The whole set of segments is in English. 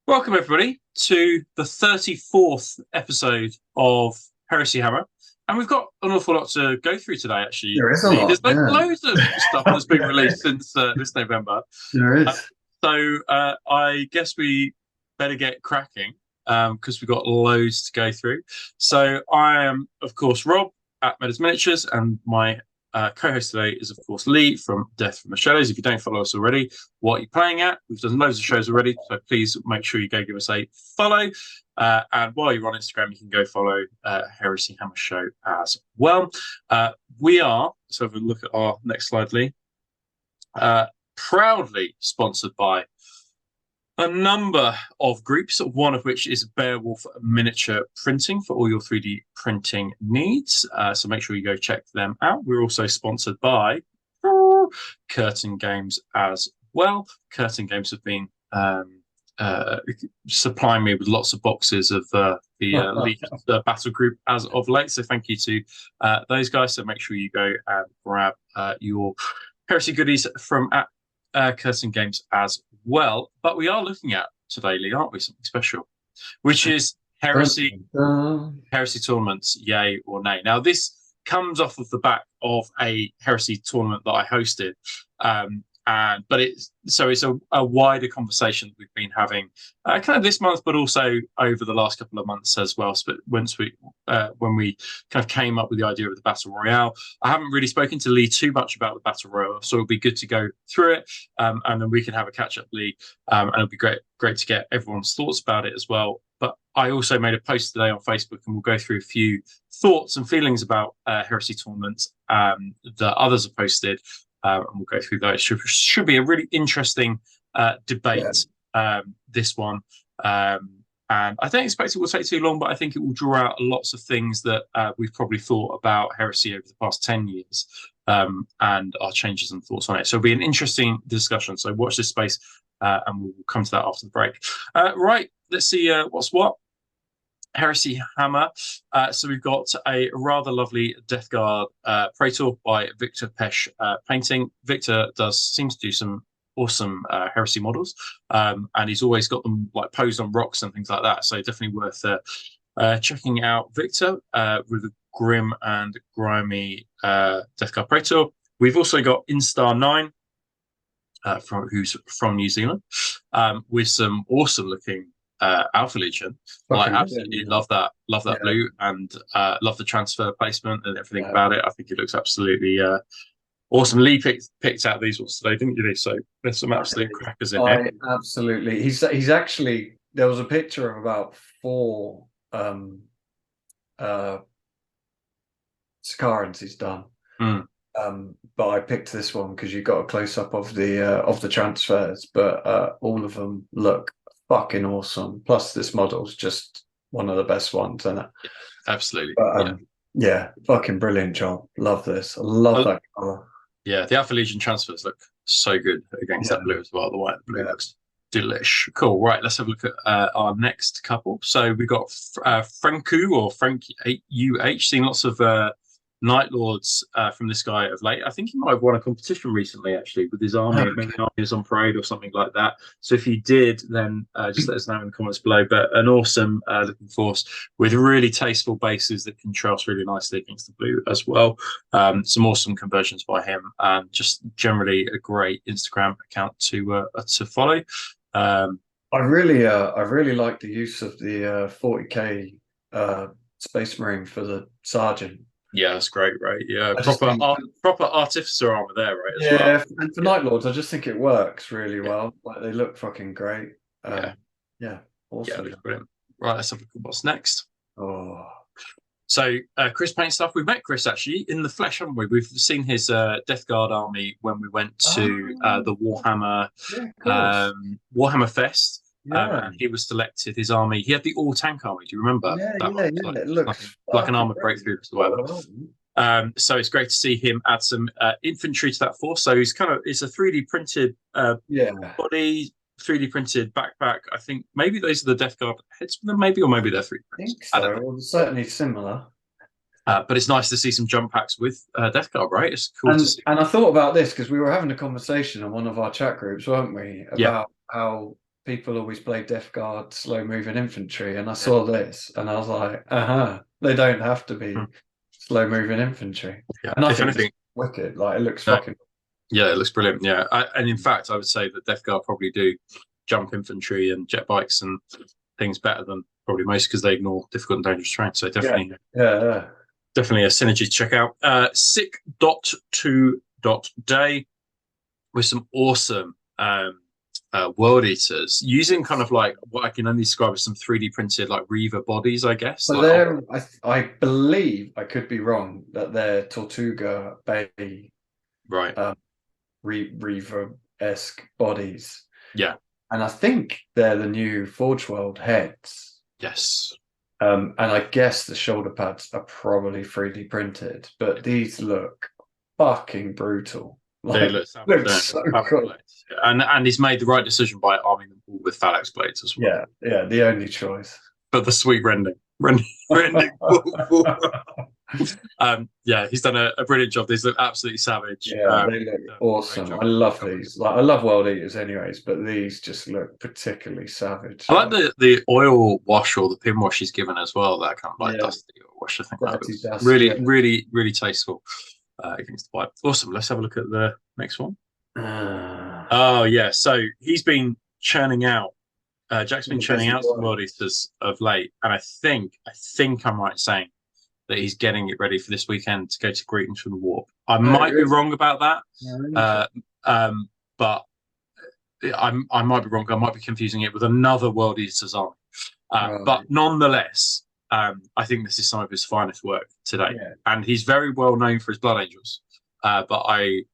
Welcome, everybody, to the 34th episode of Heresy Hammer. And we've got an awful lot to go through today, actually. There is a lot. There's Yeah. loads of stuff that's been released since this November. There is. I guess we better get cracking because we've got loads to go through. So I am, of course, Rob at Beowulf Miniatures, and my co-host today is, of course, Lee from Death from the Shadows. If you don't follow us already, what are you playing at? We've done loads of shows already, so please make sure you go give us a follow. And while you're on Instagram, you can go follow Heresy Hammer Show as well. We are, so have a look at our next slide, Lee, proudly sponsored by a number of groups, one of which is Beowulf Miniature Printing for all your 3D printing needs. So make sure you go check them out. We're also sponsored by Curtain Games as well. Curtain Games have been supplying me with lots of boxes of the battle group as of late. So thank you to those guys. So make sure you go and grab your Heresy goodies from Curtain Games as well. But we are looking at today, Lee, aren't we? Something special, which is Heresy tournaments, yay or nay. Now, this comes off of the back of a Heresy tournament that I hosted. But it's a wider conversation that we've been having kind of this month, but also over the last couple of months as well. But when we kind of came up with the idea of the Battle Royale, I haven't really spoken to Lee too much about the Battle Royale, so it'll be good to go through it, and then we can have a catch up, Lee, and it'll be great to get everyone's thoughts about it as well. But I also made a post today on Facebook, and we'll go through a few thoughts and feelings about Heresy tournaments that others have posted. And we'll go through those. Should be a really interesting debate, this one. And I don't expect it will take too long, but I think it will draw out lots of things that we've probably thought about Heresy over the past 10 years and our changes and thoughts on it. So it'll be an interesting discussion. So watch this space, and we'll come to that after the break. Right, let's see what's what. Heresy Hammer. So we've got a rather lovely Death Guard Praetor by Victor Pesch painting. Victor seems to do some awesome Heresy models, and he's always got them like posed on rocks and things like that. So definitely worth checking out Victor with a grim and grimy Death Guard Praetor. We've also got Instar9, who's from New Zealand, with some awesome looking Alpha Legion. I absolutely love that blue, and love the transfer placement and everything about it. I think it looks absolutely awesome. Lee picked out these ones today, didn't you, Lee? So there's some absolute crackers in here. Absolutely. He's actually, there was a picture of about 4 Sakarans he's done. But I picked this one because you got a close up of the transfers, but all of them look fucking awesome. Plus, this model's just one of the best ones, isn't it? Absolutely. But, yeah, fucking brilliant job. Love this. I love that color. Yeah, the Alpha Legion transfers look so good against that blue as well. The white and blue looks delish. Cool. Right, let's have a look at our next couple. So we've got Franku or Frank UH. Seen lots of Night Lords from this guy of late. I think he might have won a competition recently, actually, with his army. Maybe the army is on parade or something like that. So if you did, then just let us know in the comments below. But an awesome looking force with really tasteful bases that contrast really nicely against the blue as well. Some awesome conversions by him, and just generally a great Instagram account to follow. I really like the use of the 40k Space Marine for the Sergeant. Yeah, that's great, right? Yeah, proper artificer armor there, right? Well. And for Night Lords, I just think it works really well. Like, they look fucking great. Awesome. Yeah, brilliant. Right, let's have a look at what's next. Oh, so Chris paints stuff. We've met Chris actually in the flesh, haven't we? We've seen his Death Guard army when we went to the Warhammer Fest. And he was selected, his army. He had the all-tank army. Do you remember? It looks like an armored breakthrough as well. So it's great to see him add some infantry to that force. So it's a 3D printed body, 3D printed backpack. I think maybe those are the Death Guard heads, or maybe they're 3D prints. I think so. Well, certainly similar. But it's nice to see some jump packs with Death Guard, right? It's cool to see. And I thought about this because we were having a conversation on one of our chat groups, weren't we? About how people always play Death Guard slow moving infantry, and I saw this, and I was like, they don't have to be slow moving infantry. Yeah, and I if think anything, it's wicked. Like, it looks fucking. Yeah, it looks brilliant. Yeah, and in fact, I would say that Death Guard probably do jump infantry and jet bikes and things better than probably most because they ignore difficult and dangerous terrain. So definitely, definitely a synergy to check out. Sick.2.day with some awesome world eaters using kind of like what I can only describe as some 3D printed like Reaver bodies, I guess. So they're, I believe, I could be wrong, that they're Tortuga Bay, right? Reaver-esque bodies. Yeah, and I think they're the new Forge World heads. Yes. And I guess the shoulder pads are probably 3D printed, but these look fucking brutal. They look so cool. And he's made the right decision by arming them all with phalanx blades as well. Yeah, the only choice. But the sweet rending. Yeah, he's done a brilliant job. These look absolutely savage. Yeah, they look awesome. I love these. Like, I love world eaters anyways, but these just look particularly savage. I like the oil wash or the pin wash he's given as well. That kind of like dusty oil wash. I think that looks really tasteful against the white. Awesome. Let's have a look at the next one. Oh yeah, so he's been churning out. Jack's been churning out some world eaters of late, and I think I'm right in saying that he's getting it ready for this weekend to go to Greetings from the Warp. I might be wrong about that, but I might be wrong. I might be confusing it with another World Eaters army. But nonetheless, I think this is some of his finest work today, and he's very well known for his Blood Angels. But I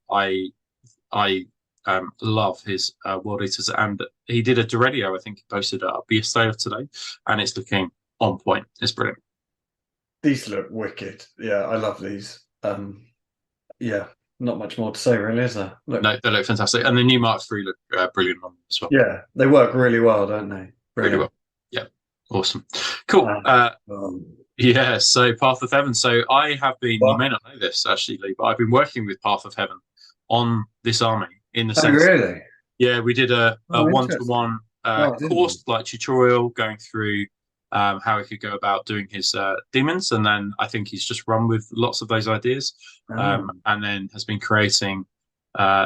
love his World Eaters, and he did a Duredio. I think he posted a Beast Sale today, and it's looking on point. It's brilliant. These look wicked. Yeah, I love these. Yeah, not much more to say, really, is there? No, they look fantastic, and the new Mark III look brilliant on them as well. Yeah, they work really well, don't they? Really well. Yeah, awesome, cool. Yeah, so Path of Heaven. So I have been. You may not know this actually, Lee, but I've been working with Path of Heaven on this army in the sense. Really? Yeah, we did a one-to-one course, like tutorial, going through how he could go about doing his demons, and then I think he's just run with lots of those ideas, and then has been creating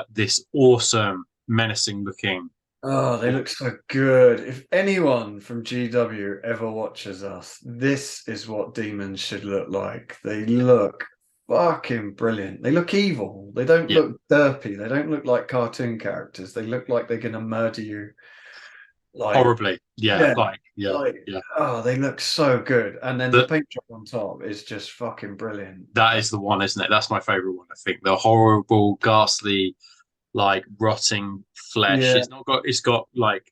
this awesome, menacing-looking. Oh, they look so good. If anyone from GW ever watches us, this is what demons should look like. They look fucking brilliant. They look evil. They don't look derpy. They don't look like cartoon characters. They look like they're gonna murder you. Like, horribly. Oh, they look so good. And then the paint job on top is just fucking brilliant. That is the one, isn't it? That's my favorite one. I think the horrible, ghastly, like rotting flesh. It's got like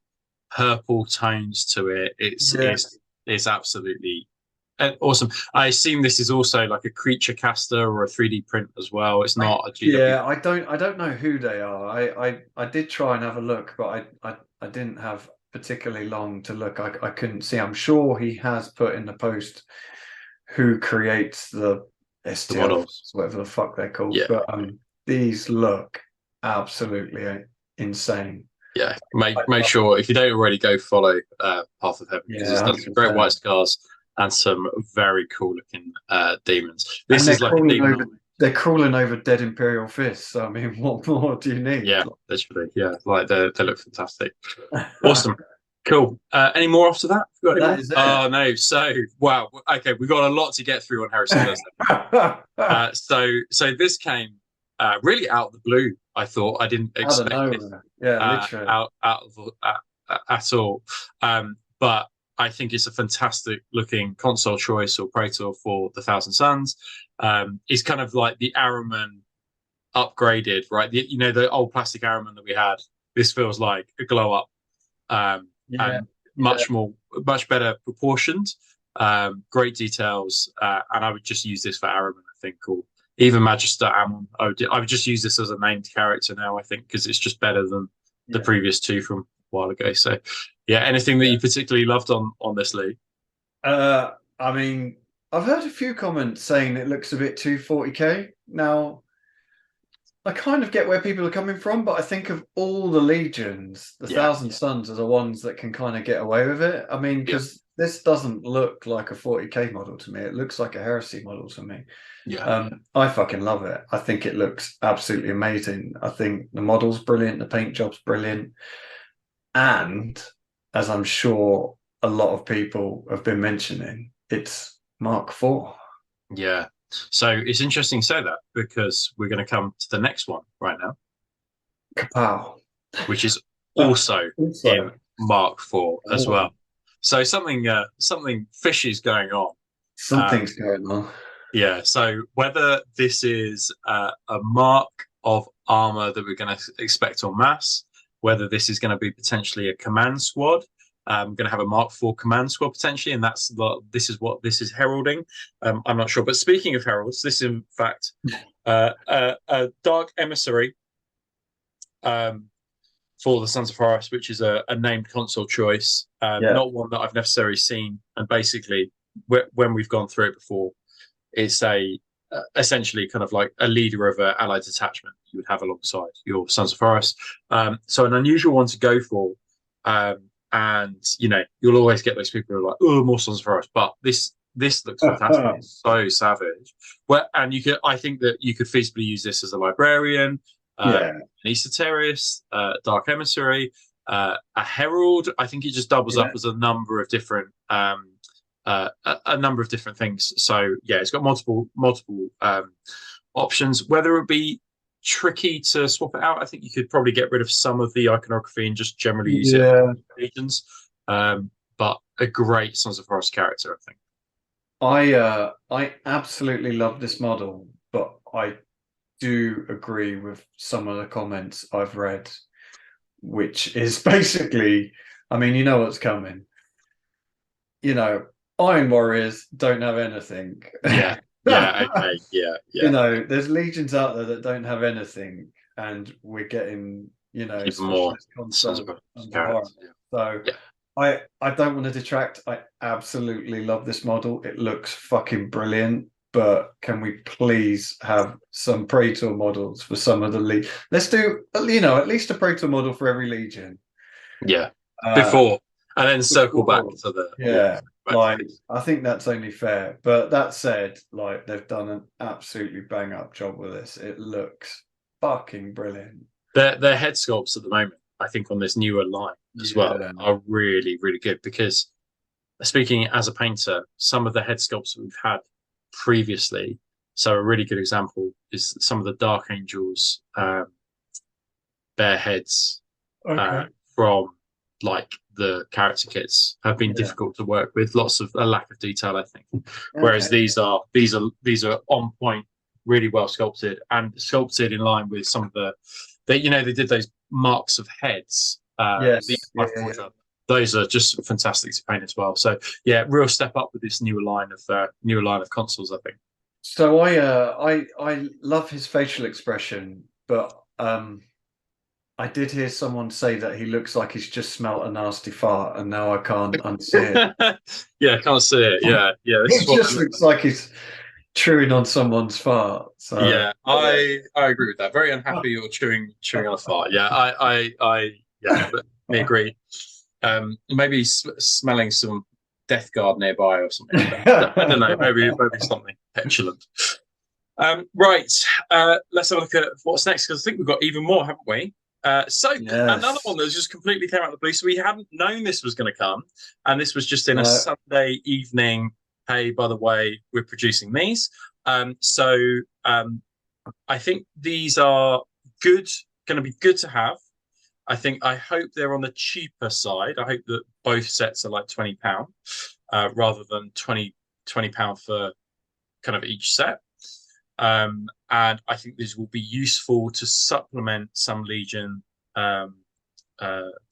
purple tones to it. It's absolutely awesome. I assume this is also like a creature caster or a 3D print as well. It's not a GW. Yeah, I don't know who they are. I did try and have a look, but I didn't have particularly long to look. I couldn't see. I'm sure he has put in the post who creates the STL models, whatever the fuck they're called. But these look absolutely insane. Yeah, make sure if you don't already, go follow Path of Heaven, because it's done some great white scars and some very cool looking demons. This is like a demon. They're crawling over dead Imperial fists. So, I mean, what more do you need? Yeah, literally. Yeah, like they look fantastic. Awesome. Cool. Any more after that? That is it. Oh no. So wow. Okay, we got a lot to get through on Heresy Thursday. So this came really out of the blue. I thought I didn't expect it. Yeah, literally. At all. But I think it's a fantastic looking console choice or Praetor for the Thousand Suns. It's kind of like the Araman upgraded, right? The old plastic Araman that we had. This feels like a glow up, and much better proportioned. Great details, and I would just use this for Araman, I think, or even Magister Ammon. I would just use this as a named character now, I think, because it's just better than the previous two from a while ago. So, yeah, anything that you particularly loved on this, Lee? I mean, I've heard a few comments saying it looks a bit too 40k. Now, I kind of get where people are coming from, but I think of all the legions, the Yeah, Thousand Sons are the ones that can kind of get away with it. I mean, yeah, because this doesn't look like a 40k model to me. It looks like a heresy model to me. yeah, I fucking love it. I think it looks absolutely amazing. I think the model's brilliant, the paint job's brilliant, and as I'm sure a lot of people have been mentioning, it's Mark IV. yeah. So it's interesting to say that because we're going to come to the next one right now, Kapow. which is also in Also, Mark IV as oh, well. So something fishy is going on. something's going on. Yeah. So whether this is a mark of armor that we're going to expect en masse, whether this is going to be potentially a command squad, going to have a Mark IV command squad potentially, and this is what this is heralding. I'm not sure. But speaking of heralds, this is in fact a dark emissary for the Sons of Horus, which is a named console choice, Yeah. not one that I've necessarily seen. And basically, when we've gone through it before, it's a essentially kind of like a leader of an allied detachment you would have alongside your Sons of Horus. So an unusual one to go for. And you'll always get those people who are like, oh, more Sons of Horus, but this looks fantastic. It's so savage. Well, and I think that you could feasibly use this as a librarian, Yeah. an Esoterist, Dark Emissary, a Herald. I think it just doubles Yeah. up as a number of different a number of different things. So yeah, it's got multiple options. Whether it be tricky to swap it out, I think you could probably get rid of some of the iconography and just generally use it Yeah. in regions. But a great Sons of Horus character, I think. I absolutely love this model, but I do agree with some of the comments I've read, which is basically, I mean, you know what's coming. Iron Warriors don't have anything. Yeah, yeah, okay, yeah, yeah. There's legions out there that don't have anything, and we're getting, Even more specialist Sons of console Horus under horror. characters. So Yeah, I don't want to detract. I absolutely love this model. It looks fucking brilliant. But can we please have some Praetor models for some of the legion? Let's do, at least a Praetor model for every legion. yeah. Uh, Before and then circle back before. to the Yeah, back to like these. I think that's only fair. But that said, like they've done an absolutely bang up job with this. It looks fucking brilliant. Their head sculpts at the moment, I think, on this newer line as well, Yeah. are really, really good because speaking as a painter, some of the head sculpts that we've had previously, so a really good example is some of the Dark Angels bare heads Okay. from like the character kits have been Yeah. difficult to work with. Lots of a lack of detail, I think. Whereas Okay. these are on point, really well sculpted and sculpted in line with some of they did those marks of heads. The Yes. Yeah, yeah, yeah. those are just fantastic to paint as well. So yeah, real step up with this newer line of consoles, I think. So I love his facial expression, but I did hear someone say that he looks like he's just smelt a nasty fart, and now I can't unsee it. Yeah, I can't see it. Yeah, yeah. This is It what just looks like he's chewing on someone's fart. So yeah, I agree with that. Very unhappy you're chewing on a fart. Yeah, yeah, but me agree. Maybe smelling some death guard nearby or something like that. I don't know. Maybe something petulant. Right. Let's have a look at what's next because I think we've got even more, haven't we? So another yes. one that just completely came out of the blue. So we hadn't known this was going to come, and this was just in a No. Sunday evening. Hey, by the way, we're producing these. So I think these are good, going to be good to have. I hope they're on the cheaper side. I hope that both sets are like £20 rather than £20 for kind of each set. And I think these will be useful to supplement some Legion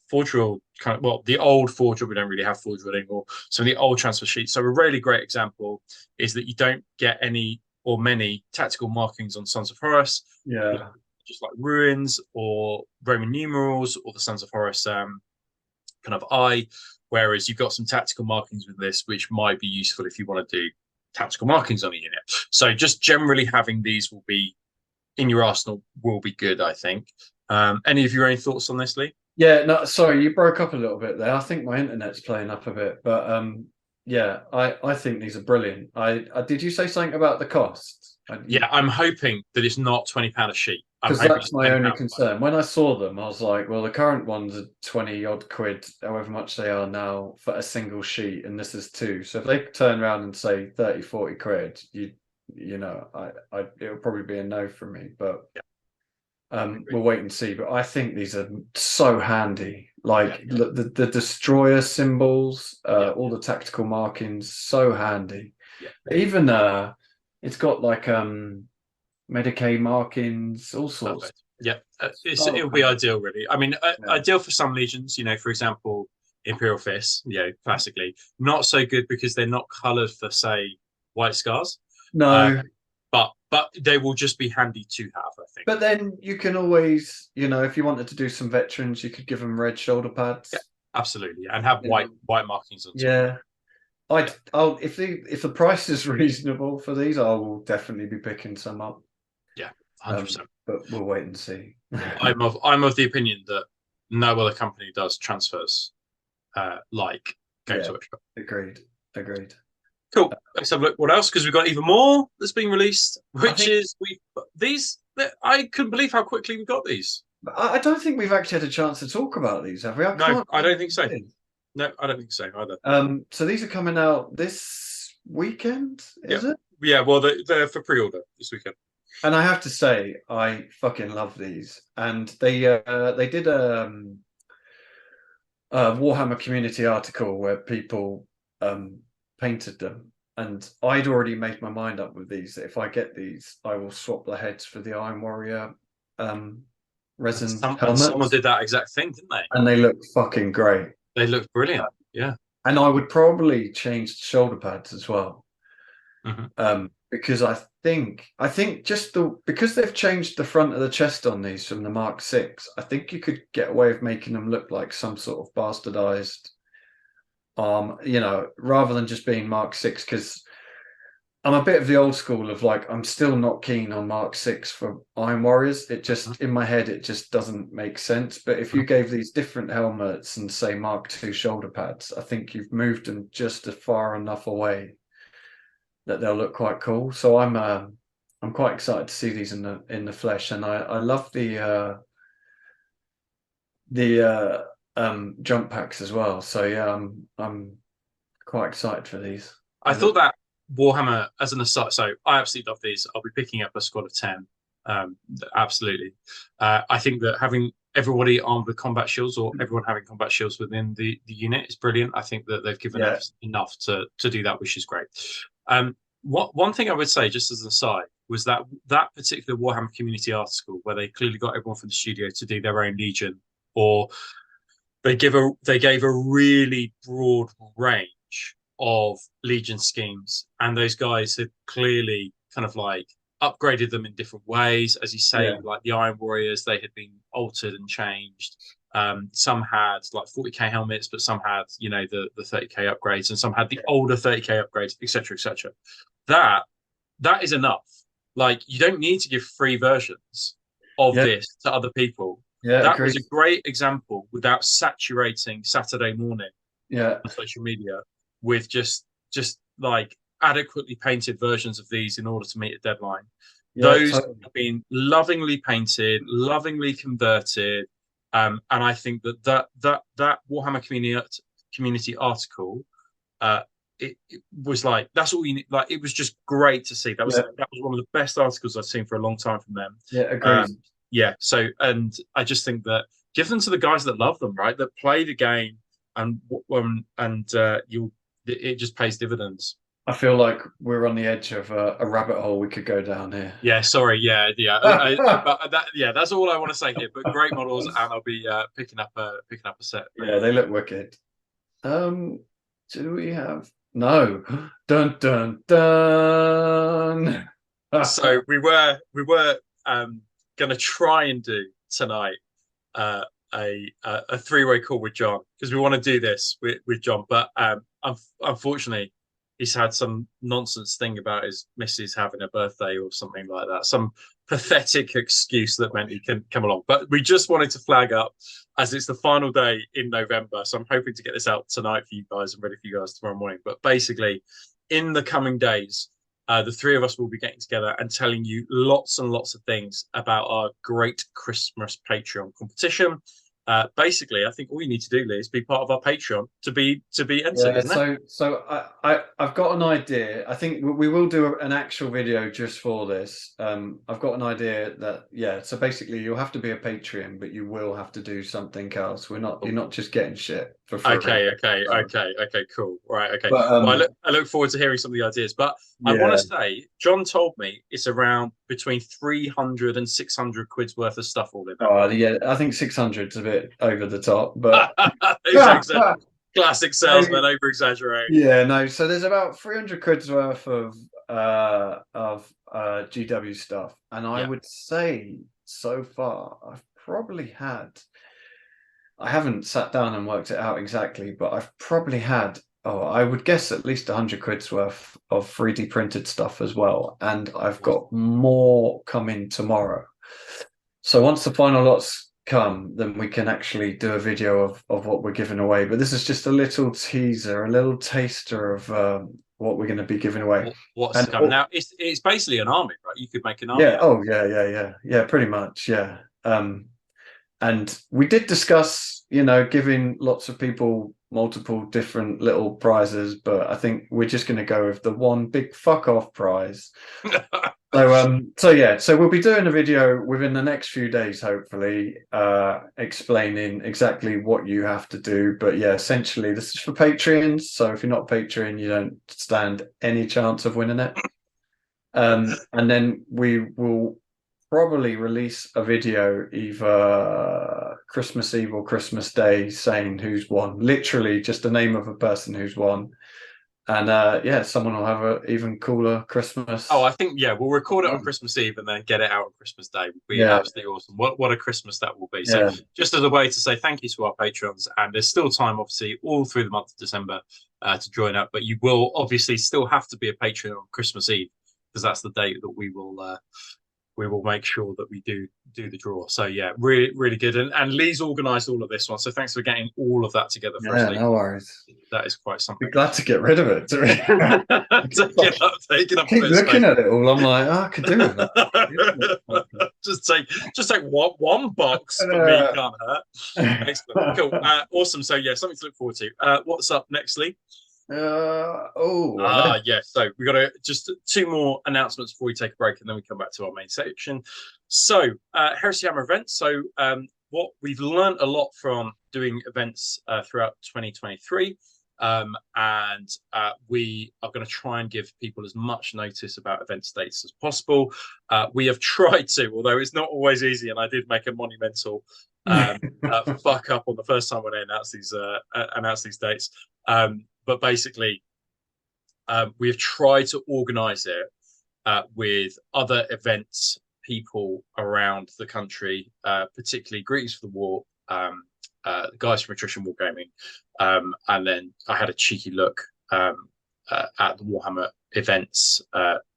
Forge World kind of, well, the old Forge World, we don't really have Forge World anymore. So the old transfer sheets. So a really great example is that you don't get any or many tactical markings on Sons of Horus. Yeah. Just like ruins or Roman numerals or the Sons of Horus kind of eye. Whereas you've got some tactical markings with this, which might be useful if you want to do tactical markings on a unit. So just generally having these will be in your arsenal will be good, I think. Any of your own thoughts on this, Lee? Yeah, no, sorry, you broke up a little bit there. I think my internet's playing up a bit, but yeah, I think these are brilliant. I did you say something about the cost? Yeah, I'm hoping that it's not £20 a sheet. I'm Because hoping that's it's my £10. only concern. When I saw them, I was like, well, the current ones are 20 odd quid, however much they are now, for a single sheet, and this is two. So if they turn around and say 30, 40 quid, you know, it'll probably be a no from me. But we'll wait and see. But I think these are so handy. Like the destroyer symbols, all the tactical markings, so handy. Even it's got like Medicaid markings, all sorts. Perfect. Yeah, it'll be ideal, really. I mean, Yeah. ideal for some legions. For example, Imperial Fists. Classically, not so good because they're not coloured for, say, White Scars. No, but they will just be handy to have, I think. but then you can always, if you wanted to do some veterans, you could give them red shoulder pads. Yeah, absolutely, and have white markings on top. Yeah, I'll if the price is reasonable for these, I will definitely be picking some up. Yeah, 100%. But we'll wait and see. I'm of the opinion that no other company does transfers like Games Workshop. Agreed. Cool. Let's have a look. What else? Because we've got even more that's being released, which is these. I couldn't believe how quickly we got these. I don't think we've actually had a chance to talk about these, have we? No, I don't think so. No, I don't think so either. So these are coming out this weekend, is it? Yeah, well, they're for pre-order this weekend. And I have to say, I fucking love these. And they did a Warhammer community article where people painted them, and I'd already made my mind up with these. If I get these, I will swap the heads for the Iron Warrior resin helmets. Someone did that exact thing, didn't they? And they look fucking great. They look brilliant. Yeah. And I would probably change the shoulder pads as well. Mm-hmm. Because I think just because they've changed the front of the chest on these from the Mark 6, I think you could get away with making them look like some sort of bastardized arm, rather than just being Mark 6, because I'm a bit of the old school of like, I'm still not keen on Mark 6 for Iron Warriors. It just, in my head, it just doesn't make sense. But if you gave these different helmets and say Mark 2 shoulder pads, I think you've moved them just far enough away that they'll look quite cool. So I'm quite excited to see these in the flesh, and I love the jump packs as well. So yeah, I'm quite excited for these. I thought that Warhammer, as an aside, so I absolutely love these. I'll be picking up a squad of 10. Absolutely. I think that having everybody armed with combat shields, or everyone having combat shields within the unit, is brilliant. I think that they've given us enough to do that, which is great. One thing I would say, just as an aside, was that particular Warhammer community article where they clearly got everyone from the studio to do their own legion, or they gave a really broad range of legion schemes, and those guys have clearly kind of like upgraded them in different ways. As you say, like the Iron Warriors, they had been altered and changed. Some had like 40k helmets, but some had the 30k upgrades, and some had the older 30k upgrades, etc., etc. That is enough. Like, you don't need to give free versions of this to other people. That was a great example without saturating Saturday morning on social media with just like adequately painted versions of these in order to meet a deadline. Those have been lovingly painted, lovingly converted, and I think that Warhammer community article, it was like, that's all you need. Like, it was just great to see. That was one of the best articles I've seen for a long time from them. Yeah, agreed. So, and I just think that give them to the guys that love them, right? That play the game, and it just pays dividends. I feel like we're on the edge of a rabbit hole we could go down here. Yeah, sorry. Yeah. That's all I want to say here. But great models, and I'll be picking up a set. Yeah, they look wicked. Do we have? No. Dun dun dun. So we were going to try and do tonight a three-way call with John, because we want to do this with John, but unfortunately he's had some nonsense thing about his missus having a birthday or something like that. Some pathetic excuse that meant he couldn't come along. But we just wanted to flag up as it's the final day in November. So I'm hoping to get this out tonight for you guys and ready for you guys tomorrow morning. But basically, in the coming days, the three of us will be getting together and telling you lots and lots of things about our great Christmas Patreon competition. Basically, I think all you need to do, Lee, is be part of our Patreon to be entered, isn't it? So I've got an idea. I think we will do an actual video just for this. I've got an idea that, yeah. So basically, you'll have to be a Patreon, but you will have to do something else. You're not just getting shit for free. Okay, cool. Right, okay. But Well, I look forward to hearing some of the ideas. But I want to say, John told me it's around between 300 and 600 quid's worth of stuff all in there. Oh, yeah, I think 600 is a bit over the top, but classic salesman, over exaggerating. Yeah, no. So there's about 300 quid's worth of GW stuff, and I would say so far I've probably had. I haven't sat down and worked it out exactly, but I've probably had. Oh, I would guess at least 100 quid's worth of 3D printed stuff as well, and I've got more coming tomorrow. So once the final lots come, then we can actually do a video of what we're giving away. But this is just a little teaser, a little taster of what we're going to be giving away. What's to come now? It's basically an army, right? You could make an army. Yeah. Oh, yeah. Pretty much. Yeah. And we did discuss, giving lots of people multiple different little prizes, but I think we're just going to go with the one big fuck off prize. So we'll be doing a video within the next few days, hopefully, explaining exactly what you have to do. But yeah, essentially this is for Patreons. So if you're not Patreon, you don't stand any chance of winning it. And then we will probably release a video either Christmas Eve or Christmas Day saying who's won. Literally just the name of a person who's won. And someone will have an even cooler Christmas. Oh, I think we'll record it on Christmas Eve and then get it out on Christmas Day. Would be absolutely awesome. What a Christmas that will be. So just as a way to say thank you to our patrons, and there's still time, obviously, all through the month of December to join up. But you will obviously still have to be a patron on Christmas Eve because that's the date that we will make sure that we do the draw. So yeah, really, really good. And Lee's organised all of this one. So thanks for getting all of that together for us, Lee. No worries. That is quite something. Be glad to get rid of it. Taking up keep looking at it all. I'm like, I could do it. just take one box for me, can't hurt. Excellent. Cool. Awesome. So yeah, something to look forward to. What's up next, Lee? So we got just two more announcements before we take a break, and then we come back to our main section. So Heresy Hammer events. So what we've learned a lot from doing events throughout 2023, and we are going to try and give people as much notice about event dates as possible. We have tried to, although it's not always easy, and I did make a monumental fuck up on the first time when I announced these dates. But basically, we have tried to organise it with other events, people around the country, particularly Greetings for the War, the guys from Attrition Wargaming, and then I had a cheeky look at the Warhammer events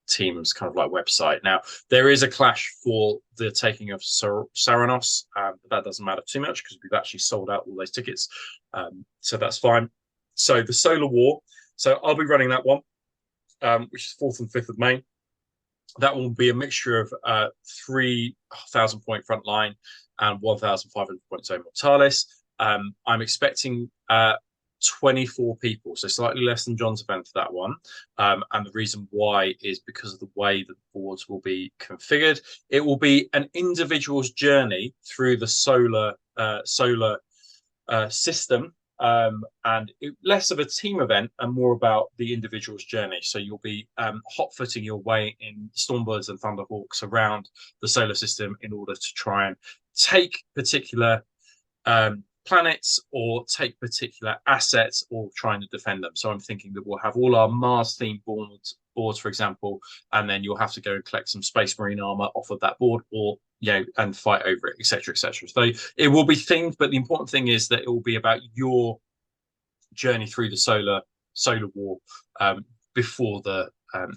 team's kind of like website. Now, there is a clash for the taking of Saranos, but that doesn't matter too much because we've actually sold out all those tickets, so that's fine. So the Solar War, so I'll be running that one, which is 4th and 5th of May. That will be a mixture of 3,000 point frontline and 1,500 point zone mortalis. I'm expecting 24 people, so slightly less than John's event for that one. And the reason why is because of the way that the boards will be configured. It will be an individual's journey through the solar system. And less of a team event and more about the individual's journey. So you'll be hot-footing your way in Stormbirds and Thunderhawks around the solar system in order to try and take particular planets or take particular assets or trying to defend them. So I'm thinking that we'll have all our Mars-themed boards, for example, and then you'll have to go and collect some Space Marine armor off of that board, or and fight over it, etc., etc. So it will be themed, but the important thing is that it will be about your journey through the solar war, before the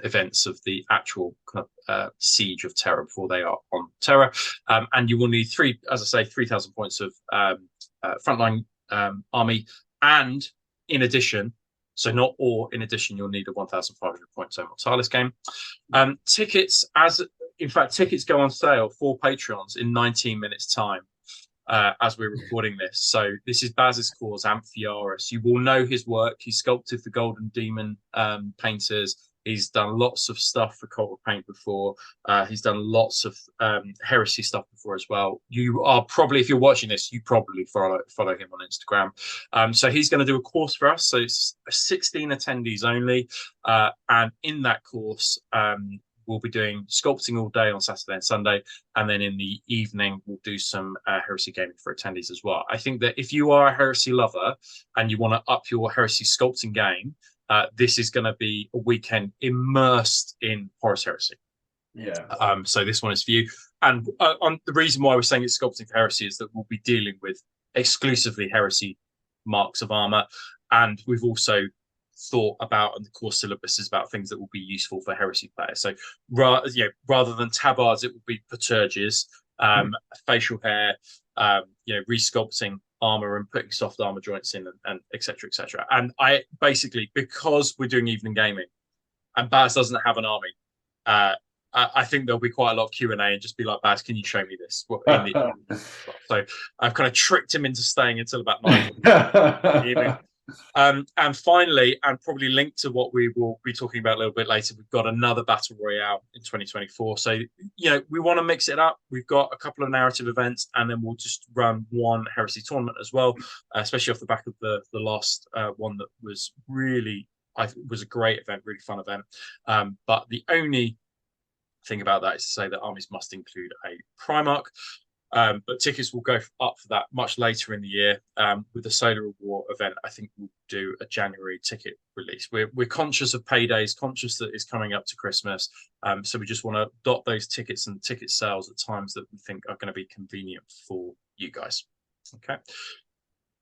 events of the actual kind of siege of Terra, before they are on Terra. And you will need 3,000 points of frontline army, and in addition, so not or in addition, you'll need a 1,500 point Zone Mortalis game. Tickets go on sale for Patreons in 19 minutes time. As we're recording this. So this is Baz's cause, Amphiaris. You will know his work. He sculpted the Golden Demon painters. He's done lots of stuff for Cult of Paint before. He's done lots of Heresy stuff before as well. You are probably, if you're watching this, you probably follow him on Instagram. So he's going to do a course for us. So it's 16 attendees only. And in that course, we'll be doing sculpting all day on Saturday and Sunday, and then in the evening we'll do some Heresy gaming for attendees as well. I think that if you are a Heresy lover and you want to up your Heresy sculpting game, this is going to be a weekend immersed in Horus Heresy. Yeah. So this one is for you. And on the reason why we're saying it's sculpting for Heresy is that we'll be dealing with exclusively Heresy marks of armor, and we've also thought about, and the course syllabus is about things that will be useful for Heresy players. So rather than tabards, it will be paturges, facial hair, resculpting armor and putting soft armor joints in, and etc. etc. And I basically, because we're doing evening gaming and Baz doesn't have an army, I think there'll be quite a lot of Q&A and just be like, Baz, can you show me this? So I've kind of tricked him into staying until about 9 in the evening. And finally, and probably linked to what we will be talking about a little bit later, we've got another Battle Royale in 2024. So, we want to mix it up. We've got a couple of narrative events, and then we'll just run one Heresy tournament as well, especially off the back of the last one that was really, was a great event, really fun event. But the only thing about that is to say that armies must include a Primarch. But tickets will go up for that much later in the year. With the Solar War event, I think we'll do a January ticket release. We're conscious of paydays, conscious that it's coming up to Christmas. So we just want to dot those tickets and ticket sales at times that we think are going to be convenient for you guys. Okay.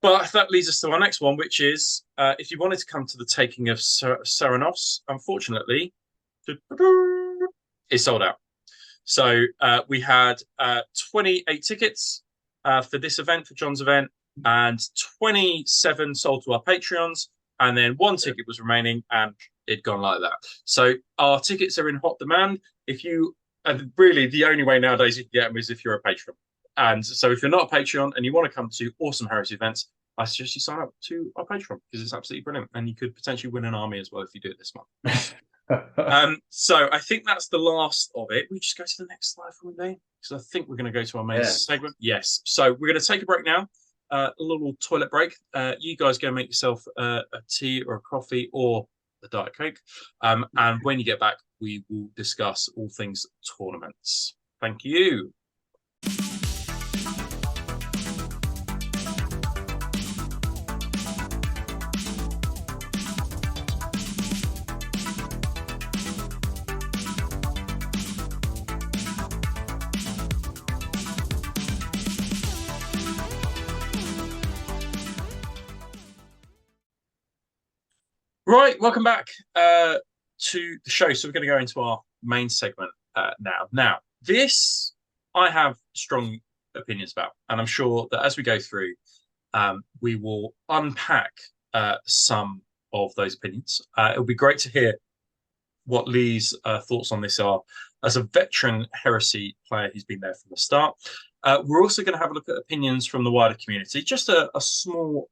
But that leads us to our next one, which is if you wanted to come to the taking of Serenos, unfortunately, it's sold out. So we had 28 tickets for this event, for John's event, and 27 sold to our Patreons, and then one ticket was remaining, and it'd gone like that. So our tickets are in hot demand. And really the only way nowadays you can get them is if you're a patron. And so if you're not a Patreon and you want to come to awesome Heresy events, I suggest you sign up to our Patreon, because it's absolutely brilliant, and you could potentially win an army as well if you do it this month. So I think that's the last of it. We just go to the next slide for me, because I think we're going to go to our main segment. Yes. So we're going to take a break now, a little toilet break. You guys go make yourself a tea or a coffee or a Diet Coke. And when you get back, we will discuss all things tournaments. Thank you. Right, welcome back to the show. So we're going to go into our main segment now. Now, this I have strong opinions about, and I'm sure that as we go through, we will unpack some of those opinions. It'll be great to hear what Lee's thoughts on this are as a veteran Heresy player who's been there from the start. We're also going to have a look at opinions from the wider community, just a small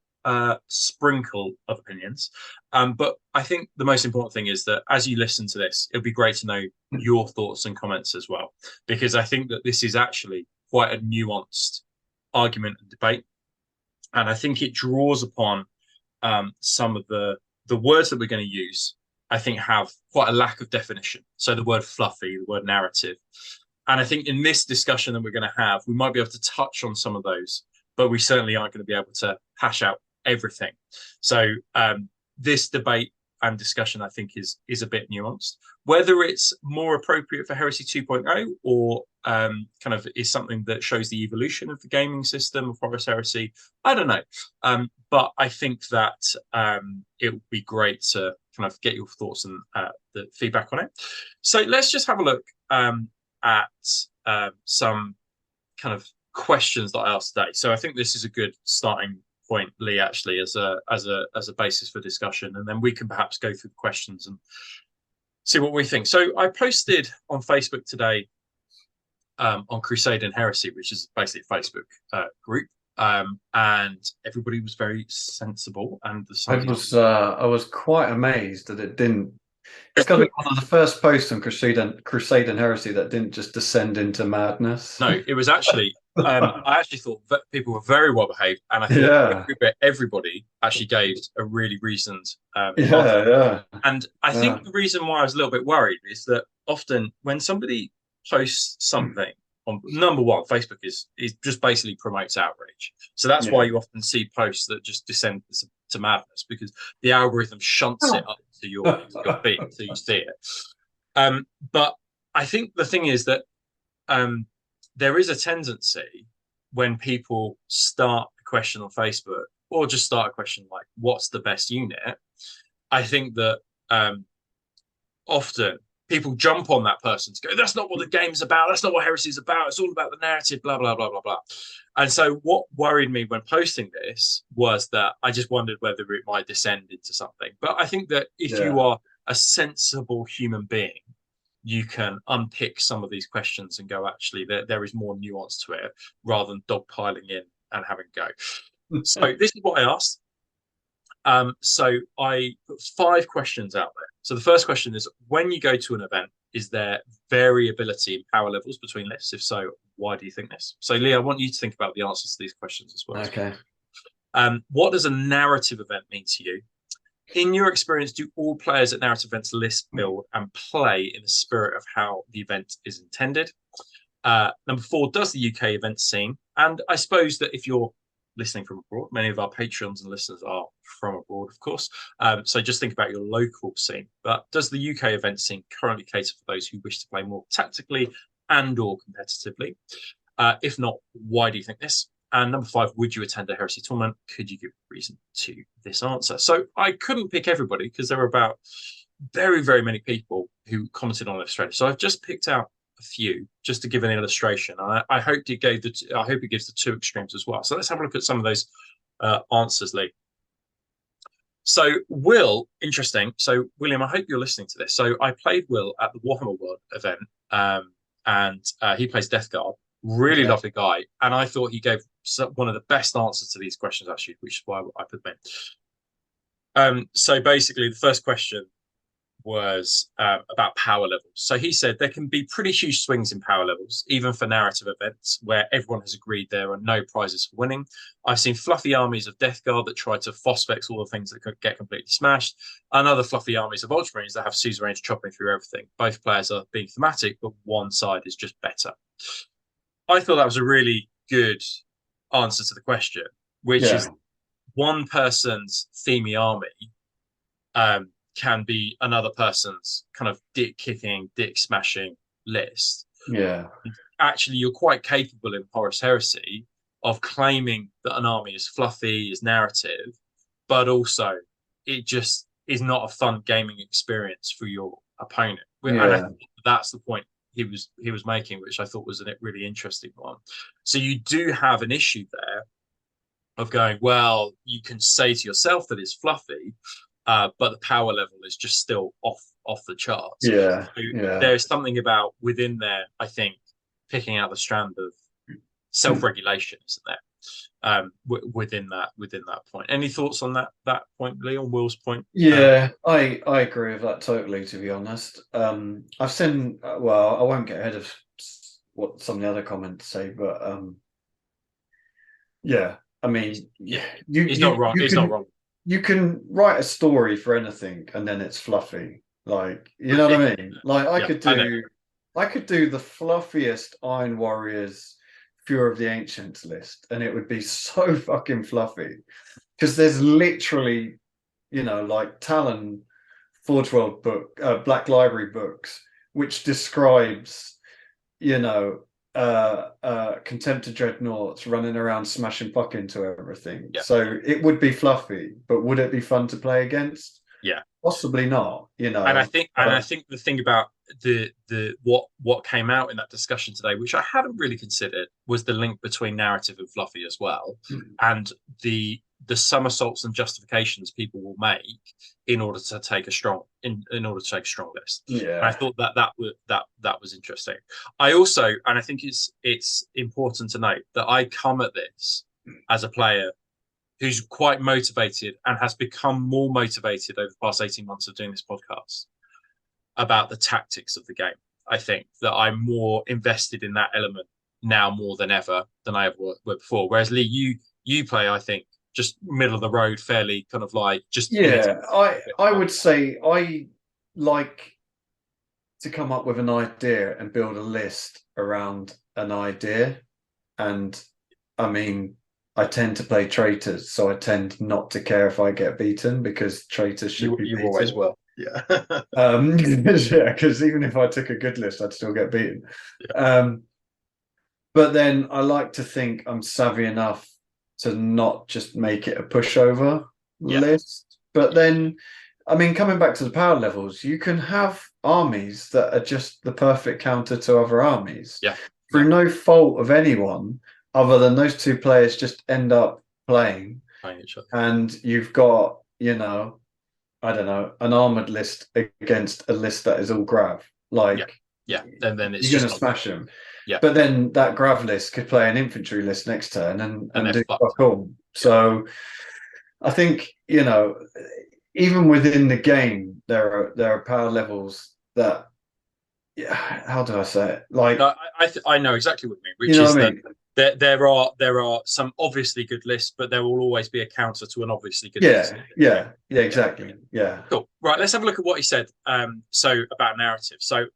sprinkle of opinions. But I think the most important thing is that as you listen to this, it'll be great to know your thoughts and comments as well, because I think that this is actually quite a nuanced argument and debate. And I think it draws upon some of the words that we're going to use, I think, have quite a lack of definition. So the word fluffy, the word narrative. And I think in this discussion that we're going to have, we might be able to touch on some of those, but we certainly aren't going to be able to hash out everything. So this debate and discussion, I think, is a bit nuanced. Whether it's more appropriate for Heresy 2.0 or kind of is something that shows the evolution of the gaming system of Horus Heresy, I don't know. But I think that it would be great to kind of get your thoughts and the feedback on it. So let's just have a look at some kind of questions that I asked today. So I think this is a good starting point, Lee, actually, as a basis for discussion, and then we can perhaps go through the questions and see what we think. So I posted on Facebook today on Crusade and Heresy, which is basically a Facebook group, and everybody was very sensible. And I was quite amazed that it didn't. It's going to be one of the first posts on Crusade and Heresy that didn't just descend into madness. No, it was actually. I actually thought that people were very well behaved, and I thought everybody actually gave a really reasoned answer. And I think the reason why I was a little bit worried is that often when somebody posts something on, number one, Facebook is just basically promotes outrage. So that's why you often see posts that just descend to madness, because the algorithm shunts it up to your feed so you see it. But I think the thing is that there is a tendency when people start a question on Facebook, or just start a question like, what's the best unit? I think that often people jump on that person to go, that's not what the game's about. That's not what Heresy is about. It's all about the narrative, blah, blah, blah, blah, blah. And so what worried me when posting this was that I just wondered whether it might descend into something. But I think that if you are a sensible human being, you can unpick some of these questions and go, actually, there is more nuance to it, rather than dogpiling in and having a go. So this is what I asked. So I put 5 questions out there. So the first question is, when you go to an event, is there variability in power levels between lists? If so, why do you think this? So Lee, I want you to think about the answers to these questions as well. Okay. What does a narrative event mean to you? In your experience, do all players at narrative events list, build, and play in the spirit of how the event is intended? Number 4, does the UK event scene? And I suppose that if you're listening from abroad, many of our Patreons and listeners are from abroad, of course. So just think about your local scene. But does the UK event scene currently cater for those who wish to play more tactically and or competitively? If not, why do you think this? And number 5, would you attend a Heresy tournament? Could you give a reason to this answer? So I couldn't pick everybody because there were about very, very many people who commented on Australia. So I've just picked out a few just to give an illustration. I hope it gives the 2 extremes as well. So let's have a look at some of those answers, Lee. So Will, interesting. So William, I hope you're listening to this. So I played Will at the Warhammer World event, and he plays Death Guard. Really lovely guy, and I thought he gave one of the best answers to these questions, actually, which is why I put them in. So basically, the first question was about power levels. So he said there can be pretty huge swings in power levels, even for narrative events where everyone has agreed there are no prizes for winning. I've seen fluffy armies of Death Guard that try to phosphex all the things that could get completely smashed, and other fluffy armies of Ultramarines that have suzerains chopping through everything. Both players are being thematic, but one side is just better. I thought that was a really good answer to the question, which is one person's themey army can be another person's kind of dick kicking, dick smashing list. Yeah. And actually, you're quite capable in Horus Heresy of claiming that an army is fluffy, is narrative, but also it just is not a fun gaming experience for your opponent. And I think that's the point he was making, which I thought was a really interesting one. So you do have an issue there of going, well, you can say to yourself that it's fluffy, but the power level is just still off the charts. So there's something about within there, I think, picking out the strand of self-regulation, isn't there? Within that point. Any thoughts on that point, Lee, on Will's point? I agree with that totally, to be honest. I've seen, well, I won't get ahead of what some of the other comments say, but I mean, he's not wrong. He's not wrong. You can write a story for anything and then it's fluffy. Like, you know what I mean? Like I could do the fluffiest Iron Warriors Fear of the Ancients list, and it would be so fucking fluffy because there's literally, like Talon Forge World book, Black Library books, which describes, Contempt of Dreadnoughts running around smashing fuck into everything. So it would be fluffy, but would it be fun to play against? Yeah. Possibly not, you know. And I think the thing about the what came out in that discussion today, which I hadn't really considered, was the link between narrative and fluffy as well, and the somersaults and justifications people will make in order to take a strong in order to take a strong list. Yeah. And I thought that was interesting. I also, and I think it's important to note that I come at this as a player who's quite motivated and has become more motivated over the past 18 months of doing this podcast about the tactics of the game. I think that I'm more invested in that element now more than ever than I ever were before. Whereas Lee, you play, I think, just middle of the road, fairly kind of like just. Yeah, I would say I like to come up with an idea and build a list around an idea. And I mean, I tend to play traitors, so I tend not to care if I get beaten because traitors should be beaten. You always will. Yeah. Yeah, because even if I took a good list, I'd still get beaten. Yeah. But then I like to think I'm savvy enough to not just make it a pushover list. But then, I mean, coming back to the power levels, you can have armies that are just the perfect counter to other armies. Yeah. Through no fault of anyone, other than those two players just end up playing each other. And you've got, you know, I don't know, an armored list against a list that is all grav. Like, yeah. And then it's you're going to smash them. Yeah. But then that grav list could play an infantry list next turn and do fuck all. So I think, you know, even within the game, there are power levels that, yeah, how do I say it? Like, no, I know exactly what you mean, which you know is what I mean? that there are some obviously good lists, but there will always be a counter to an obviously good list. Yeah, exactly. Yeah. Cool. Right, let's have a look at what he said. So about narrative. So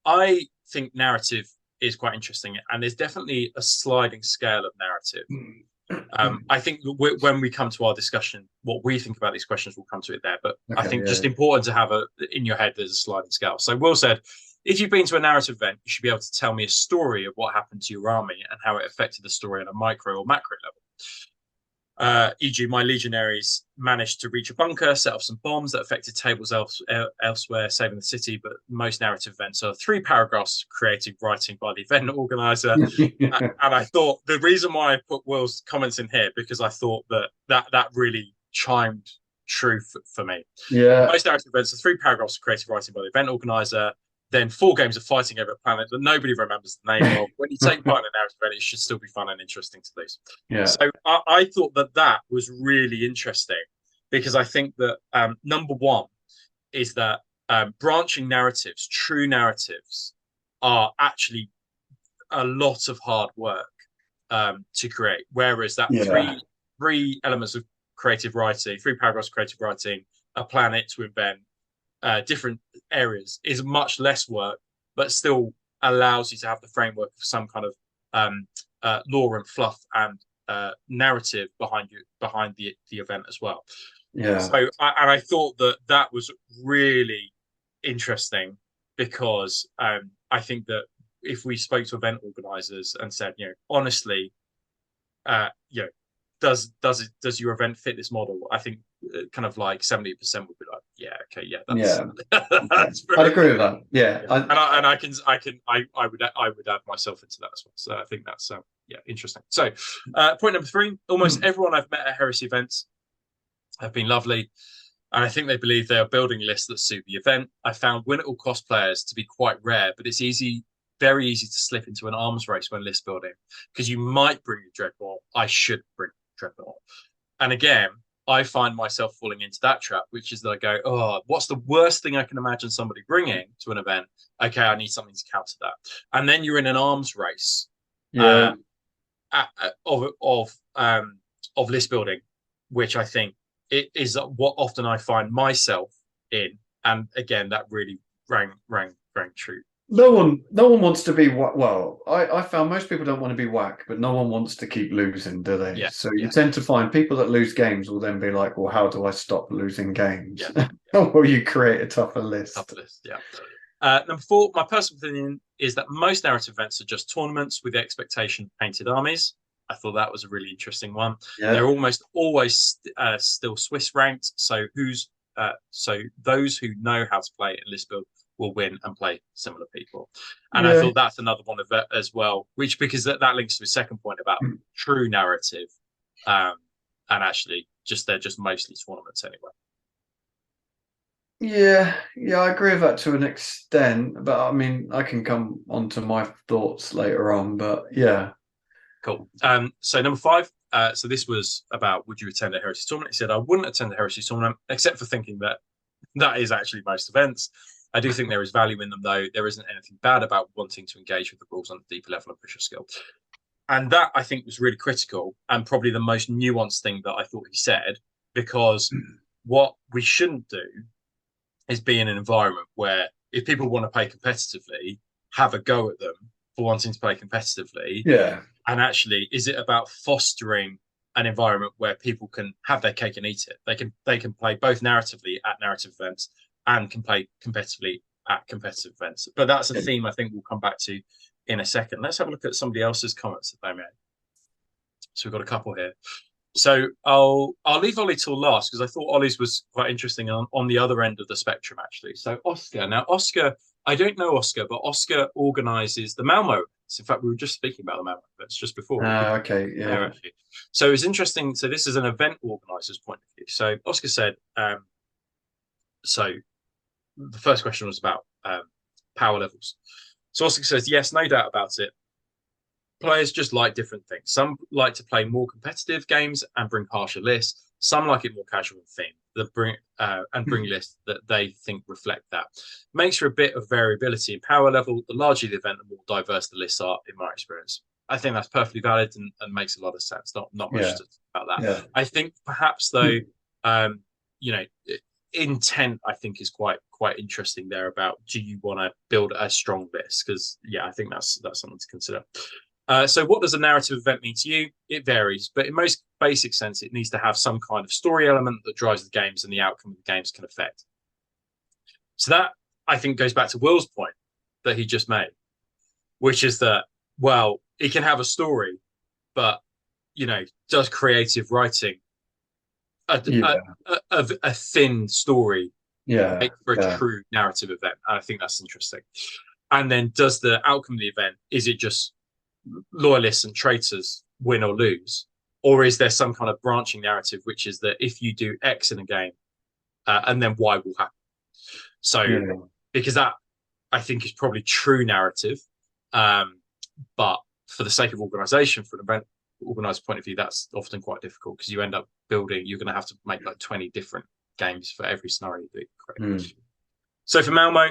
I think narrative is quite interesting, and there's definitely a sliding scale of narrative. I think when we come to our discussion, what we think about these questions, we'll come to it there. But I think just important to have in your head, there's a sliding scale. So Will said, if you've been to a narrative event, you should be able to tell me a story of what happened to your army and how it affected the story on a micro or macro level. E.g., my legionaries managed to reach a bunker, set off some bombs that affected tables elsewhere, saving the city. But most narrative events are 3 paragraphs creative writing by the event organizer. And I thought the reason why I put Will's comments in here, because I thought that really chimed true for me. Yeah. Most narrative events are 3 paragraphs of creative writing by the event organizer. Then 4 games of fighting over a planet that nobody remembers the name of. When you take part in a narrative event, it should still be fun and interesting to lose. Yeah. So I thought that was really interesting because I think that number one is that branching narratives, true narratives, are actually a lot of hard work to create. Whereas that three elements of creative writing, 3 paragraphs of creative writing, a planet to invent, different areas is much less work, but still allows you to have the framework of some kind of lore and fluff and narrative behind the event as well. Yeah. So I thought that was really interesting because I think that if we spoke to event organizers and said, you know, honestly, you know, does your event fit this model? I think kind of like 70% would be like, yeah, okay, yeah, that's I'd agree with that. Yeah, I would add myself into that as well. So I think that's interesting. So point number 3: almost everyone I've met at Heresy events have been lovely, and I think they believe they are building lists that suit the event. I found win at all cost players to be quite rare, but it's very easy to slip into an arms race when list building because you might bring a dreadnought. I should bring a dreadnought, and again, I find myself falling into that trap, which is that I go, oh, what's the worst thing I can imagine somebody bringing to an event? Okay, I need something to counter that, and then you're in an arms race of list building, which I think it is what often I find myself in, and again, that really rang true. No one wants to be well. I found most people don't want to be whack, but no one wants to keep losing, do they? Yeah. So you tend to find people that lose games will then be like, well, how do I stop losing games? Yeah. Or you create a tougher list. Number 4, my personal opinion is that most narrative events are just tournaments with the expectation of painted armies. I thought that was a really interesting one. Yeah. They're almost always still Swiss ranked. So who's So those who know how to play and list build will win and play similar people. And I Yeah. thought that's another one of it as well, which because that links to his second point about true narrative, and actually they're just mostly tournaments anyway. Yeah, I agree with that to an extent, but I mean, I can come on to my thoughts later on, but yeah. Cool. So number 5. So this was about, would you attend a Heresy tournament? He said, I wouldn't attend a Heresy tournament, except for thinking that is actually most events. I do think there is value in them, though. There isn't anything bad about wanting to engage with the rules on a deeper level and push your skill. And that, I think, was really critical and probably the most nuanced thing that I thought he said, because what we shouldn't do is be in an environment where if people want to play competitively, have a go at them for wanting to play competitively. Yeah. And actually, is it about fostering an environment where people can have their cake and eat it? They can play both narratively at narrative events and can play competitively at competitive events. But that's a theme I think we'll come back to in a second. Let's have a look at somebody else's comments that they made. So we've got a couple here. So I'll leave Ollie till last because I thought Ollie's was quite interesting on the other end of the spectrum, actually. So Oscar. Now, Oscar, I don't know Oscar, but Oscar organises the Malmo events. In fact, we were just speaking about the Malmo events just before. Okay, yeah. So it's interesting. So this is an event organiser's point of view. So Oscar said, so the first question was about power levels. So Oscar says, yes, no doubt about it. Players just like different things. Some like to play more competitive games and bring harsher lists. Some like it more casual and themed that bring lists that they think reflect that. Makes for a bit of variability in power level. The larger the event, the more diverse the lists are, in my experience. I think that's perfectly valid and makes a lot of sense. Not much to talk about that. Yeah. I think perhaps though, intent I think is quite interesting there about do you want to build a strong list? Because I think that's something to consider. So what does a narrative event mean to you? It varies, but in most basic sense, it needs to have some kind of story element that drives the games and the outcome of the games can affect. So that, I think, goes back to Will's point that he just made, which is that, well, it can have a story, but, does creative writing a thin story make for a true narrative event? And I think that's interesting. And then does the outcome of the event, is it just loyalists and traitors win or lose, or is there some kind of branching narrative which is that if you do X in a game and then Y will happen? So because that I think is probably true narrative, but for the sake of organization, from an event organizer point of view, that's often quite difficult because you end up building, you're going to have to make like 20 different games for every scenario that you create. So for Malmo,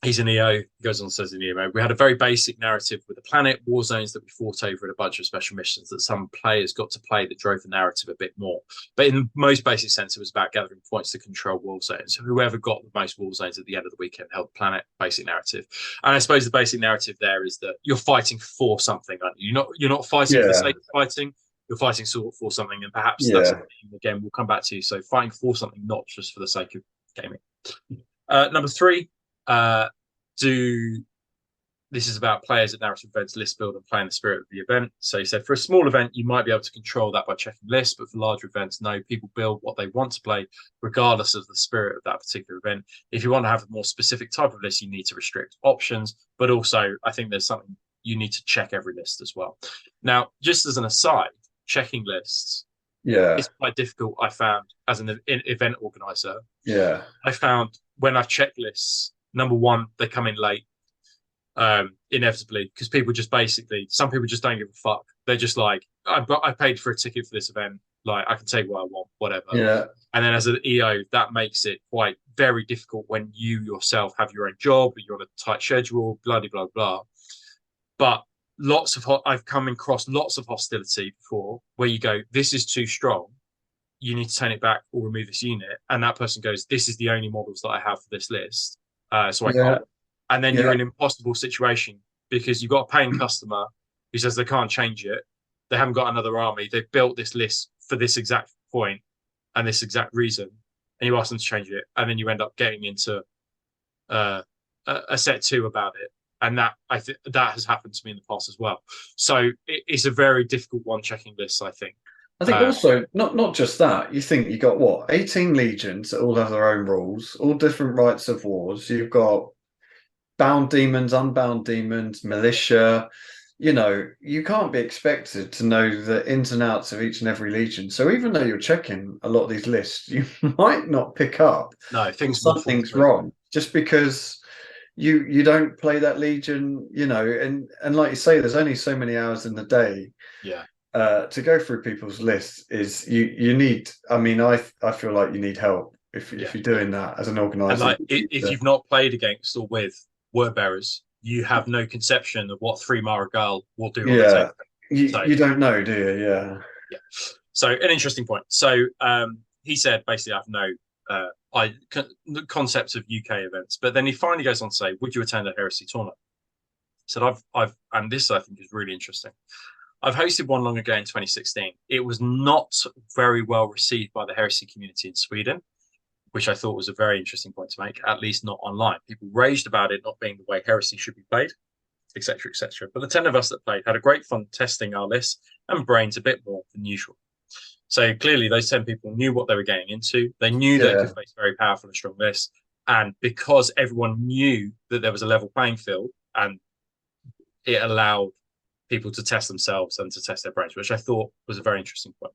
he's an EO. He goes on and says in EO, we had a very basic narrative with a planet, war zones that we fought over, and a bunch of special missions that some players got to play that drove the narrative a bit more. But in the most basic sense, it was about gathering points to control war zones. So whoever got the most war zones at the end of the weekend held the planet. Basic narrative. And I suppose the basic narrative there is that you're fighting for something, aren't you? You're not fighting for the sake of fighting. You're fighting for something, and perhaps that's something, again, we'll come back to. So fighting for something, not just for the sake of gaming. Number 3, this is about players at narrative events, list build and playing the spirit of the event. So he said, for a small event, you might be able to control that by checking lists, but for larger events, no, people build what they want to play, regardless of the spirit of that particular event. If you want to have a more specific type of list, you need to restrict options, but also I think there's something you need to check every list as well. Now, just as an aside, checking lists is quite difficult, I found, as an event organizer. I found when I've checked lists, number one, they come in late, inevitably, because people just some people just don't give a fuck. They're just like, I paid for a ticket for this event, like I can take what I want, whatever. And then as an EO, that makes it very difficult when you yourself have your own job, you're on a tight schedule, blah blah blah. But I've come across lots of hostility before where you go, this is too strong, you need to turn it back or remove this unit, and that person goes, this is the only models that I have for this list, so I can't. And then you're in an impossible situation because you've got a paying customer who says they can't change it. They haven't got another army. They've built this list for this exact point and this exact reason, and you ask them to change it, and then you end up getting into a set 2 about it. And that that has happened to me in the past as well. So it's a very difficult one, checking lists, I think. I think also not just that. You think you got what 18 legions that all have their own rules, all different rights of wars. You've got bound demons, unbound demons, militia. You know, you can't be expected to know the ins and outs of each and every legion. So even though you're checking a lot of these lists, you might not pick up No, things will fall something's through. wrong just because you don't play that legion. You know, and like you say, there's only so many hours in the day. Yeah. To go through people's lists is you need. I mean, I feel like you need help if Yeah. you're doing that as an And organizer. like, if you've not played against or with word bearers, you have no conception of what 3 Mara Girl will do on the Yeah, table. So you don't know, do you? Yeah. yeah. So an interesting point. So he said basically, I have no concept of UK events, but then he finally goes on to say, "Would you attend a Heresy tournament?" He said, "I've, and this I think is really interesting. I've hosted one long ago in 2016. It was not very well received by the Heresy community in Sweden, which I thought was a very interesting point to make, at least not online. People raged about it not being the way Heresy should be played, etc., etc. But the 10 of us that played had a great fun testing our lists and brains a bit more than usual. So clearly, those 10 people knew what they were getting into. They knew they could face very powerful and strong lists. And because everyone knew that there was a level playing field and it allowed people to test themselves and to test their brains, which I thought was a very interesting point.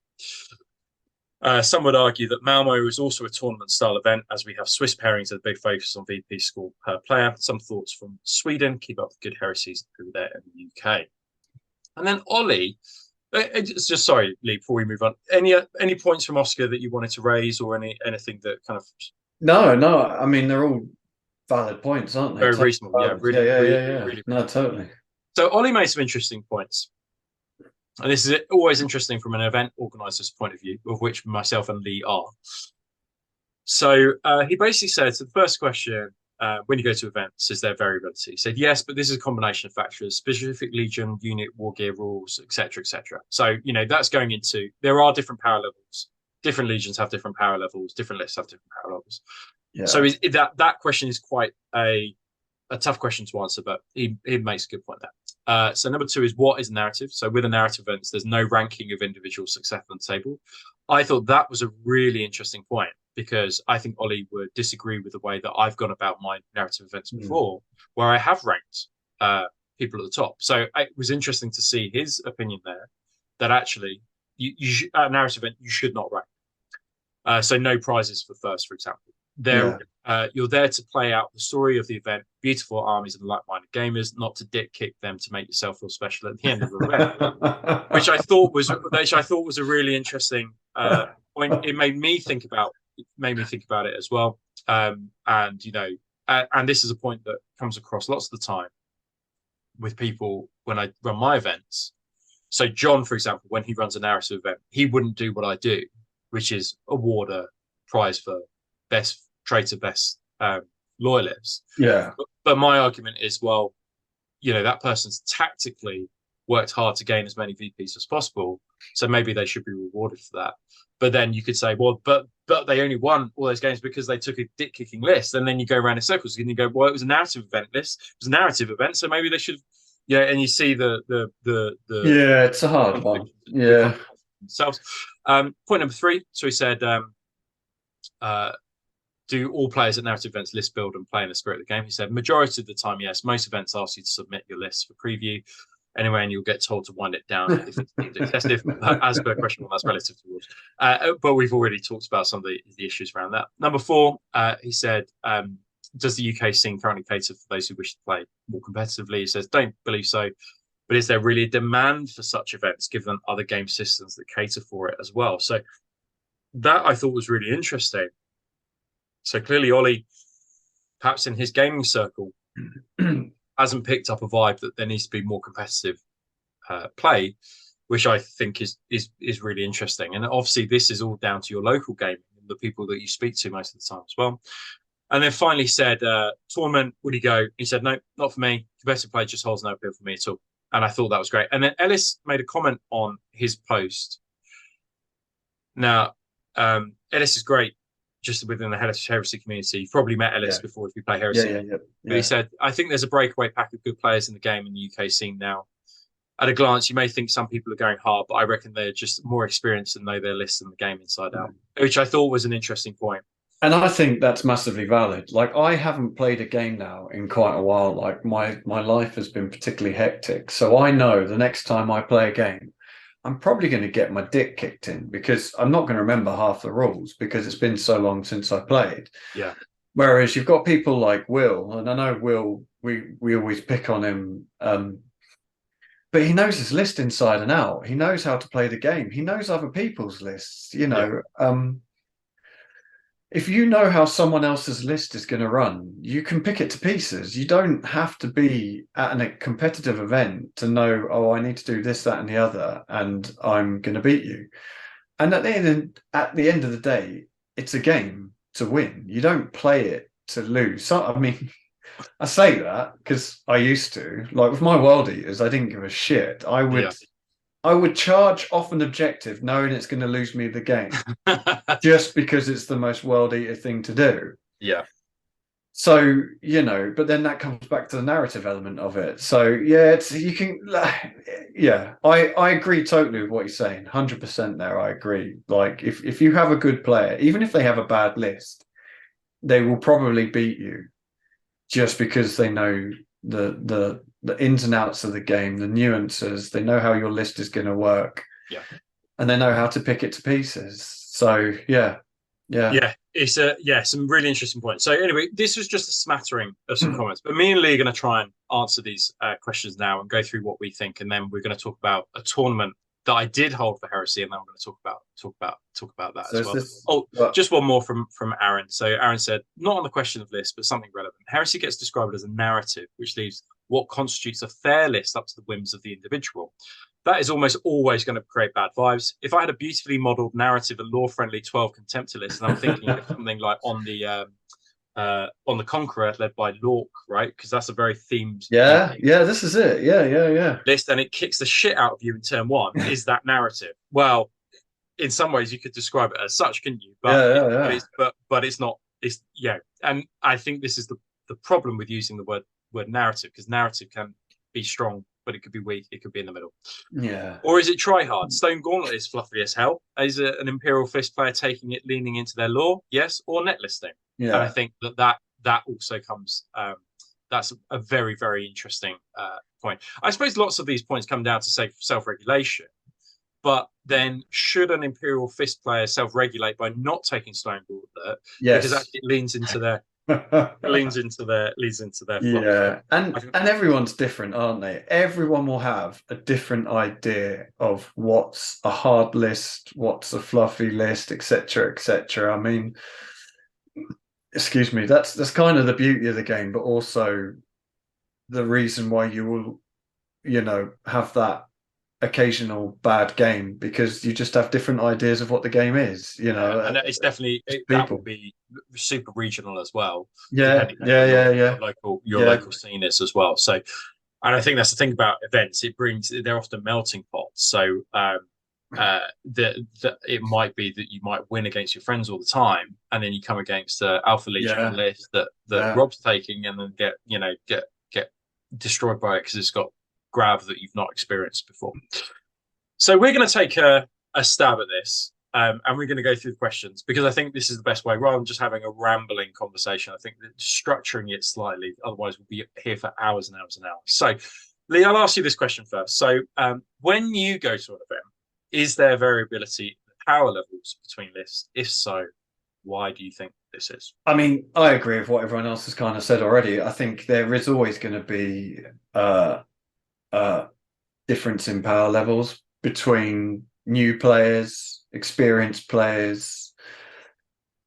Some would argue that Malmo is also a tournament-style event, as we have Swiss pairings with a big focus on VP score per player. Some thoughts from Sweden. Keep up the good heresies over there in the UK. And then Ollie, just sorry, Lee, before we move on, any points from Oscar that you wanted to raise, or anything that kind of No. I mean, they're all valid points, aren't they? very reasonable? Yeah, really, really. No, totally. So Ollie made some interesting points. And this is always interesting from an event organizer's point of view, of which myself and Lee are. So he basically said, so the first question, when you go to events, is there variability? He said, yes, but this is a combination of factors, specific legion, unit, war gear rules, etc., etc. So, you know, that's going into, there are different power levels. Different legions have different power levels. Different lists have different power levels. Yeah. So that question is quite a tough question to answer, but he makes a good point there. So number 2 is, what is narrative? So with a narrative events, there's no ranking of individual success on the table. I thought that was a really interesting point, because I think Ollie would disagree with the way that I've gone about my narrative events before, where I have ranked people at the top. So it was interesting to see his opinion there, that actually at a narrative event, you should not rank. So no prizes for first, for example. You're there to play out the story of the event, beautiful armies and like-minded gamers, not to dick kick them to make yourself feel special at the end of the event, which I thought was a really interesting point. It made me think about it as well. And you know, and this is a point that comes across lots of the time with people when I run my events. So John, for example, when he runs a narrative event, he wouldn't do what I do, which is award a prize for best traitor, best loyalist. Yeah. But my argument is, well, you know, that person's tactically worked hard to gain as many VPs as possible, so maybe they should be rewarded for that. But then you could say, well, but they only won all those games because they took a dick kicking list, and then you go around in circles and you go, well, it was a narrative event list, it was a narrative event, so maybe they should. Yeah, and you see the yeah, it's a hard one. Yeah. Themselves. Point number 3. So he said, do all players at narrative events list build and play in the spirit of the game? He said, majority of the time, yes. Most events ask you to submit your lists for preview anyway, and you'll get told to wind it down if it's excessive. As per question 1, that's relative to rules. But we've already talked about some of the issues around that. Number 4, he said, does the UK scene currently cater for those who wish to play more competitively? He says, don't believe so. But is there really a demand for such events, given other game systems that cater for it as well? So that I thought was really interesting. So clearly, Ollie, perhaps in his gaming circle, hasn't picked up a vibe that there needs to be more competitive play, which I think is really interesting. And obviously, this is all down to your local gaming and the people that you speak to most of the time as well. And then finally said, tournament, would he go? He said, no, not for me. Competitive play just holds no appeal for me at all. And I thought that was great. And then Ellis made a comment on his post. Now, Ellis is great just within the Heresy community. You've probably met Ellis before if you play Heresy. Yeah. But he said, I think there's a breakaway pack of good players in the game in the UK scene now. at a glance, you may think some people are going hard, but I reckon they're just more experienced and know their list and the game inside out, which I thought was an interesting point. And I think that's massively valid. Like, I haven't played a game now in quite a while. Like, my life has been particularly hectic. So I know the next time I play a game, I'm probably going to get my dick kicked in because I'm not going to remember half the rules because it's been so long since I played. Yeah. Whereas you've got people like Will, and I know Will, we always pick on him, but he knows his list inside and out. He knows how to play the game. He knows other people's lists, you know. Yeah. If you know how someone else's list is going to run, you can pick it to pieces. You don't have to be at a competitive event to know, oh, I need to do this, that, and the other, and I'm going to beat you. And at the end of the day, it's a game to win. You don't play it to lose. So, I mean, I say that because I used to. Like with my World Eaters, I didn't give a shit. I would charge off an objective knowing it's going to lose me the game just because it's the most World Eater thing to do. Yeah. So, you know, but then that comes back to the narrative element of it. So, yeah, I agree totally with what you're saying. 100% there, I agree. Like, if you have a good player, even if they have a bad list, they will probably beat you just because they know the ins and outs of the game, the nuances. They know how your list is going to work. Yeah. And they know how to pick it to pieces. So, yeah. It's some really interesting points. So anyway, this was just a smattering of some comments, but me and Lee are going to try and answer these questions now and go through what we think, and then we're going to talk about a tournament that I did hold for Heresy, and then we're going to talk about that as well. Just one more from Aaron. So Aaron said, not on the question of list, but something relevant. Heresy gets described as a narrative, which leaves what constitutes a fair list up to the whims of the individual. That is almost always going to create bad vibes. If I had a beautifully modelled narrative and lore-friendly 12 contemptor list, and I'm thinking of something like on the Conqueror, led by Lork, right? Because that's a very themed. This is it. Yeah. List, and it kicks the shit out of you in turn one. Is that narrative? Well, in some ways, you could describe it as such, couldn't you? But but it's not. It's and I think this is the problem with using the word narrative, because narrative can be strong, but it could be weak. It could be in the middle. Yeah. Or is it try hard? Stone Gauntlet is fluffy as hell. Is it an Imperial Fist player taking it, leaning into their lore? Yes. Or net listing? Yeah. And I think that also comes. That's a very, very interesting point. I suppose lots of these points come down to self-regulation. But then, should an Imperial Fist player self-regulate by not taking Stone Gauntlet? Yes. Because actually it leans into their yeah, and everyone's different, aren't they? Everyone will have a different idea of what's a hard list, what's a fluffy list, etc. I mean, excuse me, that's kind of the beauty of the game, but also the reason why you will have that occasional bad game, because you just have different ideas of what the game is, and it's definitely that will be super regional as well. Your local scene is as well. So, and I think that's the thing about events, they're often melting pots. So it might be that you might win against your friends all the time, and then you come against Alpha Legion list that Rob's taking, and then get destroyed by it because it's got grab that you've not experienced before. So we're going to take a stab at this, and we're going to go through the questions, because I think this is the best way, rather than just having a rambling conversation. I think that structuring it slightly, otherwise we'll be here for hours and hours and hours. So Lee, I'll ask you this question first. So when you go to an event, is there variability in the power levels between lists? If so, why do you think this is? I mean, I agree with what everyone else has kind of said already. I think there is always going to be difference in power levels between new players, experienced players,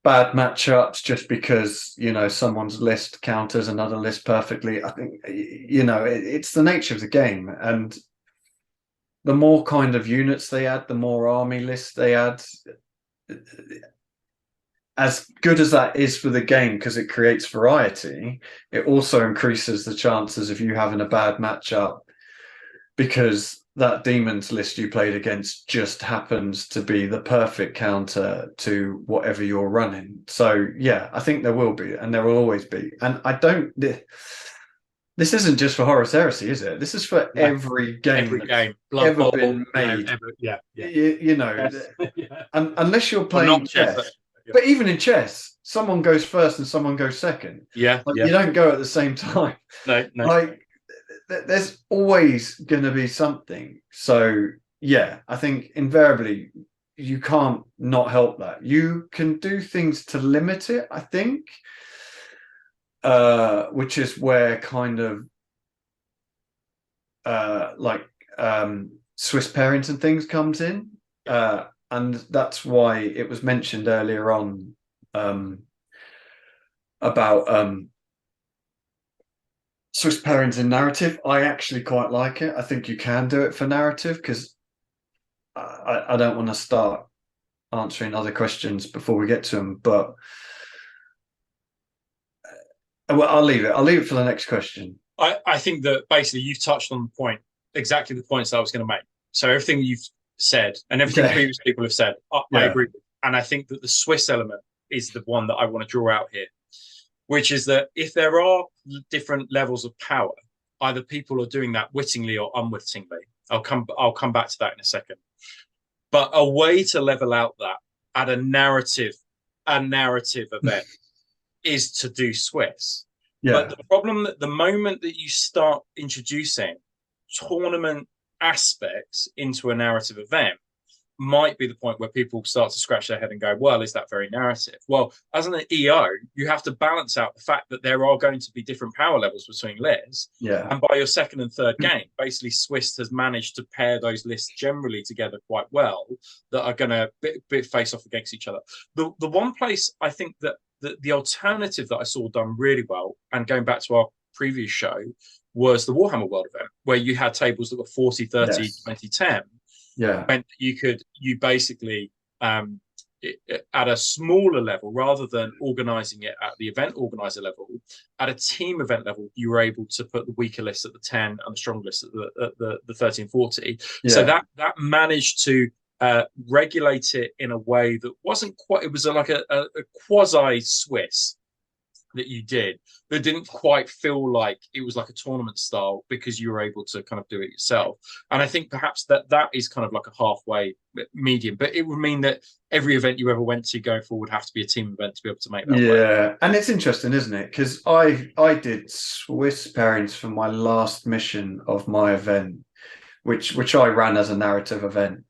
bad matchups just because someone's list counters another list perfectly. I think it's the nature of the game, and the more kind of units they add, the more army lists they add. As good as that is for the game because it creates variety, it also increases the chances of you having a bad matchup, because that demons list you played against just happens to be the perfect counter to whatever you're running. So yeah, I think there will be, and there will always be. And This isn't just for Horus Heresy, is it? This is for Yeah. every game Every that's game, Blood ever Bowl, been made. yeah, yeah. You know, Yes. Yeah. unless you're Well, playing not chess, chess, actually. Yeah. but even in chess, someone goes first and someone goes second. Yeah, Like, yeah. you don't go at the same time. No, no. Like, there's always going to be something. So, yeah, I think invariably you can't not help that. You can do things to limit it, I think, which is where kind of like Swiss parents and things comes in. And that's why it was mentioned earlier on about Swiss parents in narrative. I actually quite like it. I think you can do it for narrative because I don't want to start answering other questions before we get to them, but well, I'll leave it. I'll leave it for the next question. I think that basically you've touched on the point, exactly the points I was going to make. So everything you've said and everything previous people have said, I agree with. And I think that the Swiss element is the one that I want to draw out here, which is that if there are different levels of power, either people are doing that wittingly or unwittingly. I'll come back to that in a second. But a way to level out that at a narrative event is to do Swiss. Yeah. But the problem that the moment that you start introducing tournament aspects into a narrative event might be the point where people start to scratch their head and go, well, is that very narrative? Well, as an EO, you have to balance out the fact that there are going to be different power levels between lists. Yeah. And by your second and third game, basically Swiss has managed to pair those lists generally together quite well that are going to face off against each other. The one place I think that the alternative that I saw done really well, and going back to our previous show, was the Warhammer World event, where you had tables that were 40, 30, yes. 20, 10. Yeah. And you basically, at a smaller level, rather than organizing it at the event organizer level, at a team event level, you were able to put the weaker list at the 10 and the strong list at the 30 and 40. Yeah. So that managed to regulate it in a way that wasn't quite, it was like a quasi Swiss that you did, that didn't quite feel like it was like a tournament style, because you were able to kind of do it yourself. And I think perhaps that is kind of like a halfway medium, but it would mean that every event you ever went to going forward would have to be a team event to be able to make that work. And it's interesting, isn't it? Because I did Swiss pairings for my last mission of my event, which I ran as a narrative event,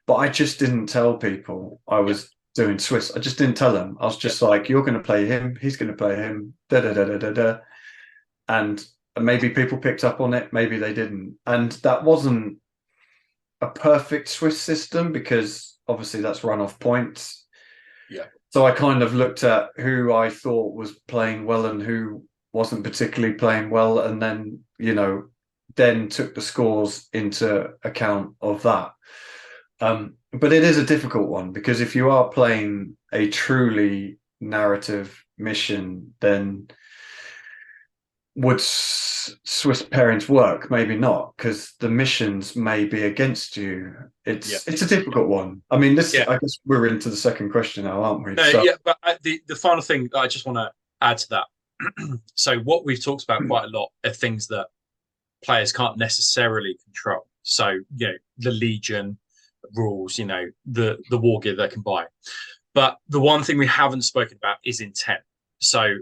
but I just didn't tell people I was doing Swiss. I just didn't tell them. I was just like, you're going to play him, he's going to play him, da da da da da da. And maybe people picked up on it, maybe they didn't. And that wasn't a perfect Swiss system, because obviously that's run off points. Yeah. So I kind of looked at who I thought was playing well and who wasn't particularly playing well, and then, then took the scores into account of that. But it is a difficult one, because if you are playing a truly narrative mission, then would Swiss pairings work? Maybe not, because the missions may be against you. It's a difficult one. I mean, I guess we're into the second question now, aren't we? Yeah, but the final thing that I just want to add to that. So what we've talked about quite a lot are things that players can't necessarily control. So, the Legion rules, the war gear they can buy. But the one thing we haven't spoken about is intent. So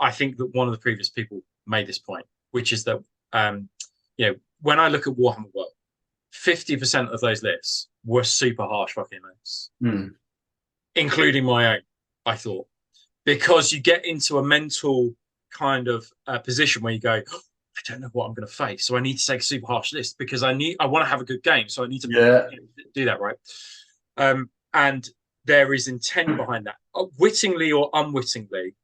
I think that one of the previous people made this point, which is that, when I look at Warhammer World, 50% of those lists were super harsh fucking lists, including my own, I thought, because you get into a mental kind of position where you go, I don't know what I'm going to face, so I need to take a super harsh list because I want to have a good game, so I need to do that, right? And there is intent behind that. Wittingly or unwittingly,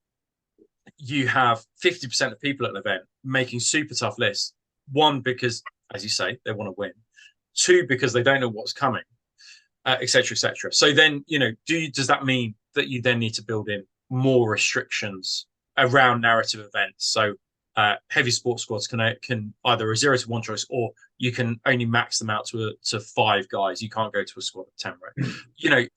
you have 50% of people at an event making super tough lists. One, because, as you say, they want to win. Two, because they don't know what's coming, et cetera, et cetera. So then, does that mean that you then need to build in more restrictions around narrative events? So heavy sports squads can either a 0 to 1 choice, or you can only max them out to 5 guys. You can't go to a squad of 10, right?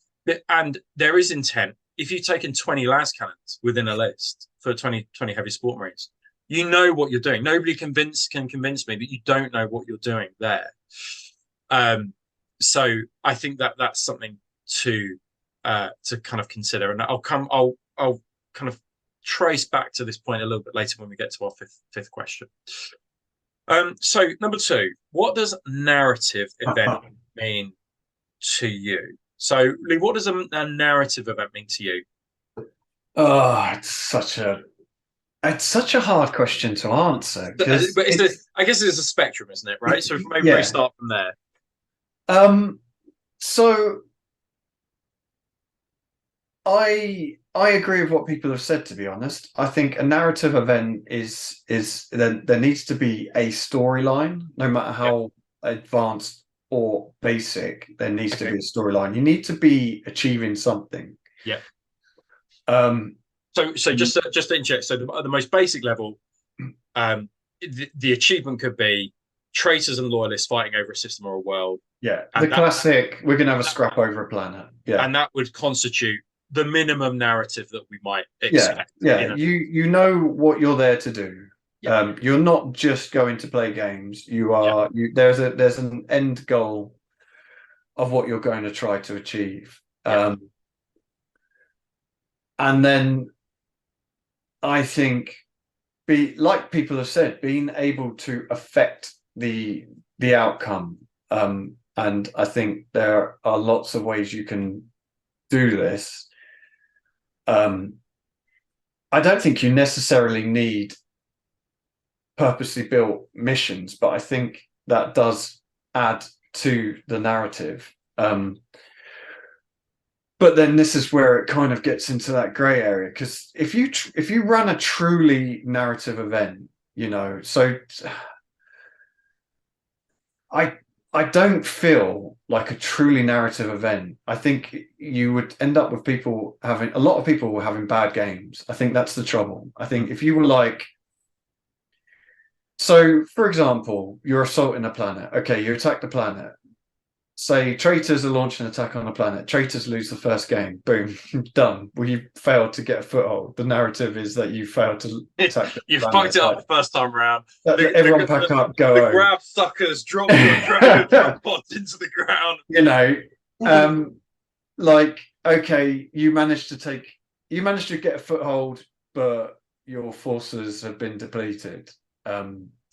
And there is intent. If you've taken 20 las cannons within a list for 20 heavy sport marines, you know what you're doing. Nobody can convince me that you don't know what you're doing there. So I think that that's something to kind of consider, and I'll kind of trace back to this point a little bit later when we get to our fifth question. So number 2, what does narrative event mean to you? So Lee, what does a narrative event mean to you? Oh, it's such a hard question to answer, because but I guess it's a spectrum, isn't it? Right. So maybe we start from there. So I agree with what people have said, to be honest. I think a narrative event is there needs to be a storyline, no matter how advanced or basic. There needs to be a storyline. You need to be achieving something. Yeah. So just to interject, so at the most basic level, the achievement could be traitors and loyalists fighting over a system or a world. Yeah, the classic, we're going to have a scrap over a planet. Yeah. And that would constitute the minimum narrative that we might expect. Yeah. You know what you're there to do. Yeah. You're not just going to play games. You are. There's an end goal of what you're going to try to achieve. And then I think, like people have said, being able to affect the outcome. And I think there are lots of ways you can do this. I don't think you necessarily need purposely built missions, but I think that does add to the narrative. But then this is where it kind of gets into that grey area, because if you run a truly narrative event, so I don't feel like a truly narrative event. I think you would end up with a lot of people having bad games. I think that's the trouble. I think if you were like, so for example, you're assaulting a planet. Okay, you attack the planet. Say traitors are launching an attack on a planet. Traitors lose the first game. Boom, done. Well, you failed to get a foothold. The narrative is that you failed to attack the you planet. fucked it up the first time around. Everyone pack up, go home. The grab suckers drop your pods into the ground. Like, okay, you managed to get a foothold, but your forces have been depleted.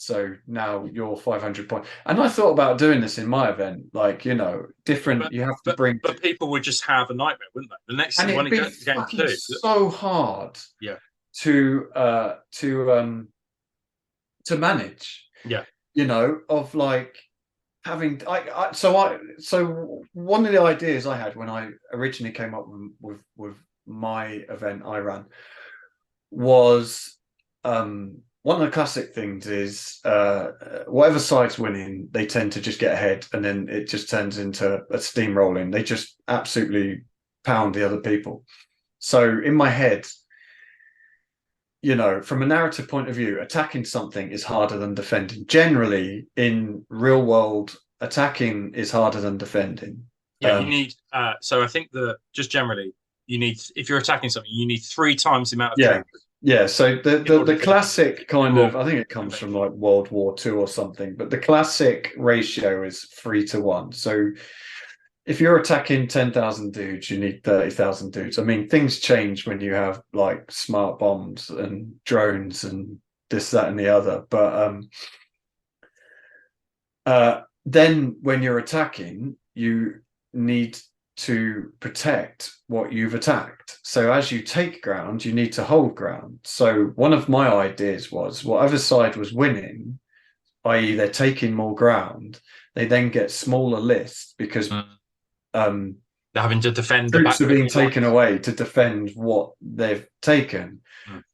So now you're 500 points. And I thought about doing this in my event, like, different. But, you have to bring. But people would just have a nightmare, wouldn't they? The next one, it goes to game 2. So hard. Yeah. To manage. Yeah. Of like having. So one of the ideas I had when I originally came up with my event I ran was one of the classic things is whatever side's winning, they tend to just get ahead, and then it just turns into a steamrolling. They just absolutely pound the other people. So in my head, from a narrative point of view, attacking something is harder than defending. Generally, in real world, attacking is harder than defending. Yeah, you need. So I think just generally, you need, if you're attacking something, you need 3 times the amount of troops. Yeah, so the classic kind of, I think it comes from like World War II or something, but the classic ratio is 3-1. So if you're attacking 10,000 dudes, you need 30,000 dudes. I mean, things change when you have like smart bombs and drones and this, that, and the other. But then when you're attacking, you need to protect what you've attacked. So as you take ground, you need to hold ground. So one of my ideas was, whatever side was winning, i.e. they're taking more ground, they then get smaller lists because they're having to defend troops are being taken away to defend what they've taken.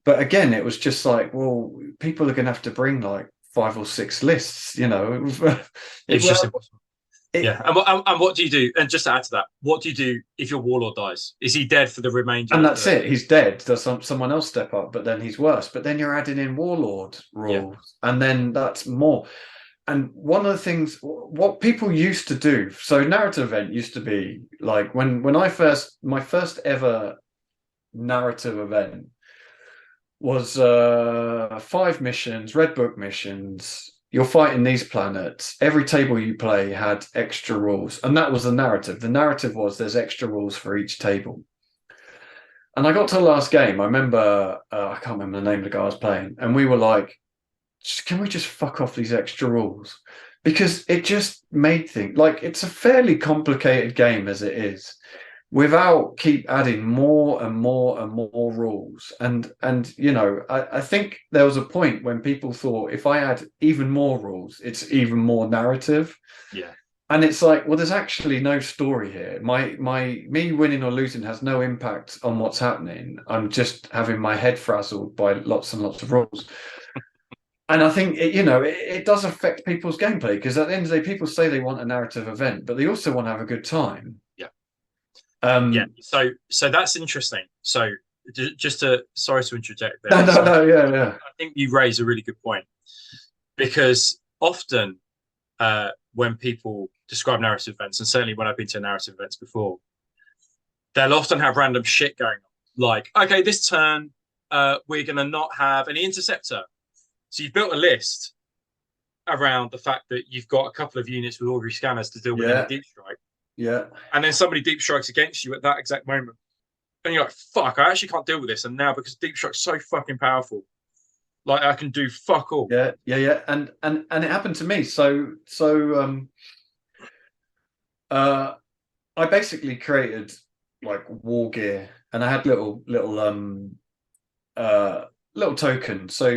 But again, it was just like, well, people are going to have to bring like 5 or 6 lists, It's just impossible. And what do you do? And just to add to that, what do you do if your warlord dies? Is he dead for the remainder? And that's it. He's dead. Does someone else step up? But then he's worse. But then you're adding in warlord rules, and then that's more. And one of the things, what people used to do, so narrative event used to be like my first ever narrative event was 5 missions, red book missions. You're fighting these planets. Every table you play had extra rules, and that was the narrative. The narrative was there's extra rules for each table. And I got to the last game. I remember I can't remember the name of the guy I was playing, and we were like, "Can we just fuck off these extra rules?" Because it just made things like it's a fairly complicated game as it is, without keep adding more and more and more rules. And you know, I think there was a point when people thought if I add even more rules, it's even more narrative. Yeah. And it's like, well, there's actually no story here. Me winning or losing has no impact on what's happening. I'm just having my head frazzled by lots and lots of rules. And I think it does affect people's gameplay, because at the end of the day, people say they want a narrative event, but they also want to have a good time. Yeah. Yeah. So that's interesting. So just to sorry to interject there. No, yeah. I think you raise a really good point, because often when people describe narrative events, and certainly when I've been to narrative events before, they'll often have random shit going on. Like, okay, this turn we're going to not have any interceptor. So you've built a list around the fact that you've got a couple of units with augury scanners to deal with any deep strike. Yeah. And then somebody deep strikes against you at that exact moment. And you're like, fuck, I actually can't deal with this. And now because deep strike's so fucking powerful, like I can do fuck all. Yeah. And it happened to me. I basically created like war gear, and I had little tokens, so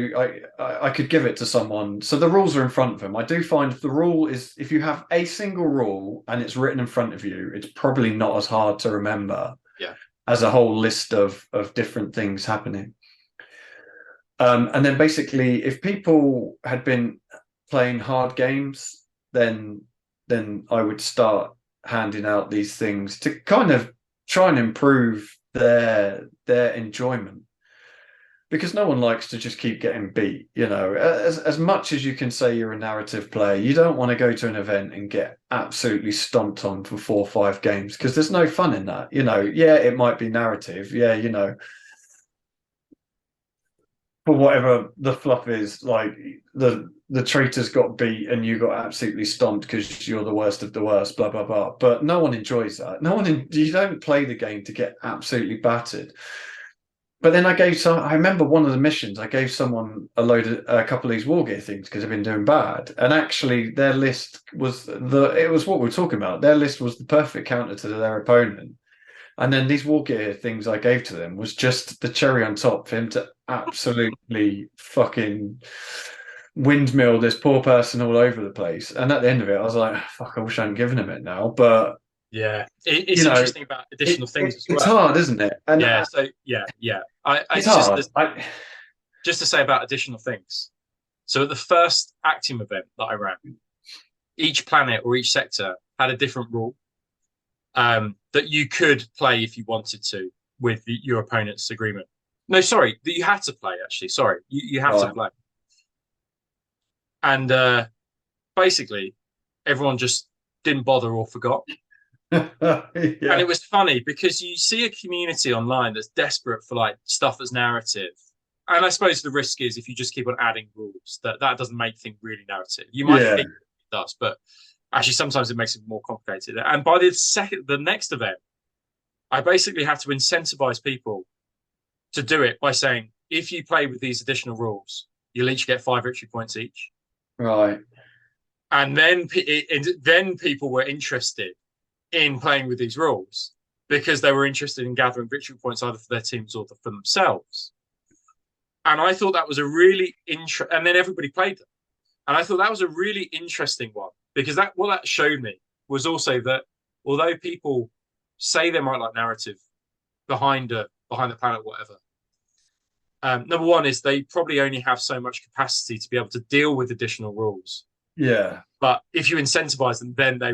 I could give it to someone. So the rules are in front of them. I do find the rule is, if you have a single rule and it's written in front of you, it's probably not as hard to remember as a whole list of different things happening. And then basically, if people had been playing hard games, then I would start handing out these things to kind of try and improve their enjoyment, because no one likes to just keep getting beat. As much as you can say you're a narrative player, you don't want to go to an event and get absolutely stomped on for 4 or 5 games, because there's no fun in that. It might be narrative, for whatever the fluff is, like the traitors got beat and you got absolutely stomped because you're the worst of the worst, blah blah blah. But no one enjoys that. You don't play the game to get absolutely battered. But then I remember one of the missions, I gave someone a couple of these war gear things because they've been doing bad. And actually their list was it was what we were talking about. Their list was the perfect counter to their opponent. And then these war gear things I gave to them was just the cherry on top for him to absolutely fucking windmill this poor person all over the place. And at the end of it, I was like, fuck, I wish I hadn't given him it now. But yeah, it's interesting about additional things as well. It's hard, isn't it? And it's hard. Just to say about additional things. So at the first Actium event that I ran, each planet or each sector had a different rule that you could play if you wanted to with your opponent's agreement. No, sorry, that you had to play, actually. Sorry, you have to play. And basically, everyone just didn't bother or forgot. And it was funny because you see a community online that's desperate for like stuff that's narrative. And I suppose the risk is if you just keep on adding rules, that doesn't make things really narrative. You might think it does, but actually sometimes it makes it more complicated. And by the next event, I basically had to incentivize people to do it by saying, if you play with these additional rules, you'll each get 5 victory points each. Right. And then people were interested in playing with these rules because they were interested in gathering victory points either for their teams or for themselves. And I thought that was a really and then everybody played them. And I thought that was a really interesting one, because what that showed me was also that although people say they might like narrative behind the planet, whatever, number one is they probably only have so much capacity to be able to deal with additional rules. Yeah. But if you incentivize them, then they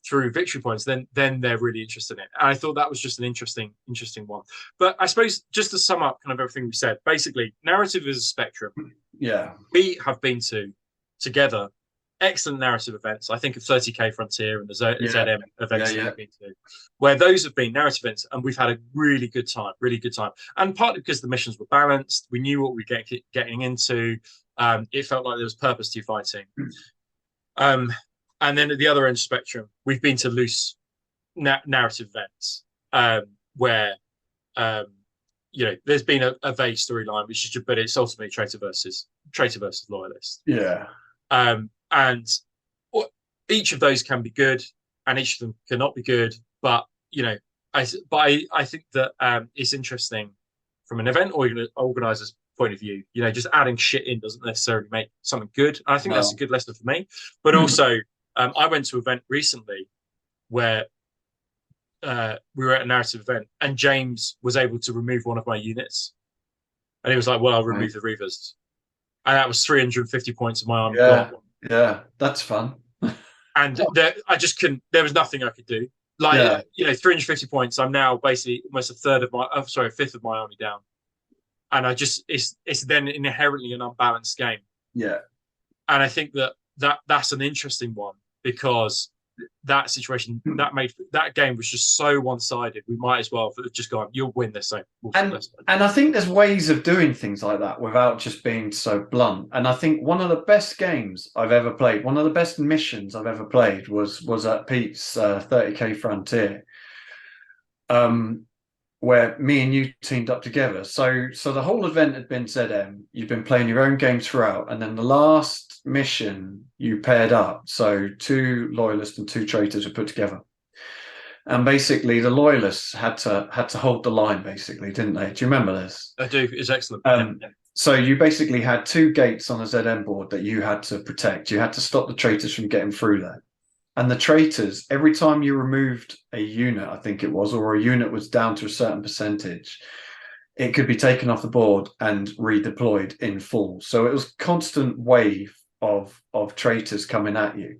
through victory points, then they're really interested in it. And I thought that was just an interesting one. But I suppose just to sum up kind of everything we said, basically narrative is a spectrum. Yeah. We have been to together excellent narrative events. I think of 30K Frontier and the ZM events that we've been to, where those have been narrative events, and we've had a really good time, really good time. And partly because the missions were balanced, we knew what we were getting into. It felt like there was purpose to fighting. And then at the other end of the spectrum, we've been to loose narrative events where there's been a vague storyline, but it's ultimately traitor versus loyalist. Yeah. And each of those can be good, and each of them cannot be good. But I think that it's interesting from an event organizer's point of view. Just adding shit in doesn't necessarily make something good. And I think that's a good lesson for me. But also, I went to an event recently where we were at a narrative event, and James was able to remove one of my units, and he was like, "Well, I'll remove the Reavers," and that was 350 points of my army gone. Yeah, that's fun. And I just couldn't. There was nothing I could do. 350 points. I'm now basically almost a fifth of my army down, and it's then inherently an unbalanced game. Yeah, and I think that's an interesting one, because that situation that game was just so one-sided. We might as well have just gone, "You'll win this." And I think there's ways of doing things like that without just being so blunt. And I think one of the best games I've ever played, one of the best missions I've ever played, was at Pete's 30K Frontier, where me and you teamed up together. So the whole event had been ZM. You've been playing your own game throughout, and then the last mission you paired up. So 2 loyalists and 2 traitors were put together, and basically the loyalists had to hold the line, basically, didn't they? Do you remember this? I do. It's excellent. So you basically had 2 gates on a ZM board that you had to protect. You had to stop the traitors from getting through there. And the traitors, every time you removed a unit, I think it was, or a unit was down to a certain percentage, it could be taken off the board and redeployed in full. So it was a constant wave of traitors coming at you.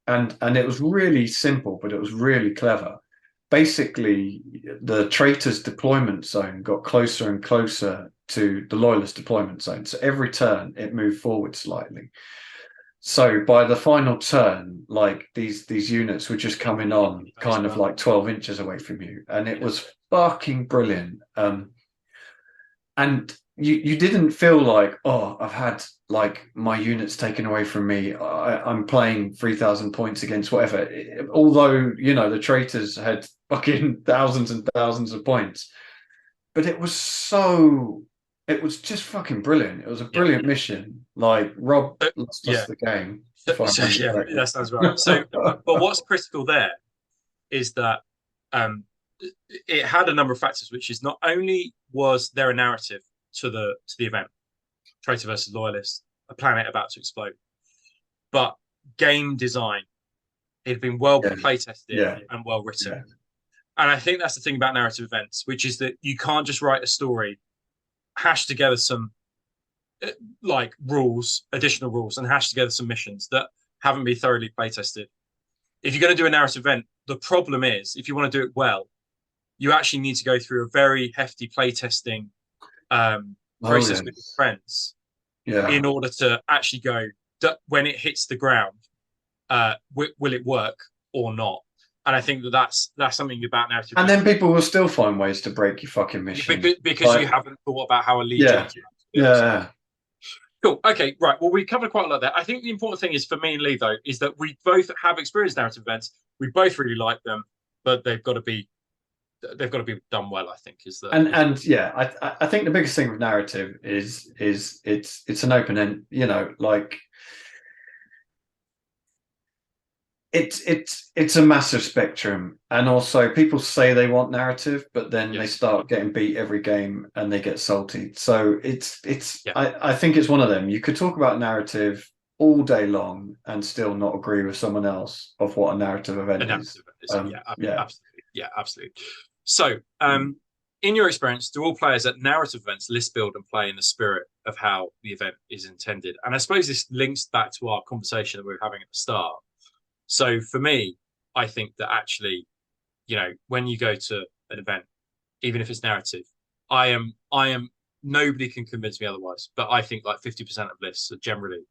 And it was really simple, but it was really clever. Basically, the traitors' deployment zone got closer and closer to the loyalist deployment zone. So every turn, it moved forward slightly. So by the final turn, like these units were just coming on kind of like 12 inches away from you. And it was fucking brilliant. And you didn't feel like, oh, I've had like my units taken away from me. I'm playing 3,000 points against whatever. Although, the traitors had fucking thousands and thousands of points. But it was just fucking brilliant. It was a brilliant mission. Like, Rob lost us the game. That sounds right. So, but what's critical there is that it had a number of factors, which is not only was there a narrative to the event, traitor versus loyalist, a planet about to explode, but game design. It had been well play tested and well written. Yeah. And I think that's the thing about narrative events, which is that you can't just write a story, hash together some additional rules, and hash together some missions that haven't been thoroughly play tested. If you're going to do a narrative event, the problem is, if you want to do it well, you actually need to go through a very hefty play testing process with your friends in order to actually go, when it hits the ground, will it work or not? And I think that's something about narrative. And then people will still find ways to break your fucking mission because you haven't thought about how a lead. Yeah. Cool. Okay. Right. Well, we covered quite a lot there. I think the important thing is for me and Lee, though, is that we both have experienced narrative events. We both really like them, but they've got to be done well. I think is that. I think the biggest thing with narrative is it's an open end. Like. It's a massive spectrum, and also people say they want narrative, but then they start getting beat every game and they get salty. So I think it's one of them. You could talk about narrative all day long and still not agree with someone else of what a narrative event is. Absolutely. So, in your experience, do all players at narrative events list build and play in the spirit of how the event is intended? And I suppose this links back to our conversation that we were having at the start. So for me, I think that actually, when you go to an event, even if it's narrative, I am nobody can convince me otherwise, but I think like 50% of lists are generally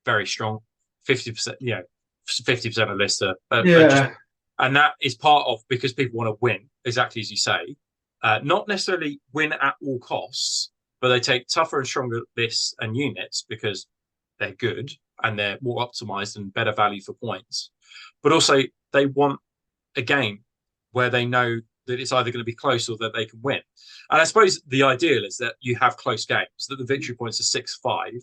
very strong. 50%, 50% of lists are Yeah. just, and that is part of because people want to win, exactly as you say, not necessarily win at all costs, but they take tougher and stronger lists and units because they're good and they're more optimized and better value for points. But also they want a game where they know that it's either going to be close or that they can win. And I suppose the ideal is that you have close games, that the victory points are 6-5,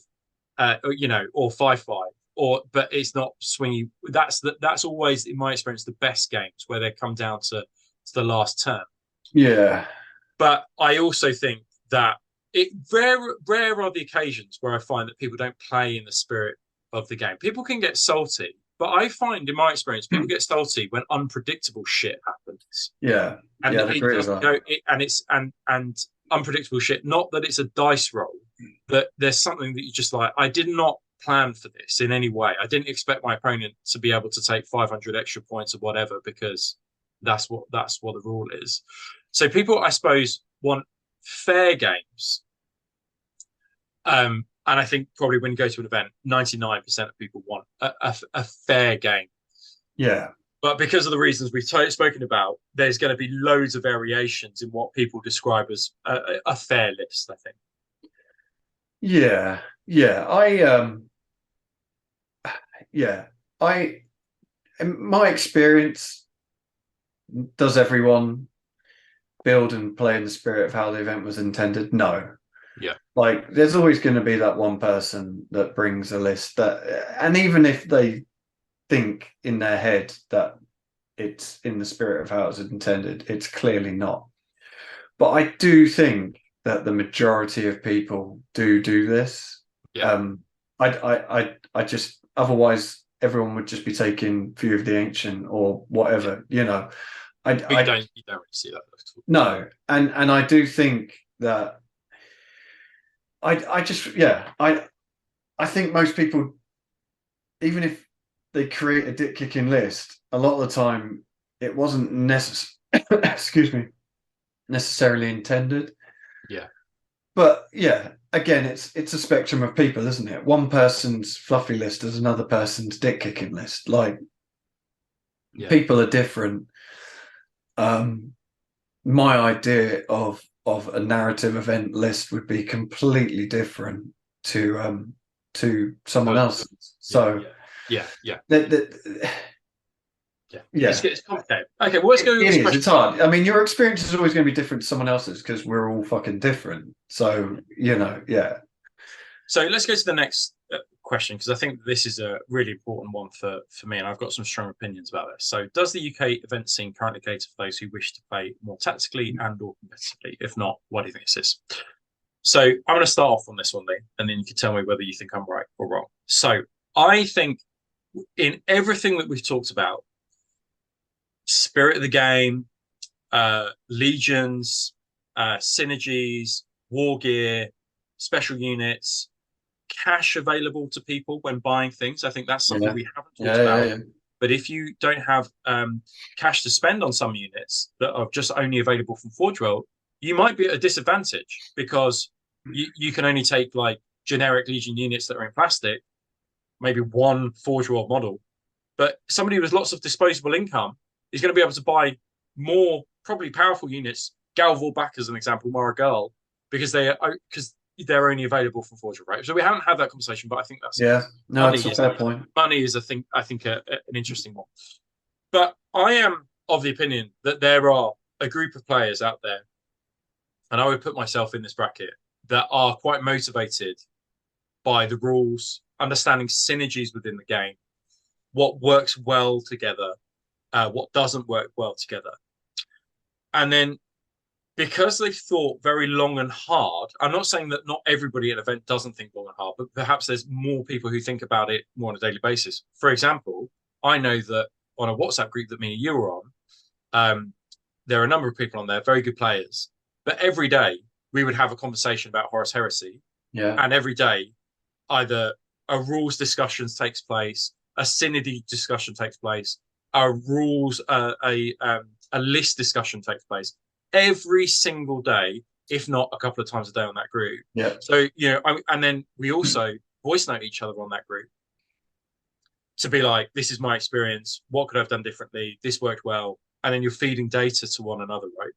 or 5-5, but it's not swingy. That's always, in my experience, the best games where they come down to the last turn. Yeah. But I also think that rare are the occasions where I find that people don't play in the spirit of the game. People can get salty, but I find, in my experience, people get salty when unpredictable shit happens. Yeah, and I'd agree with that. And unpredictable shit. Not that it's a dice roll, but there's something that you just like. I did not plan for this in any way. I didn't expect my opponent to be able to take 500 extra points or whatever because that's what the rule is. So people, I suppose, want fair games. And I think probably when you go to an event, 99% of people want a fair game. Yeah. But because of the reasons we've spoken about, there's going to be loads of variations in what people describe as a fair list, I think. Yeah. In my experience, does everyone build and play in the spirit of how the event was intended? No. Yeah. Like, there's always going to be that one person that brings a list that, and even if they think in their head that it's in the spirit of how it was intended, it's clearly not. But I do think that the majority of people do this. Yeah. I just, otherwise everyone would just be taking View of the Ancient or whatever, you know. You don't really see that. No, and I do think that I think most people, even if they create a dick kicking list, a lot of the time it wasn't necessarily intended. Yeah. But yeah, again, it's a spectrum of people, isn't it? One person's fluffy list is another person's dick kicking list. Like, people are different. My idea of a narrative event list would be completely different to someone else's. So yeah. It's complicated. Okay, well, let's go. It's hard. I mean, your experience is always going to be different to someone else's because we're all fucking different. So, yeah. So let's go to the next question, because I think this is a really important one for me, and I've got some strong opinions about this. So does the UK event scene currently cater for those who wish to play more tactically and or competitively? If not, why do you think this is? So I'm going to start off on this one, Lee, and then you can tell me whether you think I'm right or wrong. So I think in everything that we've talked about, spirit of the game, legions, synergies, war gear, special units, cash available to people when buying things. I think that's something we haven't talked about. Yeah. But if you don't have cash to spend on some units that are just only available from Forge World, you might be at a disadvantage because you can only take like generic Legion units that are in plastic, maybe one Forge World model. But somebody with lots of disposable income is going to be able to buy more probably powerful units. Galvor back as an example, Mara Girl, because they're only available from Forge, right? So we haven't had that conversation, but I think that's that's a fair point. Money is, I think an interesting one. But I am of the opinion that there are a group of players out there, and I would put myself in this bracket, that are quite motivated by the rules, understanding synergies within the game, what works well together, what doesn't work well together. And then because they've thought very long and hard, I'm not saying that not everybody at an event doesn't think long and hard, but perhaps there's more people who think about it more on a daily basis. For example, I know that on a WhatsApp group that me and you were on, there are a number of people on there, very good players, but every day we would have a conversation about Horus Heresy. Yeah. And every day, either a rules discussion takes place, a synody discussion takes place, a list discussion takes place every single day, if not a couple of times a day on that group. Yeah. So, and then we also voice note each other on that group. to be like, this is my experience. What could I have done differently? This worked well. And then you're feeding data to one another, right?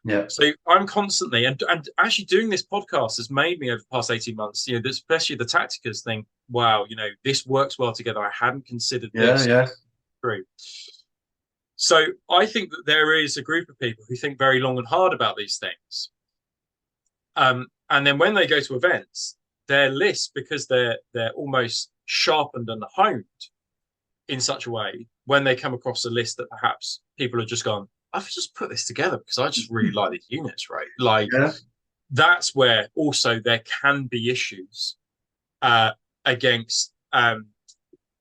Yeah. So I'm constantly, and actually doing this podcast has made me over the past 18 months, especially the tacticas think, wow, this works well together. I hadn't considered this. Yeah. True. So I think that there is a group of people who think very long and hard about these things. And then when they go to events, their lists, because they're almost sharpened and honed in such a way, when they come across a list that perhaps people have just gone, I've just put this together because I just really like these units, right? Like that's where also there can be issues against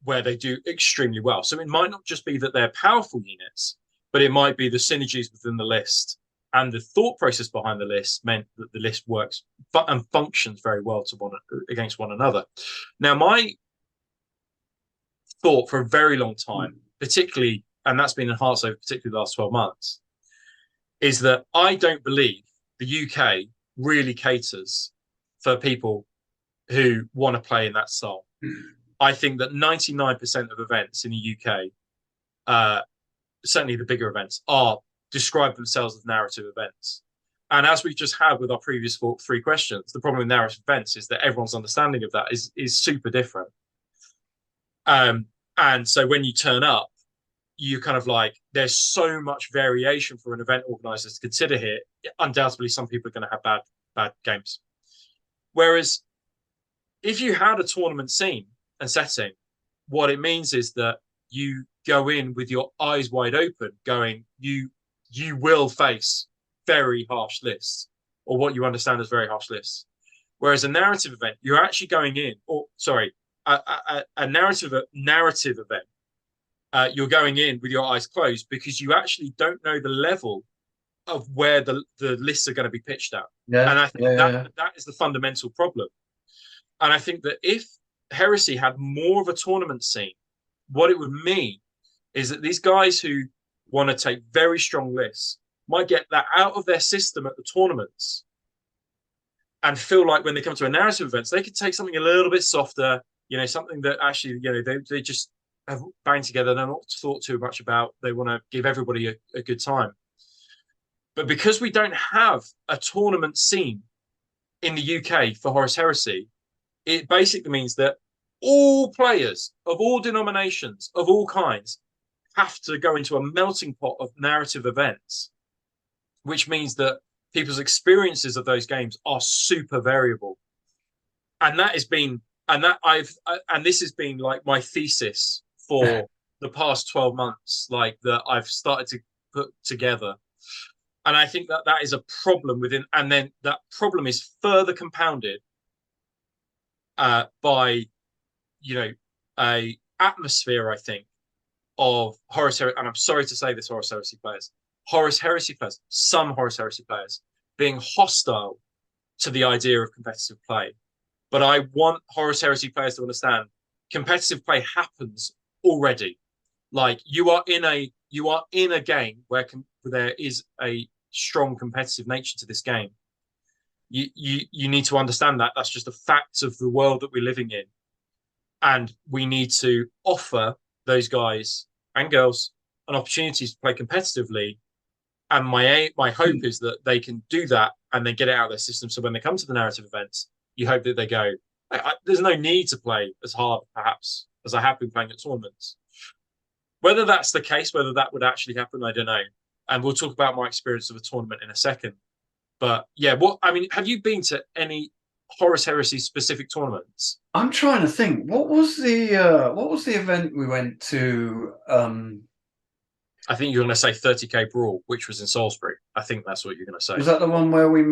where they do extremely well. So it might not just be that they're powerful units, but it might be the synergies within the list and the thought process behind the list meant that the list works and functions very well against one another. Now, my thought for a very long time, particularly, and that's been enhanced over particularly the last 12 months, is that I don't believe the UK really caters for people who want to play in that style. I think that 99% of events in the UK, certainly the bigger events, describe themselves as narrative events. And as we just had with our previous 3 questions, the problem with narrative events is that everyone's understanding of that is super different. And so when you turn up, you kind of like, there's so much variation for an event organizer to consider here. Undoubtedly, some people are going to have bad games. Whereas if you had a tournament scene and setting, what it means is that you go in with your eyes wide open, going, you will face very harsh lists, or what you understand as very harsh lists. Whereas a narrative event, you're actually going in, a narrative event, you're going in with your eyes closed because you actually don't know the level of where the lists are going to be pitched at. Yeah, and I think that is the fundamental problem. And I think that if Heresy had more of a tournament scene, what it would mean is that these guys who want to take very strong lists might get that out of their system at the tournaments and feel like when they come to a narrative events, they could take something a little bit softer, something that actually, they just have banged together. They're not thought too much about. They want to give everybody a good time. But because we don't have a tournament scene in the UK for Horus Heresy, it basically means that all players of all denominations, of all kinds, have to go into a melting pot of narrative events, which means that people's experiences of those games are super variable. And that has been, and this has been like my thesis for the past 12 months, like that I've started to put together. And I think that is a problem within, and then that problem is further compounded by, a atmosphere, I think, of Horus Heresy, and I'm sorry to say this, Horus Heresy players, some Horus Heresy players being hostile to the idea of competitive play. But I want Horus Heresy players to understand competitive play happens already. Like you are in a game where there is a strong competitive nature to this game. You need to understand that that's just a fact of the world that we're living in, and we need to offer those guys and girls an opportunity to play competitively. And my hope is that they can do that and then get it out of their system. So when they come to the narrative events, you hope that they go, there's no need to play as hard, perhaps, as I have been playing at tournaments. Whether that's the case, whether that would actually happen, I don't know. And we'll talk about my experience of a tournament in a second. But yeah, have you been to any Horus Heresy specific tournaments? I'm trying to think. What was the event we went to? I think you're going to say 30k Brawl, which was in Salisbury. I think that's what you're going to say. Was that the one where we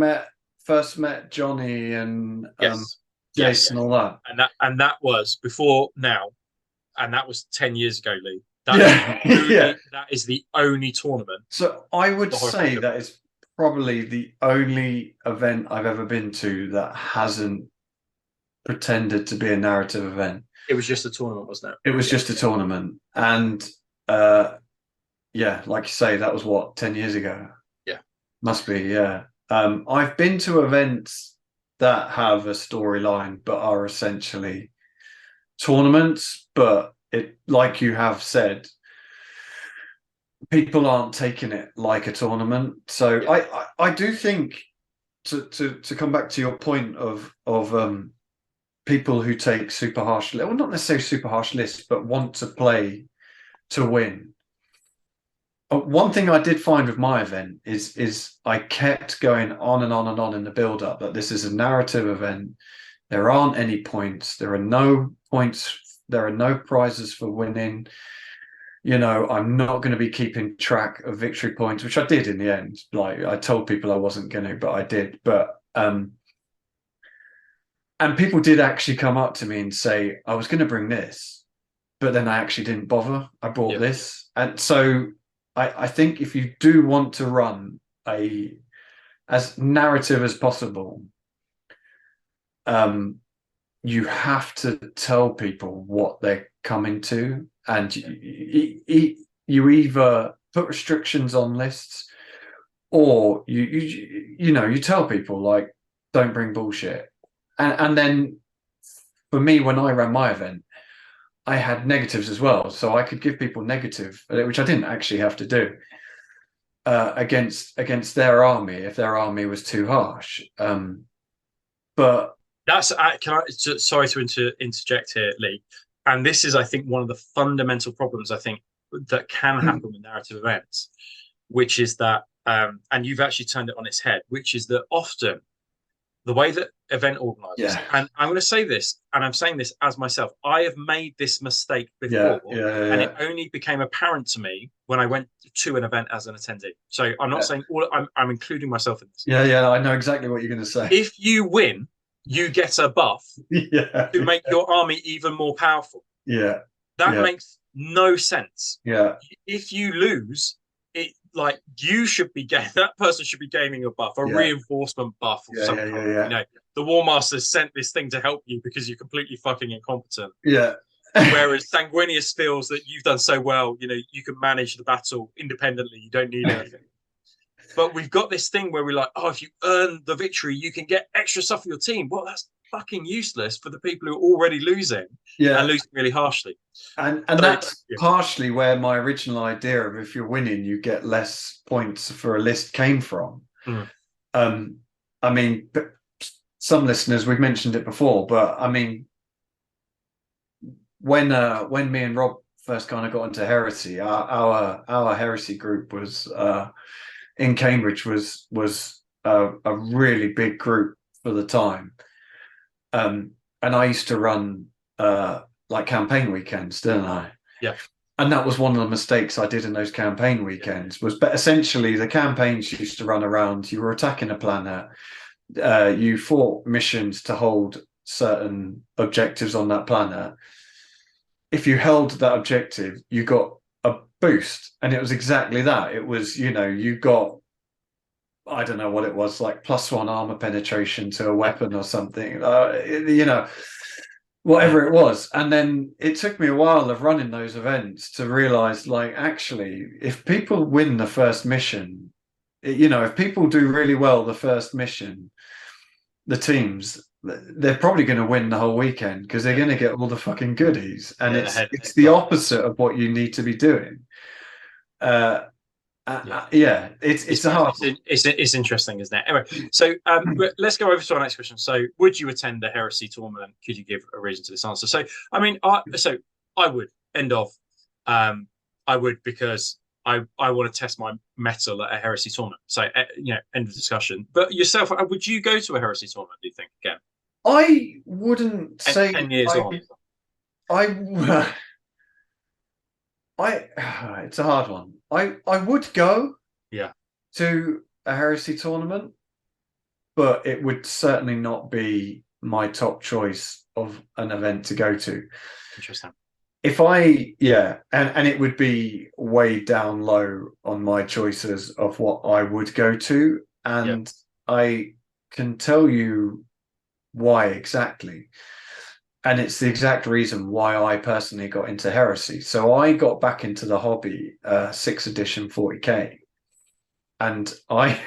first met Johnny and yes. Jason, all that? And that was before now, and that was 10 years ago, Lee. That is the only tournament. So I would say that is probably the only event I've ever been to that hasn't pretended to be a narrative event. It was just a tournament, wasn't it? It was just a tournament. And like you say, that was what, 10 years ago? Yeah. Must be, yeah. I've been to events that have a storyline but are essentially tournaments, but like you have said, people aren't taking it like a tournament. So I do think to come back to your point of people who take super harsh, well, not necessarily super harsh lists, but want to play to win. One thing I did find with my event is I kept going on and on and on in the build up that this is a narrative event. There aren't any points. There are no points. There are no prizes for winning. You know, I'm not going to be keeping track of victory points, which I did in the end. Like I told people I wasn't going to, but I did. But and people did actually come up to me and say, I was going to bring this, but then I actually didn't bother. I brought this. And so I think if you do want to run as narrative as possible, you have to tell people what they're coming to, and you either put restrictions on lists, or you tell people like, don't bring bullshit. And then for me, when I ran my event, I had negatives as well, so I could give people negative, which I didn't actually have to do against their army if their army was too harsh. But that's sorry to interject here, Lee. And this is, I think, one of the fundamental problems I think that can happen with narrative events, which is that, and you've actually turned it on its head, which is that often the way that event organizers, and I'm going to say this, and I'm saying this as myself, I have made this mistake before, and it only became apparent to me when I went to an event as an attendee. So I'm not saying I'm including myself in this. Yeah, I know exactly what you're going to say. If you win, you get a buff to make your army even more powerful. That makes no sense. If you lose, it like you should be getting, that person should be gaining a buff, a reinforcement buff of some kind. You know, the War Master sent this thing to help you because you're completely fucking incompetent. Whereas Sanguinius feels that you've done so well, you know, you can manage the battle independently. You don't need anything. But we've got this thing where we're like, oh, if you earn the victory, you can get extra stuff for your team. Well, that's fucking useless for the people who are already losing and losing really harshly. And so, that's partially where my original idea of if you're winning, you get less points for a list came from. I mean, some listeners, we've mentioned it before, but I mean, when me and Rob first kind of got into Heresy, our Heresy group was in Cambridge was a really big group for the time, and I used to run like campaign weekends, didn't I? And that was one of the mistakes I did in those campaign weekends. But essentially the campaigns used to run around. You were attacking a planet. You fought missions to hold certain objectives on that planet. If you held that objective, you got a boost, and it was exactly that. It was, you know, you got, I don't know what it was, like +1 armor penetration to a weapon or something, you know, whatever it was. And then it took me a while of running those events to realize, like, actually, if people win the first mission, you know, if people do really well the first mission, the teams, they're probably going to win the whole weekend because they're going to get all the fucking goodies. And it's the opposite of what you need to be doing. It's a hard. It's interesting, isn't it? Anyway, so let's go over to our next question. So, would you attend the Heresy tournament? Could you give a reason to this answer? So, I mean, I would. I would, because I want to test my mettle at a Heresy tournament. So, you know, end of discussion. But yourself, would you go to a Heresy tournament, do you think, again? I wouldn't say 10 years on. It's a hard one. I would go to a Heresy tournament, but it would certainly not be my top choice of an event to go to. Interesting. If and it would be way down low on my choices of what I would go to, and I can tell you why exactly. And it's the exact reason why I personally got into Heresy. So I got back into the hobby 6th edition 40k. And I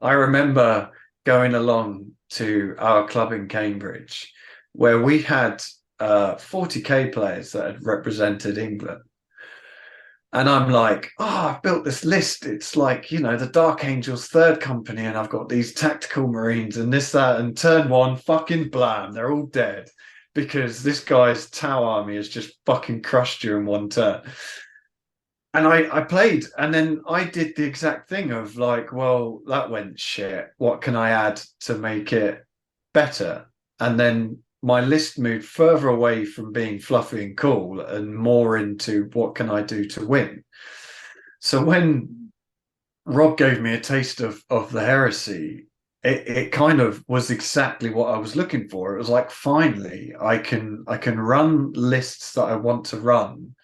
remember going along to our club in Cambridge where we had 40k players that had represented England. And I'm like, oh, I've built this list. It's like, you know, the Dark Angels third company, and I've got these tactical Marines and this, that, and turn one, fucking blam, they're all dead because this guy's Tau army has just fucking crushed you in one turn. And I played, and then I did the exact thing of like, well, that went shit. What can I add to make it better? And then my list moved further away from being fluffy and cool and more into what can I do to win. So when Rob gave me a taste of the heresy, it kind of was exactly what I was looking for. It was like, finally, I can run lists that I want to run,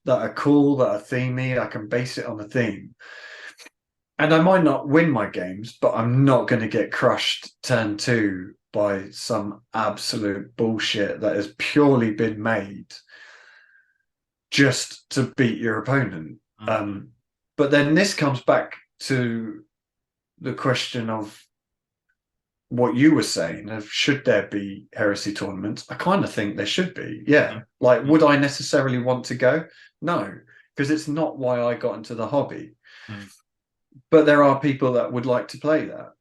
that are cool, that are themey. I can base it on a theme. And I might not win my games, but I'm not going to get crushed turn 2 by some absolute bullshit that has purely been made just to beat your opponent. But then this comes back to the question of what you were saying of, should there be heresy tournaments? I kind of think there should be. Yeah. Like, would I necessarily want to go? No, because it's not why I got into the hobby. But there are people that would like to play that.